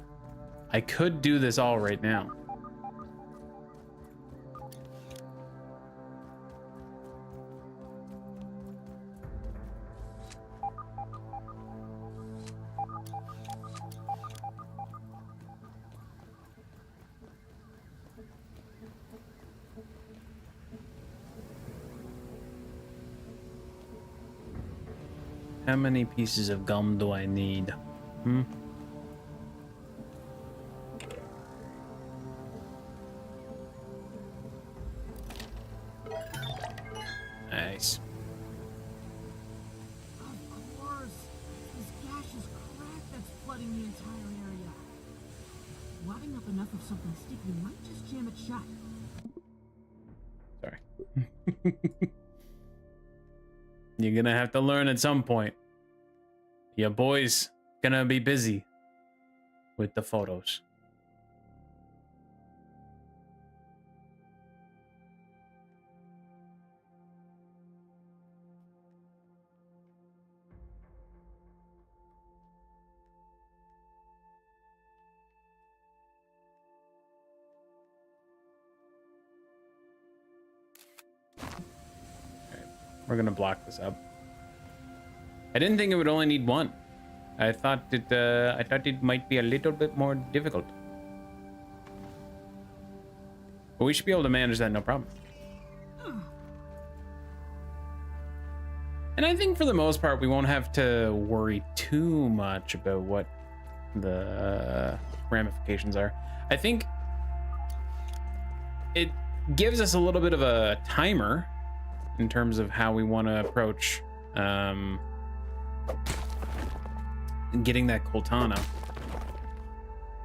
I could do this all right now. How many pieces of gum do I need? Nice. Of course. This gaseous crack that's flooding the entire area. Wadding up enough of something sticky might just jam it shut. Sorry. You're gonna have to learn at some point. Your boy's gonna be busy with the photos. We're gonna block this up. I didn't think it would only need one. I thought it might be a little bit more difficult. But we should be able to manage that, no problem. And I think for the most part, we won't have to worry too much about what the ramifications are. I think it gives us a little bit of a timer in terms of how we want to approach getting that Coltana.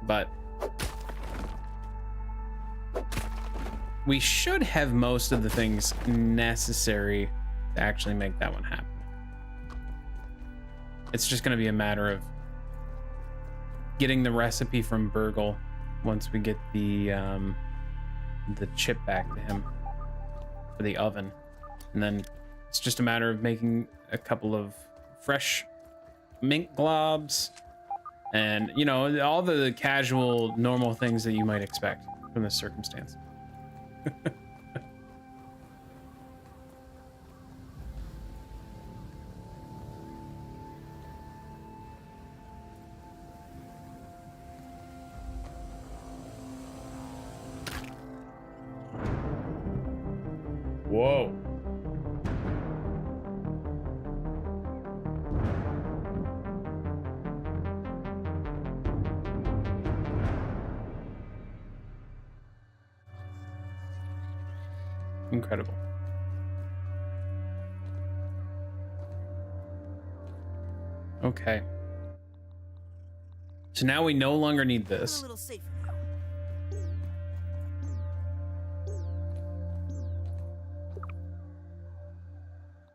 But we should have most of the things necessary to actually make that one happen. It's just going to be a matter of getting the recipe from Burgle once we get the chip back to him for the oven. And then it's just a matter of making a couple of fresh mink globs and, you know, all the casual, normal things that you might expect from this circumstance. Whoa. Incredible. Okay. So now we no longer need this. A little safer now.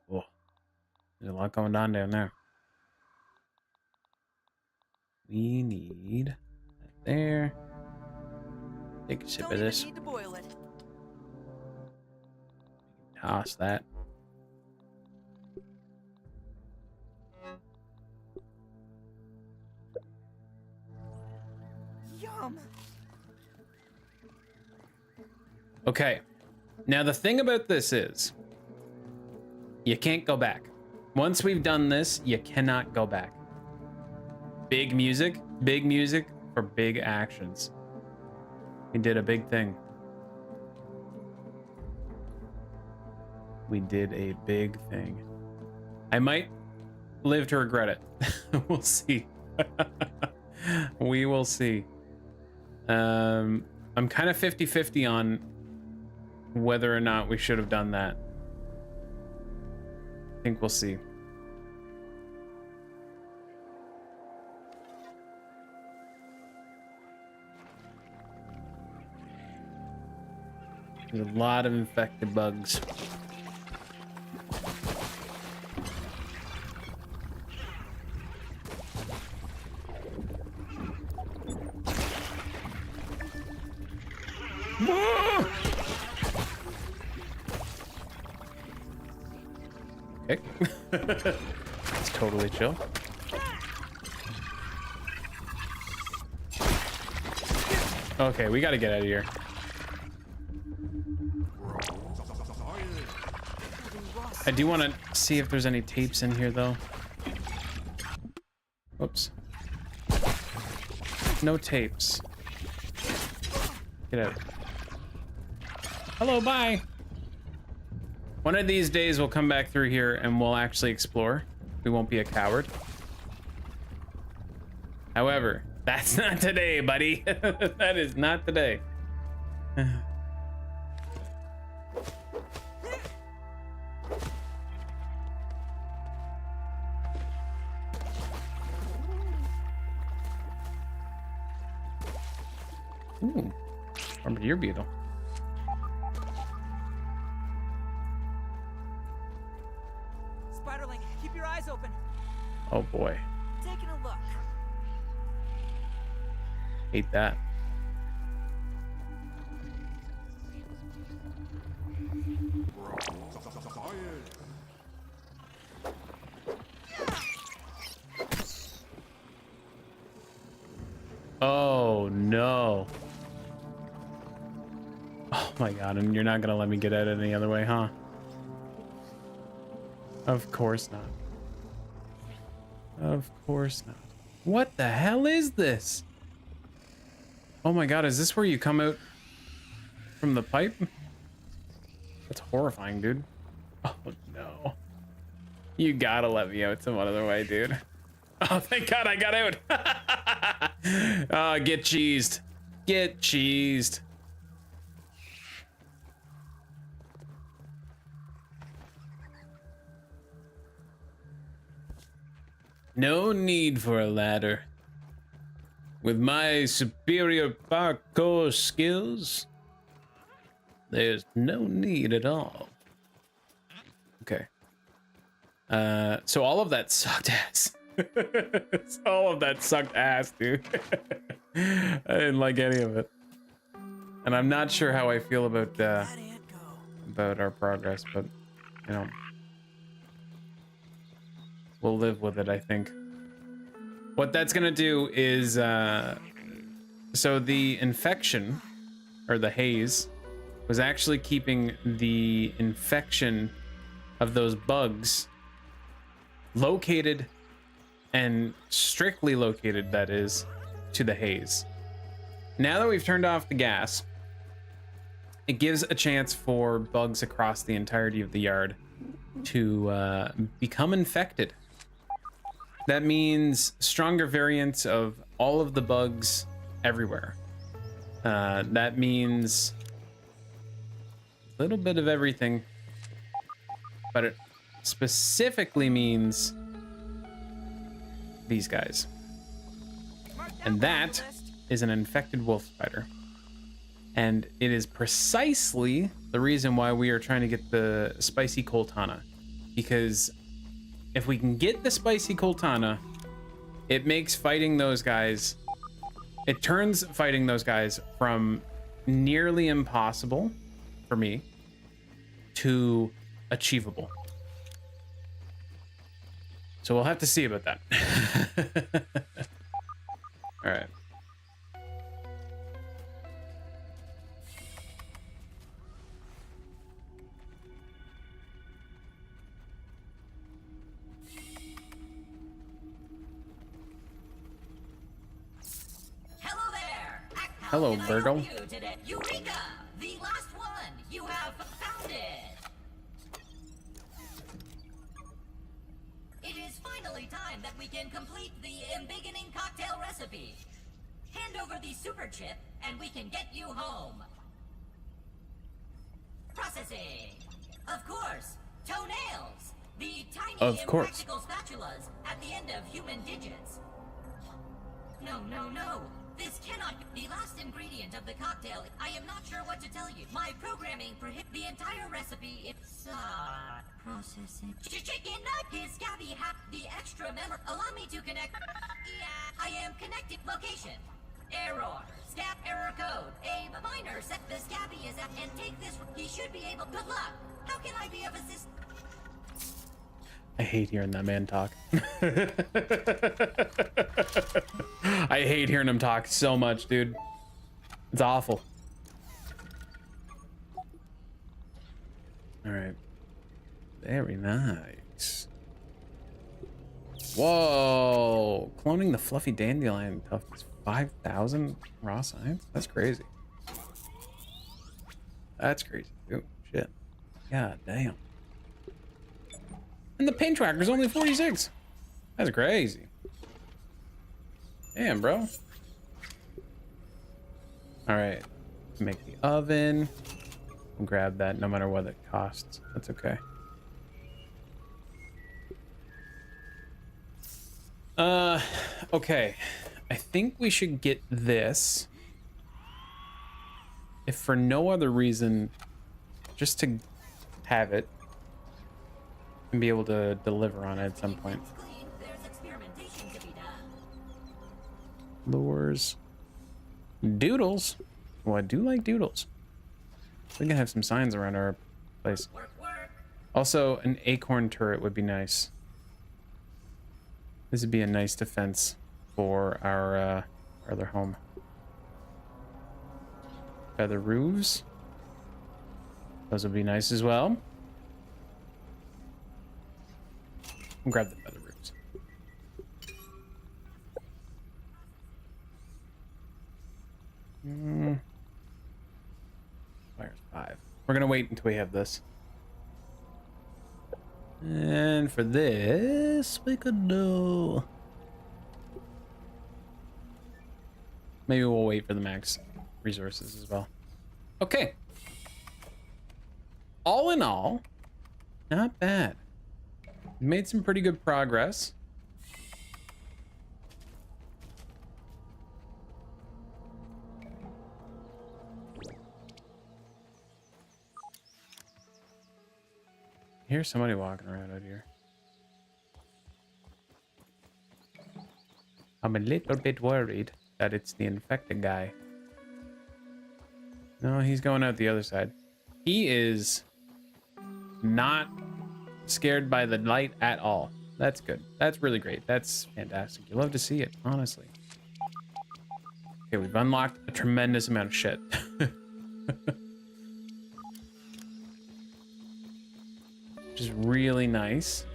Whoa. There's a lot going on down there. We need that there. Take a sip Don't of even this. need to boil it. Toss that. Yum. Okay. Now the thing about this is you can't go back. Once we've done this, you cannot go back. Big music for big actions. We did a big thing. We did a big thing. I might live to regret it. We'll see. We will see. I'm kind of 50-50 on whether or not we should have done that. I think we'll see. There's a lot of infected bugs. Okay. It's totally chill. Okay, we gotta get out of here. I do want to see if there's any tapes in here, though. Whoops. No tapes. Get out. Hello, bye. One of these days we'll come back through here and we'll actually explore. We won't be a coward. However, that's not today, buddy. That is not today. Ooh, armored ear beetle. Spiderling, keep your eyes open. Oh boy, Taking a look. hate that. Oh no. Oh my god, and you're not gonna let me get out any other way, huh? Of course not. Of course not. What the hell is this? Oh my god, is this where you come out from the pipe? That's horrifying, dude. Oh no. You gotta let me out some other way, dude. Oh, thank god I got out. Oh, get cheesed. Get cheesed. No need for a ladder. With my superior parkour skills, there's no need at all. Okay. So all of that sucked ass. All of that sucked ass, dude. I didn't like any of it. And I'm not sure how I feel about our progress, but you know, we'll live with it, I think. What that's gonna do is so the infection, or the haze, was actually keeping the infection of those bugs located, and strictly located, that is, to the haze. Now that we've turned off the gas, it gives a chance for bugs across the entirety of the yard to become infected. That means stronger variants of all of the bugs everywhere. That means a little bit of everything, but it specifically means these guys. And that is an infected wolf spider. And it is precisely the reason why we are trying to get the spicy coltana. Because if we can get the spicy coltana, it makes fighting those guys, it turns fighting those guys from nearly impossible for me to achievable. So we'll have to see about that. All right. Hello there. Hello, How can I Virgo. help you today? Eureka! The last one. You have found it. It is finally time that we can complete the embiggening cocktail recipe. Hand over the super chip, and we can get you home. Processing. Of course, toenails. The tiny Of course. impractical spatulas at the end of human digits. No, no, no. This cannot be the last ingredient of the cocktail. I am not sure what to tell you. My programming prohibits the entire recipe. It's processing. Chicken nut. His scabby have the extra memory. Allow me to connect. Yeah, I am connected. Location. Error. Scab error code. A minor set the scabby is at and take this. He should be able. Good luck. How can I be of assistance? I hate hearing that man talk. I hate hearing him talk so much, dude. It's awful. All right. Very nice. Whoa. Cloning the fluffy dandelion tuft is 5,000 raw science? That's crazy. That's crazy. Oh, shit. God damn. And the paint tracker's only 46. That's crazy. Damn, bro. All right. Make the oven. We'll grab that no matter what it costs. That's okay. Okay. I think we should get this. If for no other reason, just to have it and be able to deliver on it at some point. There's experimentation to be done. Lures. Doodles. Oh, I do like doodles. We can have some signs around our place. Work, work. Also, an acorn turret would be nice. This would be a nice defense for our other home. Feather roofs. Those would be nice as well. We'll grab the feather roofs. Fire's 5. We're gonna wait until we have this. And for this, we could do... Maybe we'll wait for the max resources as well. Okay. All in all, not bad. Made some pretty good progress. Here's somebody walking around out here. I'm a little bit worried that it's the infected guy. No, he's going out the other side. He is not scared by the light at all. That's good. That's really great. That's fantastic. You love to see it, honestly. Okay, we've unlocked a tremendous amount of shit. Which is really nice.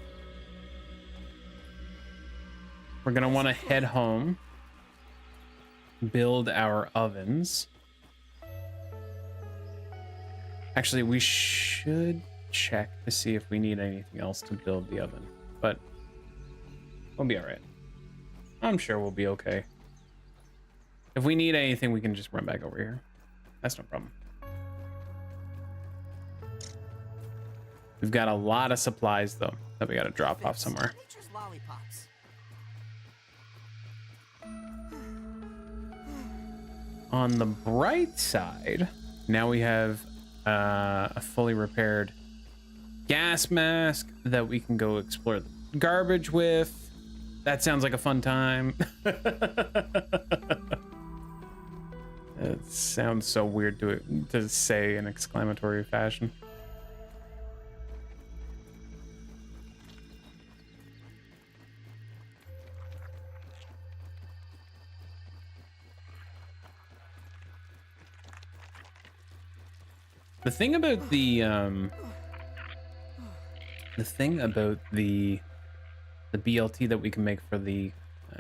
We're gonna want to head home, build our ovens. Actually, we should check to see if we need anything else to build the oven, but we'll be all right. I'm sure we'll be okay. If we need anything, we can just run back over here. That's no problem. We've got a lot of supplies, though, that we got to drop off somewhere. Nature's lollipops. On the bright side, now we have a fully repaired gas mask that we can go explore the garbage with. That sounds like a fun time. It sounds so weird to say in exclamatory fashion. The thing about the BLT that we can make for the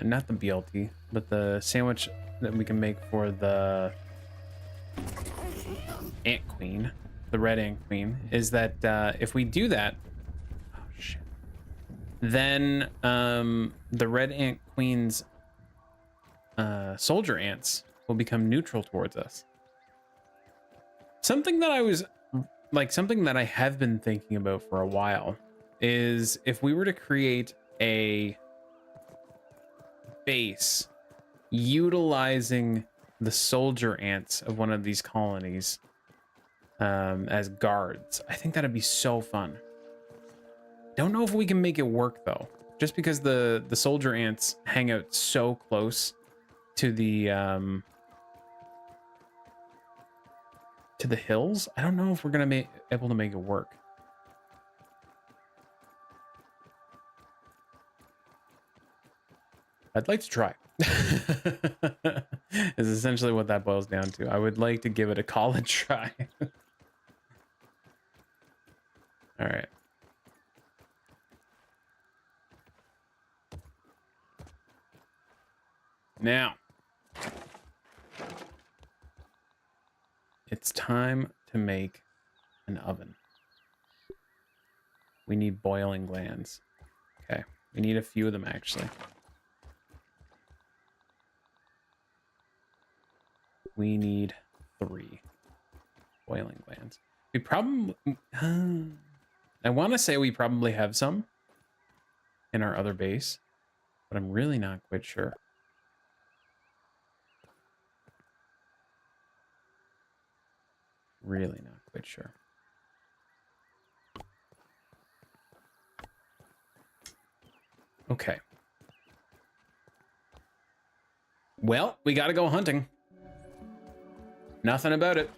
not the BLT, but the sandwich that we can make for the ant queen, the red ant queen, is that if we do that, oh shit, then the red ant queen's soldier ants will become neutral towards us. Something that I have been thinking about for a while is if we were to create a base utilizing the soldier ants of one of these colonies as guards. I think that'd be so fun. Don't know if we can make it work though, just because the soldier ants hang out so close to the hills. I don't know if we're gonna be able to make it work. I'd like to try. Is essentially what that boils down to. I would like to give it a college try. All right. Now, it's time to make an oven. We need boiling glands. Okay, we need a few of them actually. We need 3 boiling glands. We probably, I want to say we probably have some in our other base, but I'm really not quite sure. Really not quite sure. Okay. Well, we gotta go hunting. Nothing about it.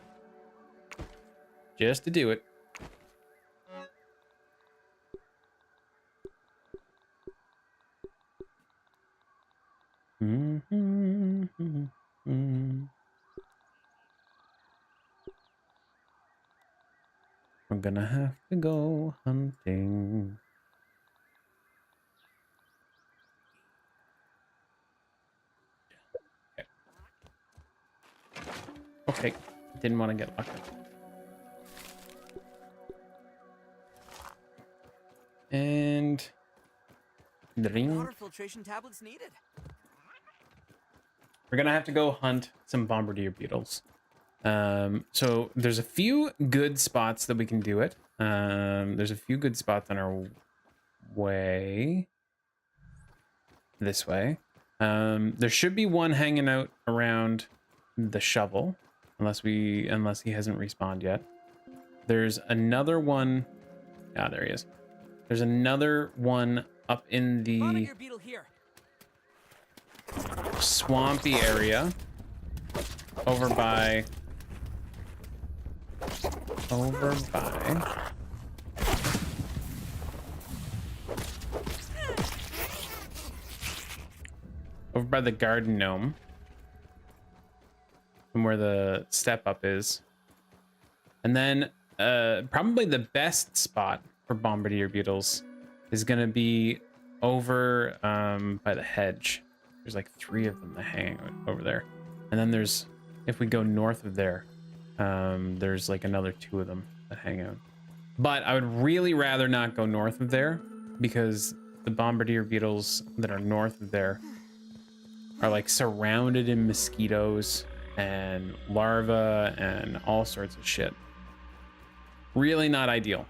Just to do it. We're gonna have to go hunting. Okay, didn't want to get lucky. And drink. Water filtration tablets needed. We're gonna have to go hunt some bombardier beetles. So there's a few good spots that we can do it. There's a few good spots on our way. This way. There should be one hanging out around the shovel, unless he hasn't respawned yet. There's another one Ah, there he is. There's another one up in the swampy area over by the garden gnome, from where the step up is. And then probably the best spot for bombardier beetles is gonna be over by the hedge. There's like 3 of them that hang over there. And then there's, if we go north of there, there's like another 2 of them that hang out. But I would really rather not go north of there, because the bombardier beetles that are north of there are like surrounded in mosquitoes and larvae and all sorts of shit. Really not ideal.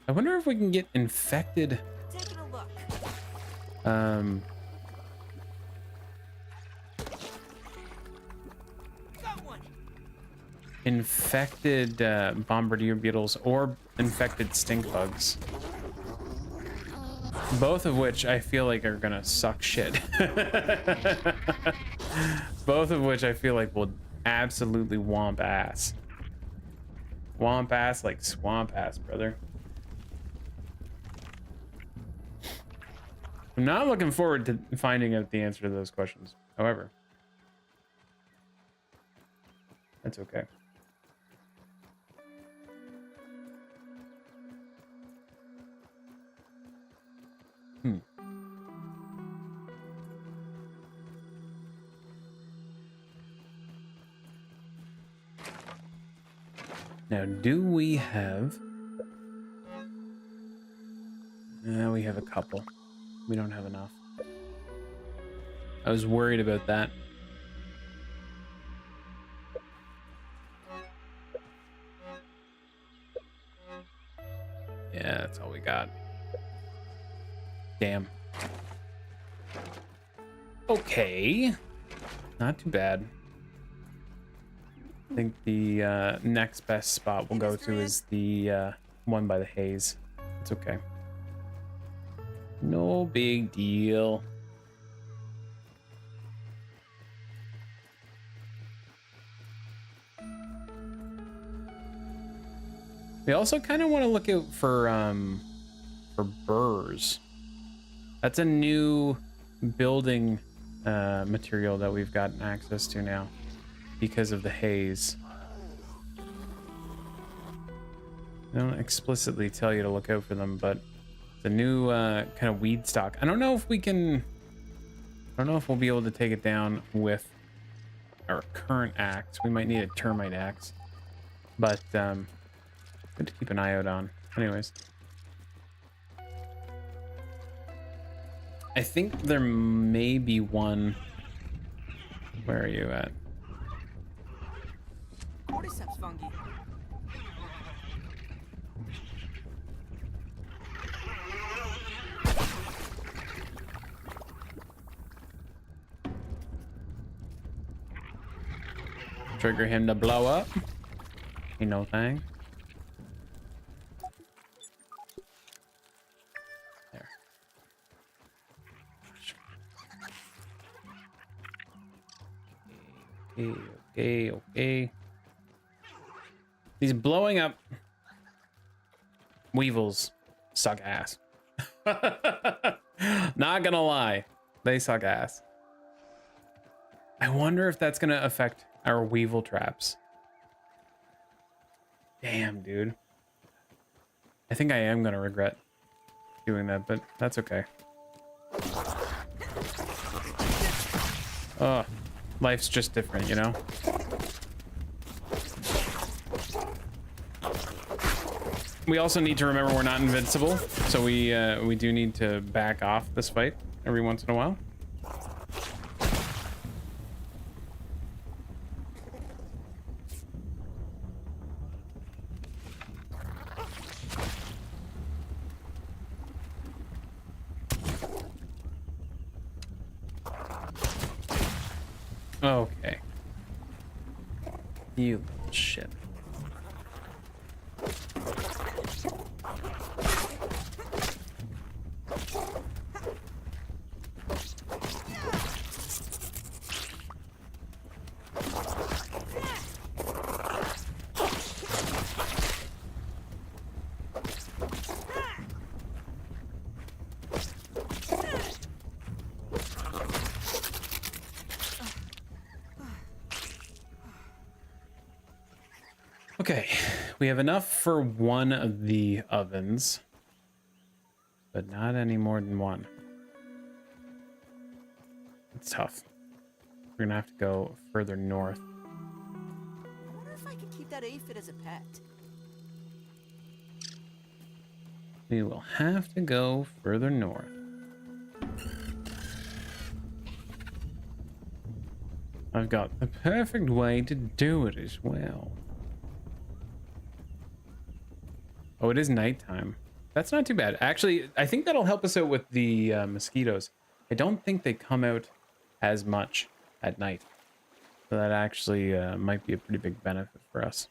I wonder if we can get infected. Taking a look. Got one. Infected bombardier beetles or infected stink bugs. Both of which I feel like are gonna suck shit. Both of which I feel like will absolutely womp ass. Womp ass like swamp ass, brother. I'm not looking forward to finding out the answer to those questions. However, that's okay. Now, do we have... we have a couple. We don't have enough. I was worried about that. Yeah, that's all we got. Damn. Okay. Not too bad. I think the next best spot we'll go to is the one by the haze. It's okay. No big deal. We also kind of want to look out for burrs. That's a new building material that we've gotten access to now because of the haze. I don't explicitly tell you to look out for them, but the new kind of weed stock. I don't know if we can. I don't know if we'll be able to take it down with our current axe. We might need a termite axe, but good to keep an eye out on. Anyways, I think there may be one. Where are you at? Cordyceps fungi. Trigger him to blow up. Ain't no thing. There. Okay. These blowing up weevils suck ass. Not gonna lie, they suck ass. I wonder if that's gonna affect our weevil traps. Damn, dude. I think I am gonna regret doing that, but that's okay. Oh, life's just different, you know? We also need to remember we're not invincible, so we do need to back off this fight every once in a while. Okay. You little shit. Okay, we have enough for one of the ovens, but not any more than one. It's tough. We're gonna have to go further north. I wonder if I could keep that aphid as a pet. We will have to go further north. I've got the perfect way to do it as well. Oh, it is nighttime. That's not too bad. Actually, I think that'll help us out with the mosquitoes. I don't think they come out as much at night. So that actually might be a pretty big benefit for us.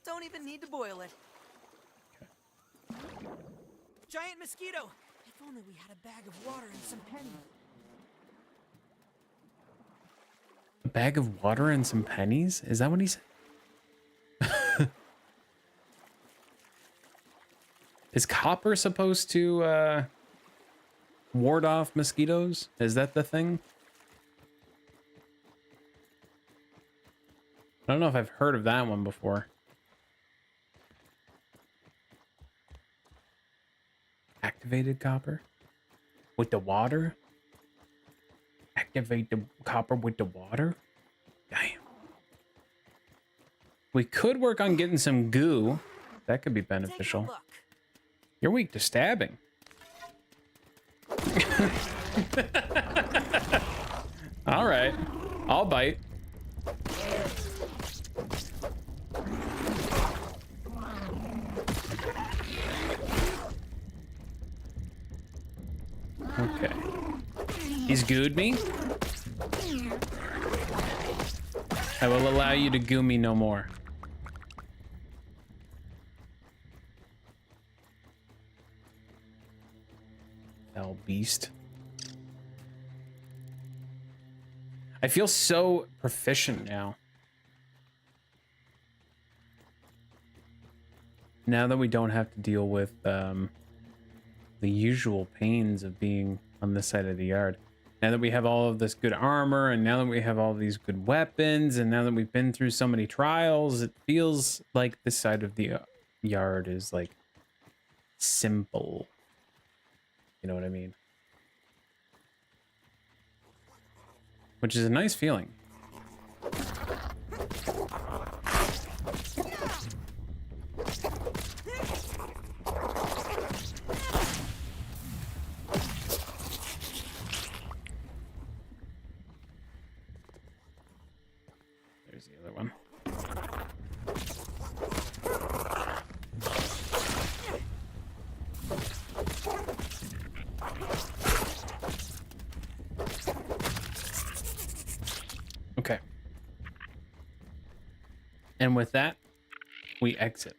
Don't even need to boil it. Giant mosquito! If only we had a bag of water and some pennies. A bag of water and some pennies? Is that what he said? Is copper supposed to ward off mosquitoes? Is that the thing? I don't know if I've heard of that one before. Activated copper? With the water? Activate the copper with the water? Damn. We could work on getting some goo. That could be beneficial. Take a look. You're weak to stabbing. All right. I'll bite. Okay. He's gooed me. I will allow you to goo me no more. Fell beast. I feel so proficient now. Now that we don't have to deal with the usual pains of being on this side of the yard. Now that we have all of this good armor, and now that we have all these good weapons, and now that we've been through so many trials, it feels like this side of the yard is like simple. You know what I mean? Which is a nice feeling. There's the other one. Okay. And with that, we exit.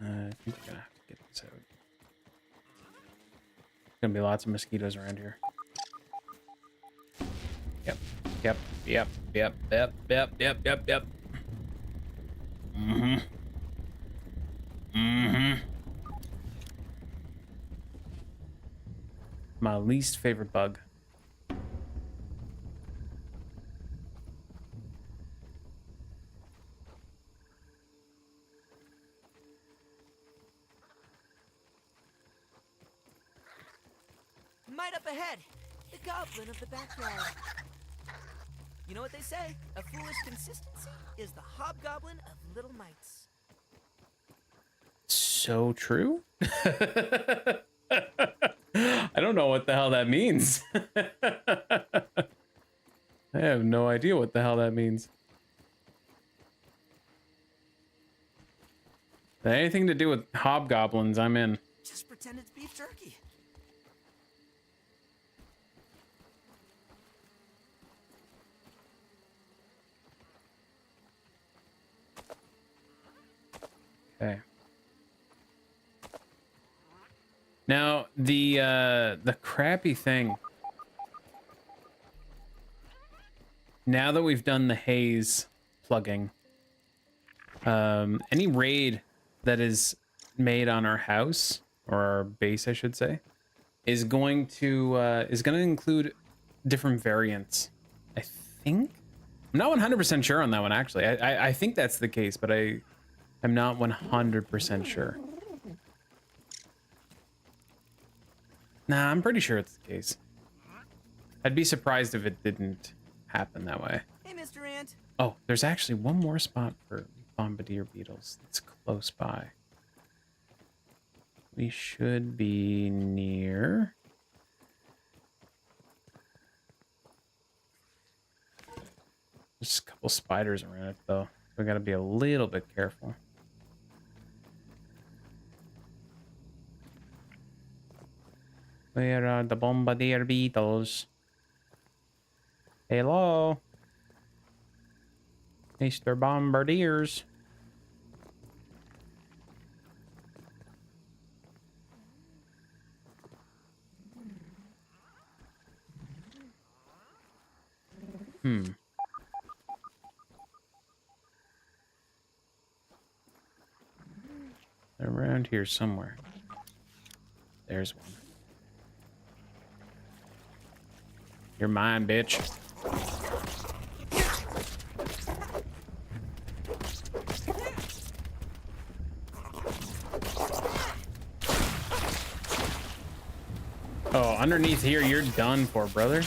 I think we're gonna have to get this out. There's gonna be lots of mosquitoes around here. Yep. My least favorite bug. Might up ahead. The goblin of the backyard. You know what they say? A foolish consistency is the hobgoblin of little mites. So true? I don't know what the hell that means. I have no idea what the hell that means. Anything to do with hobgoblins, I'm in. Just pretend it's beef jerky. Okay. Now, the crappy thing now that we've done the haze plugging, any raid that is made on our house, or our base, I should say, is going to include different variants. I think. I'm not 100% sure on that one, actually. I think that's the case, but I'm not 100% sure. Nah, I'm pretty sure it's the case. I'd be surprised if it didn't happen that way. Hey, Mr. Ant. Oh, there's actually one more spot for bombardier beetles that's close by. We should be near... There's a couple spiders around it, though. We gotta be a little bit careful. Where are the bombardier beetles? Hello? Mr. Bombardiers. They're around here somewhere. There's one. You're mine, bitch. Oh, underneath here, you're done for, brother.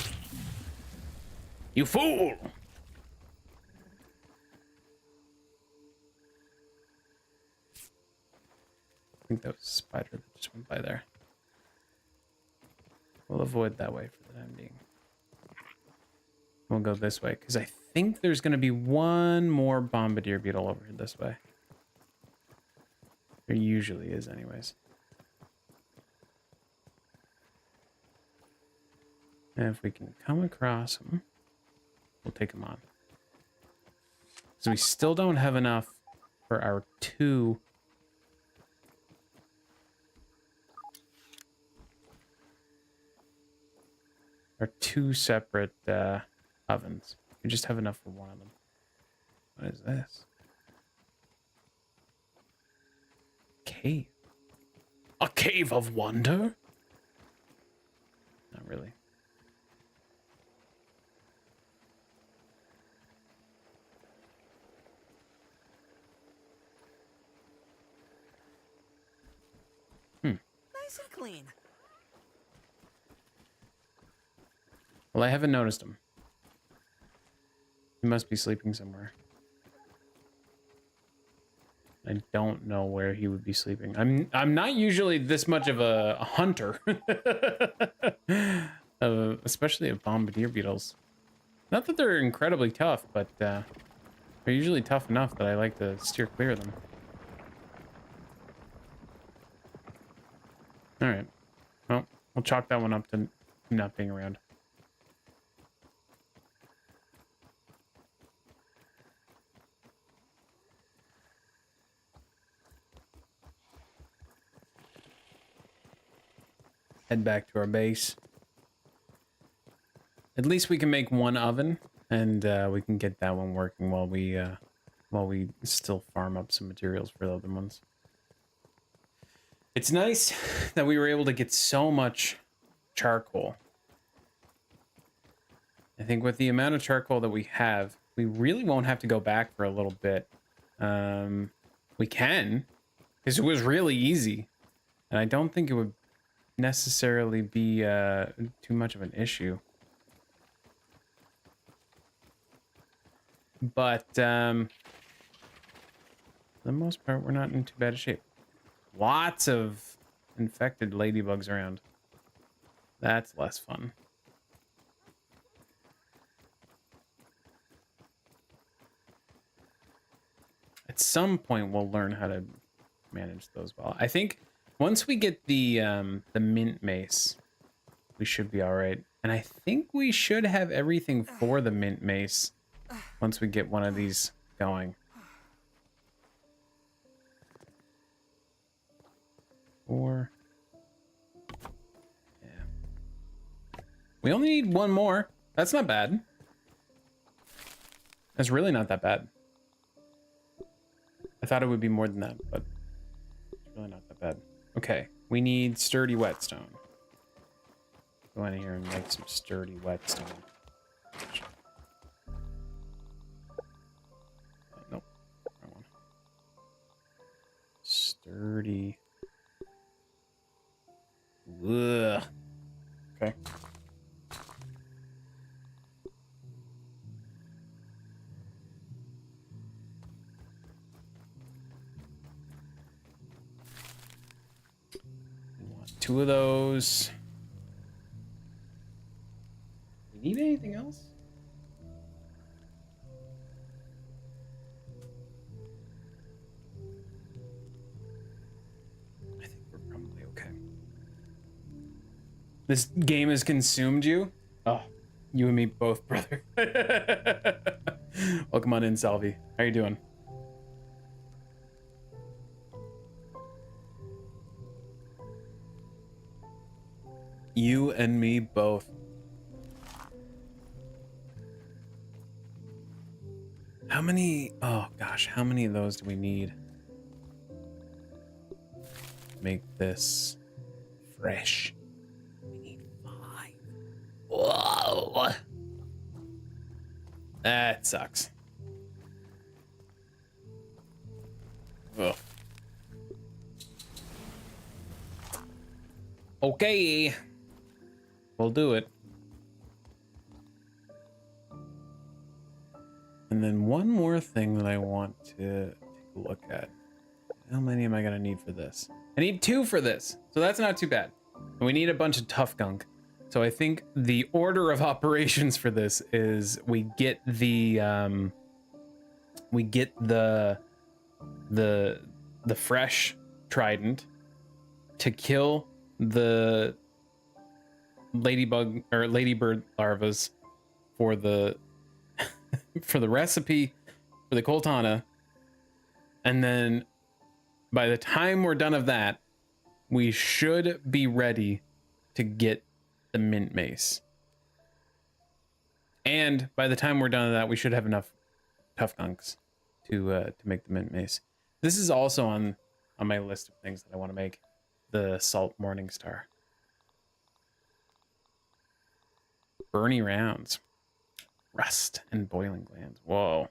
You fool! I think that was a spider that just went by there. We'll avoid that way for the time being. We'll go this way, because I think there's going to be one more bombardier beetle over here this way. There usually is, anyways. And if we can come across them, we'll take them on. So we still don't have enough for our two separate ovens. We just have enough for one of them. What is this? Cave. A cave of wonder? Not really. Nice and clean. Well, I haven't noticed him. He must be sleeping somewhere. I don't know where he would be sleeping. I'm not usually this much of a hunter, especially of bombardier beetles. Not that they're incredibly tough, but they're usually tough enough that I like to steer clear of them. All right. Well, we'll chalk that one up to not being around. Head back to our base. At least we can make one oven, and we can get that one working while we still farm up some materials for the other ones. It's nice that we were able to get so much charcoal. I think with the amount of charcoal that we have, we really won't have to go back for a little bit. We can, because it was really easy, and I don't think it would necessarily be too much of an issue. But for the most part, we're not in too bad a shape. Lots of infected ladybugs around. That's less fun. At some point, we'll learn how to manage those well. I think once we get the mint mace, we should be all right. And I think we should have everything for the mint mace once we get one of these going. Or yeah, we only need one more. That's not bad. That's really not that bad. I thought it would be more than that, but it's really not that bad. Okay, we need sturdy whetstone. Go in here and make some sturdy whetstone. Nope, wrong one. Sturdy. Ugh. Okay. We want 2 of those. We need anything else? I think we're probably okay. This game has consumed you? Oh, you and me both, brother. Welcome on in, Salvi. How you doing? You and me both. How many? Oh gosh, how many of those do we need? Make this fresh. We need 5. Whoa. That sucks. Ugh. Okay. We'll do it. And then one more thing that I want to take a look at. How many am I gonna need for this? I need 2 for this, so that's not too bad. And we need a bunch of tough gunk. So I think the order of operations for this is we get the fresh trident to kill the ladybug or ladybird larvas for the for the recipe for the Coltana, and then by the time we're done of that, we should be ready to get the mint mace. And by the time we're done with that, we should have enough tough gunks to make the mint mace. This is also on my list of things that I want to make. The salt morning star. Burny rounds. Rust and boiling glands. Whoa.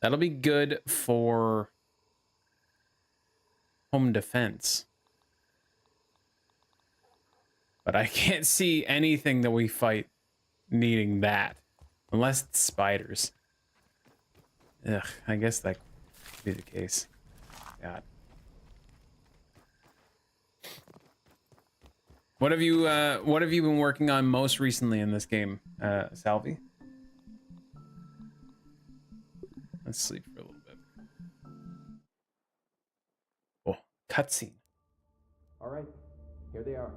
That'll be good for home defense. But I can't see anything that we fight needing that. Unless it's spiders. Ugh, I guess that could be the case. God. What have you been working on most recently in this game, Salvi? Let's sleep for a little bit. Oh, cutscene. All right, here they are.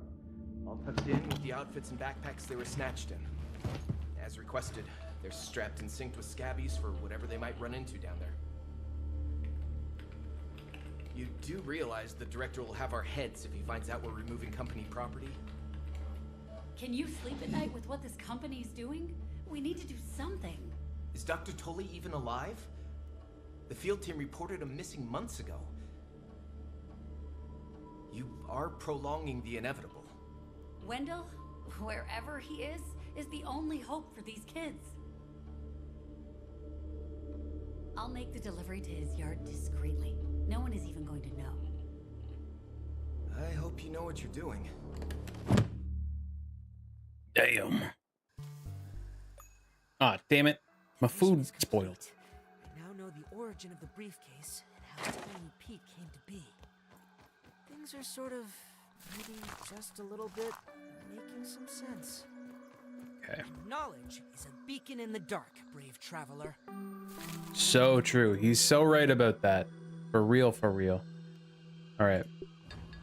All tucked in with the outfits and backpacks they were snatched in. As requested, they're strapped and synced with scabbies for whatever they might run into down there. You do realize the director will have our heads if he finds out we're removing company property? Can you sleep at night with what this company's doing? We need to do something. Is Dr. Tully even alive? The field team reported him missing months ago. You are prolonging the inevitable. Wendell, wherever he is the only hope for these kids. I'll make the delivery to his yard discreetly. No one is even going to know. I hope you know what you're doing. Damn. Ah, damn it. My food spoiled. I now know the origin of the briefcase and how Tiny Pete came to be. Things are sort of, maybe just a little bit, making some sense. Okay. Knowledge is a beacon in the dark, brave traveler. So true. He's so right about that. For real, for real. All right.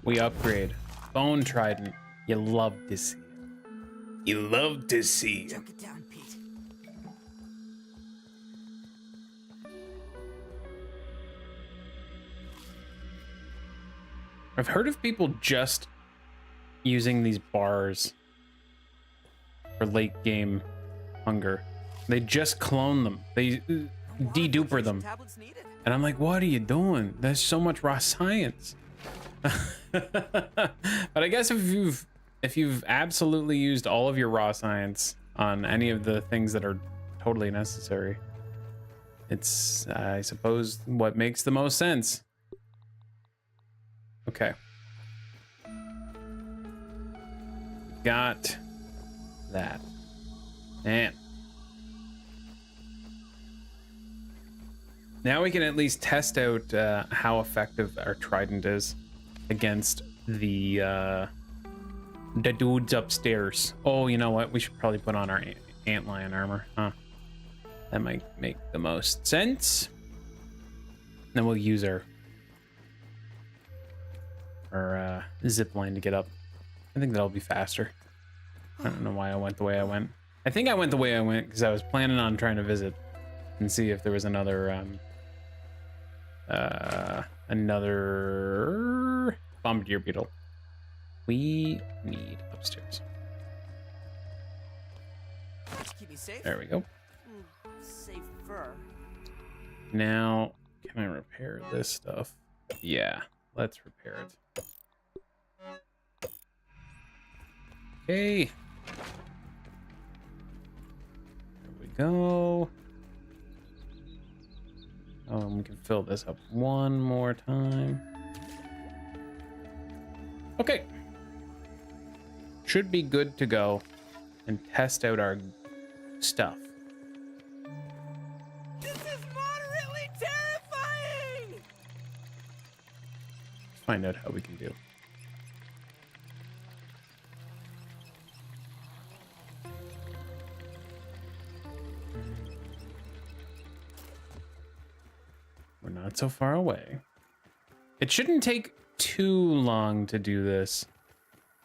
We upgrade. Bone Trident. You love to see it. You love to see it. Choke it down, Pete. I've heard of people just using these bars for late game hunger. They just clone them. They deduper them. Tablets needed. And I'm like, what are you doing? There's so much raw science. But I guess if you've absolutely used all of your raw science on any of the things that are totally necessary, it's, I suppose, what makes the most sense. Okay. Got that. And now we can at least test out how effective our trident is against the dudes upstairs. Oh, you know what? We should probably put on our antlion armor, huh? That might make the most sense. Then we'll use our zip line to get up. I think that'll be faster. I don't know why I went the way I went. I think I went the way I went because I was planning on trying to visit and see if there was another bombardier beetle. We need upstairs. Keep me safe. There we go. Safer. Now, can I repair this stuff? Yeah, let's repair it. Okay. There we go. Oh, and we can fill this up one more time. Okay. Should be good to go and test out our stuff. This is moderately terrifying! Let's find out how we can do. We're not so far away. It shouldn't take too long to do this,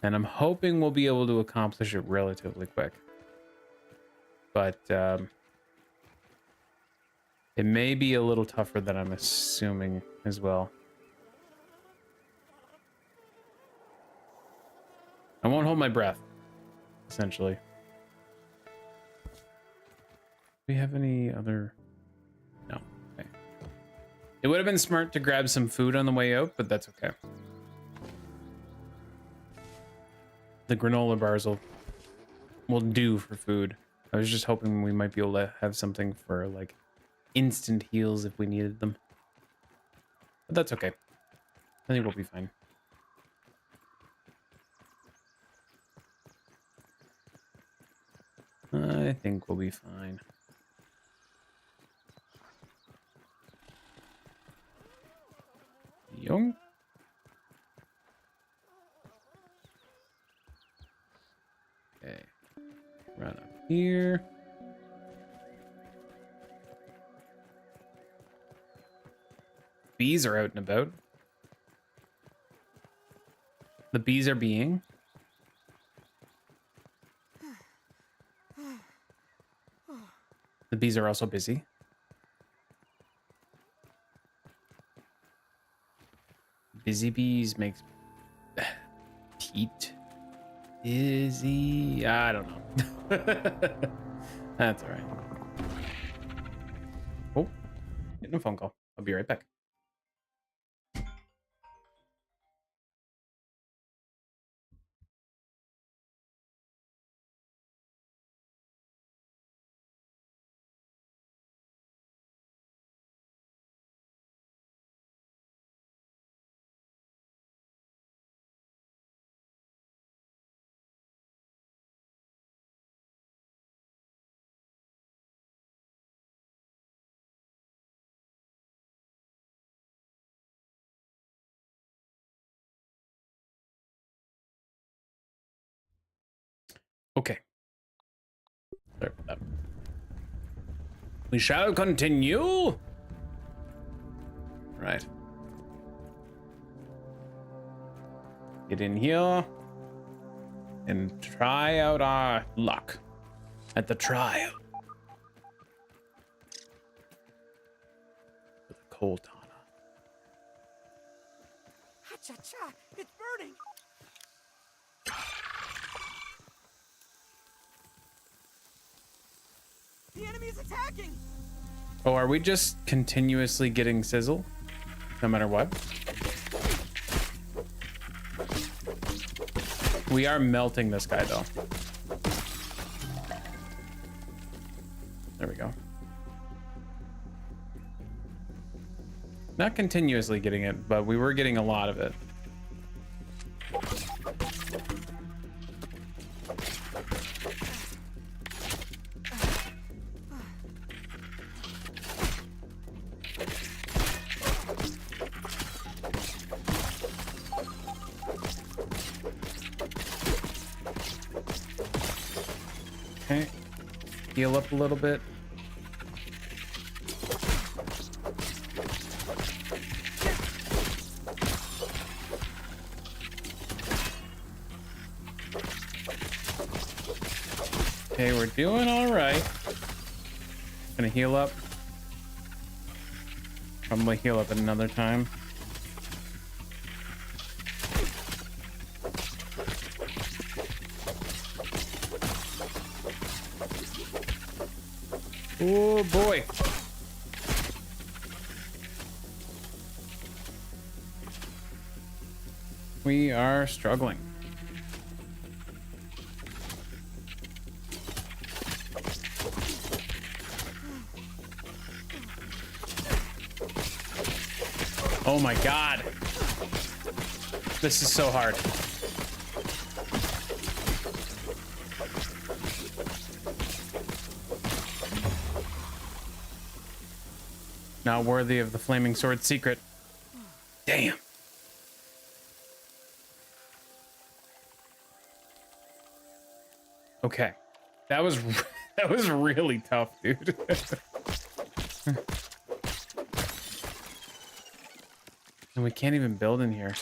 and I'm hoping we'll be able to accomplish it relatively quick. But it may be a little tougher than I'm assuming as well. I won't hold my breath, essentially. Do we have any other? No. Okay. It would have been smart to grab some food on the way out, but that's okay. The granola bars will do for food. I was just hoping we might be able to have something for like instant heals if we needed them. But that's okay. I think we'll be fine. I think we'll be fine. Young. Okay. Run up here. Bees are out and about. The bees are being. The bees are also busy. Busy bees makes Pete busy. I don't know. That's all right. Oh, getting a phone call. I'll be right back. Okay. Sorry about that. We shall continue. Right. Get in here and try out our luck at the trial. With a coal tana. Ha-cha-cha! It's burning! The enemy attacking! Oh, are we just continuously getting sizzle? No matter what? We are melting this guy, though. There we go. Not continuously getting it, but we were getting a lot of it. Okay, heal up a little bit. Okay, we're doing all right. Gonna heal up. Probably heal up at another time. Oh boy. We are struggling. Oh my God. This is so hard. Not worthy of the flaming sword secret. Damn. Okay. That was really tough, dude. And we can't even build in here.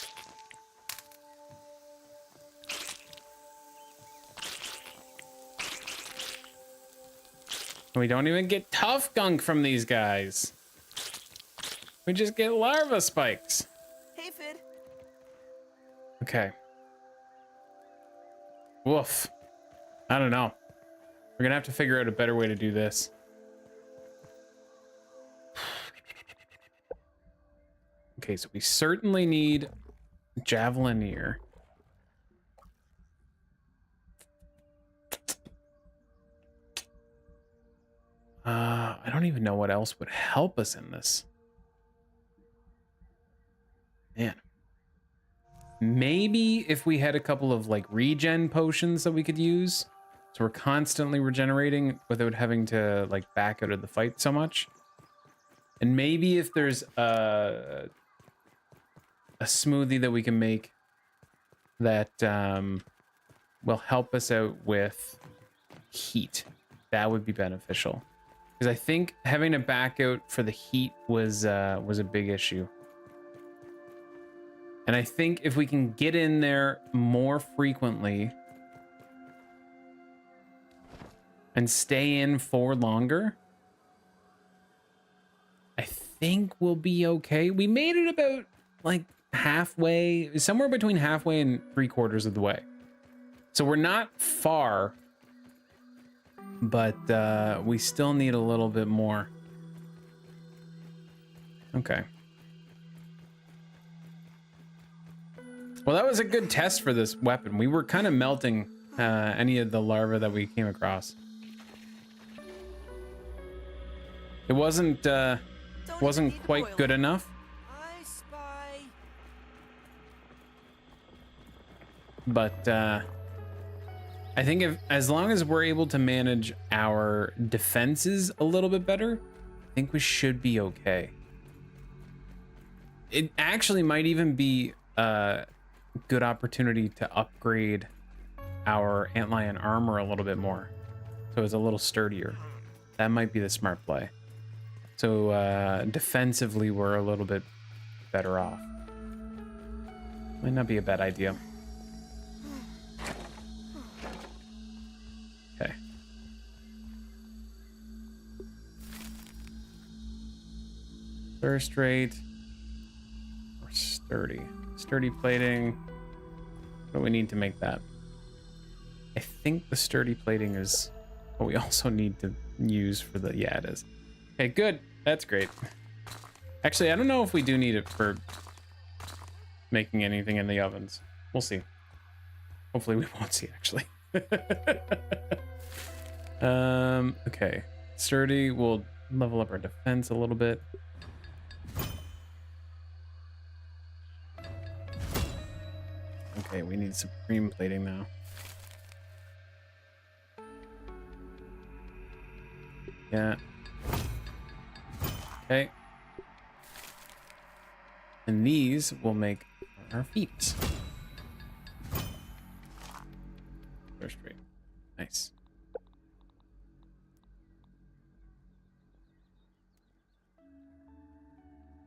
We don't even get tough gunk from these guys. We just get larva spikes. Hey, Fid. Okay. Woof. I don't know. We're gonna have to figure out a better way to do this. Okay, so we certainly need Javelineer. I don't even know what else would help us in this. Man. Maybe if we had a couple of like regen potions that we could use, so we're constantly regenerating without having to like back out of the fight so much. And maybe if there's a smoothie that we can make that will help us out with heat, that would be beneficial. Because I think having to back out for the heat was a big issue. And I think if we can get in there more frequently and stay in for longer, I think we'll be okay. We made it about like halfway, somewhere between halfway and 3/4 of the way. So we're not far, but we still need a little bit more. Okay. Well, that was a good test for this weapon. We were kind of melting any of the larvae that we came across. It wasn't quite good enough. I spy. But I think as long as we're able to manage our defenses a little bit better, I think we should be okay. It actually might even be a good opportunity to upgrade our antlion armor a little bit more, so it's a little sturdier. That might be the smart play. So defensively, we're a little bit better off. Might not be a bad idea. Okay. Thirst rate or sturdy. Sturdy plating. What do we need to make that? I think the sturdy plating is but we also need to use for the, yeah, it is. Okay, good. That's great. Actually, I don't know if we do need it for making anything in the ovens. We'll see. Hopefully we won't see, actually. Okay. Sturdy, we'll level up our defense a little bit. Okay, we need supreme plating now. Yeah. Okay. And these will make our feet. First rate. Nice.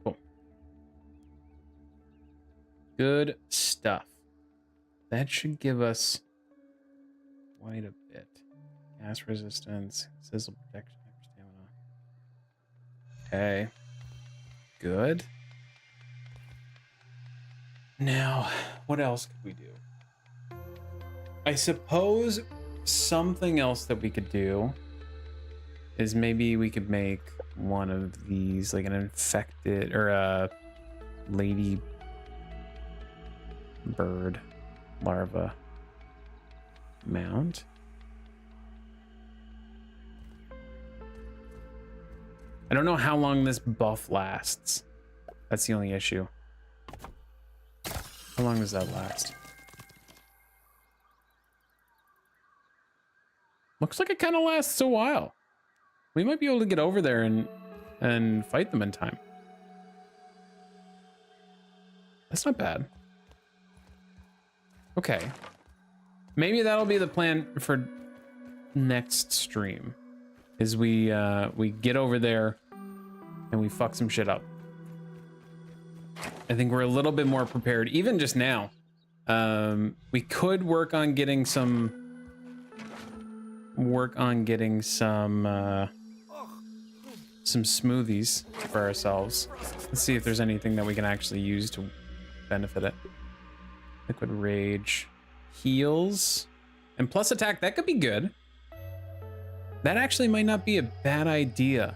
Cool. Good stuff. That should give us quite a bit. Gas resistance, sizzle protection, hyper stamina. Okay. Good. Now, what else could we do? I suppose something else that we could do is maybe we could make one of these, like an infected or a lady bird larva mount. I don't know how long this buff lasts. That's the only issue. How long does that last? Looks like it kind of lasts a while. We might be able to get over there and fight them in time. That's not bad. Okay. Maybe that'll be the plan for next stream. Is we get over there and we fuck some shit up. I think we're a little bit more prepared, even just now. We could work on getting some smoothies for ourselves. Let's see if there's anything that we can actually use to benefit it. Liquid rage, heals, and plus attack. That could be good. That actually might not be a bad idea.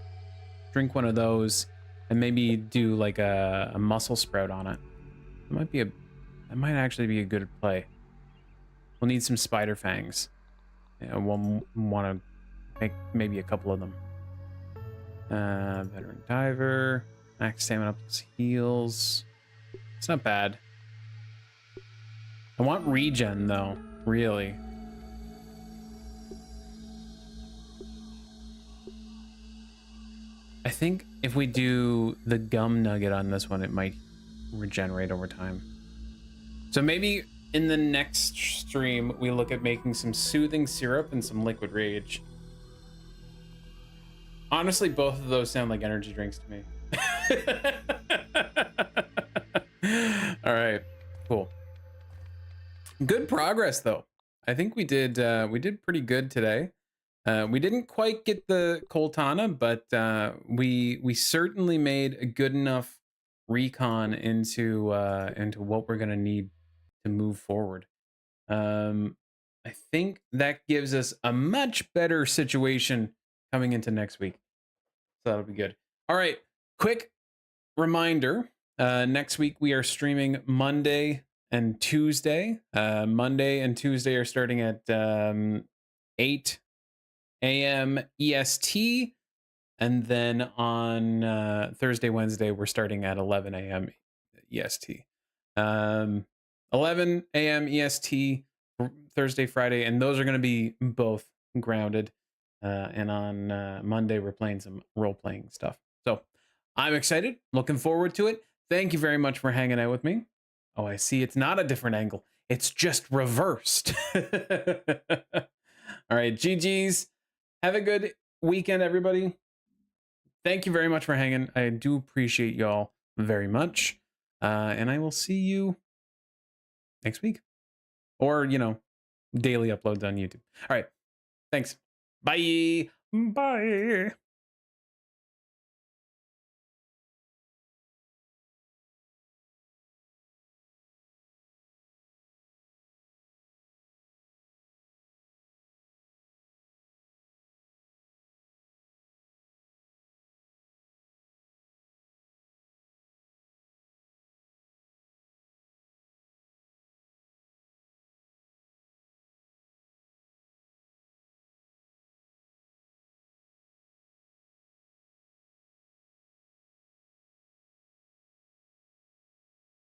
Drink one of those and maybe do like a muscle sprout on it. That might actually be a good play. We'll need some spider fangs. And we'll want to make maybe a couple of them. Veteran diver, max stamina plus heals. It's not bad. I want regen though, really. I think if we do the gum nugget on this one, it might regenerate over time. So maybe in the next stream, we look at making some soothing syrup and some liquid rage. Honestly, both of those sound like energy drinks to me. All right, cool. Good progress though. I think we did pretty good today. We didn't quite get the Coltana, but we certainly made a good enough recon into what we're gonna need to move forward. I think that gives us a much better situation coming into next week. So that'll be good. All right, quick reminder. Next week we are streaming Monday and Tuesday. Monday and Tuesday are starting at 8 a.m. EST. And then on Thursday, Wednesday, we're starting at 11 a.m. EST. 11 a.m. EST, Thursday, Friday, and those are going to be both grounded. And on Monday, we're playing some role-playing stuff. So I'm excited, looking forward to it. Thank you very much for hanging out with me. Oh, I see. It's not a different angle. It's just reversed. All right, GG's. Have a good weekend, everybody. Thank you very much for hanging. I do appreciate y'all very much. And I will see you next week. Or, daily uploads on YouTube. All right. Thanks. Bye. Bye.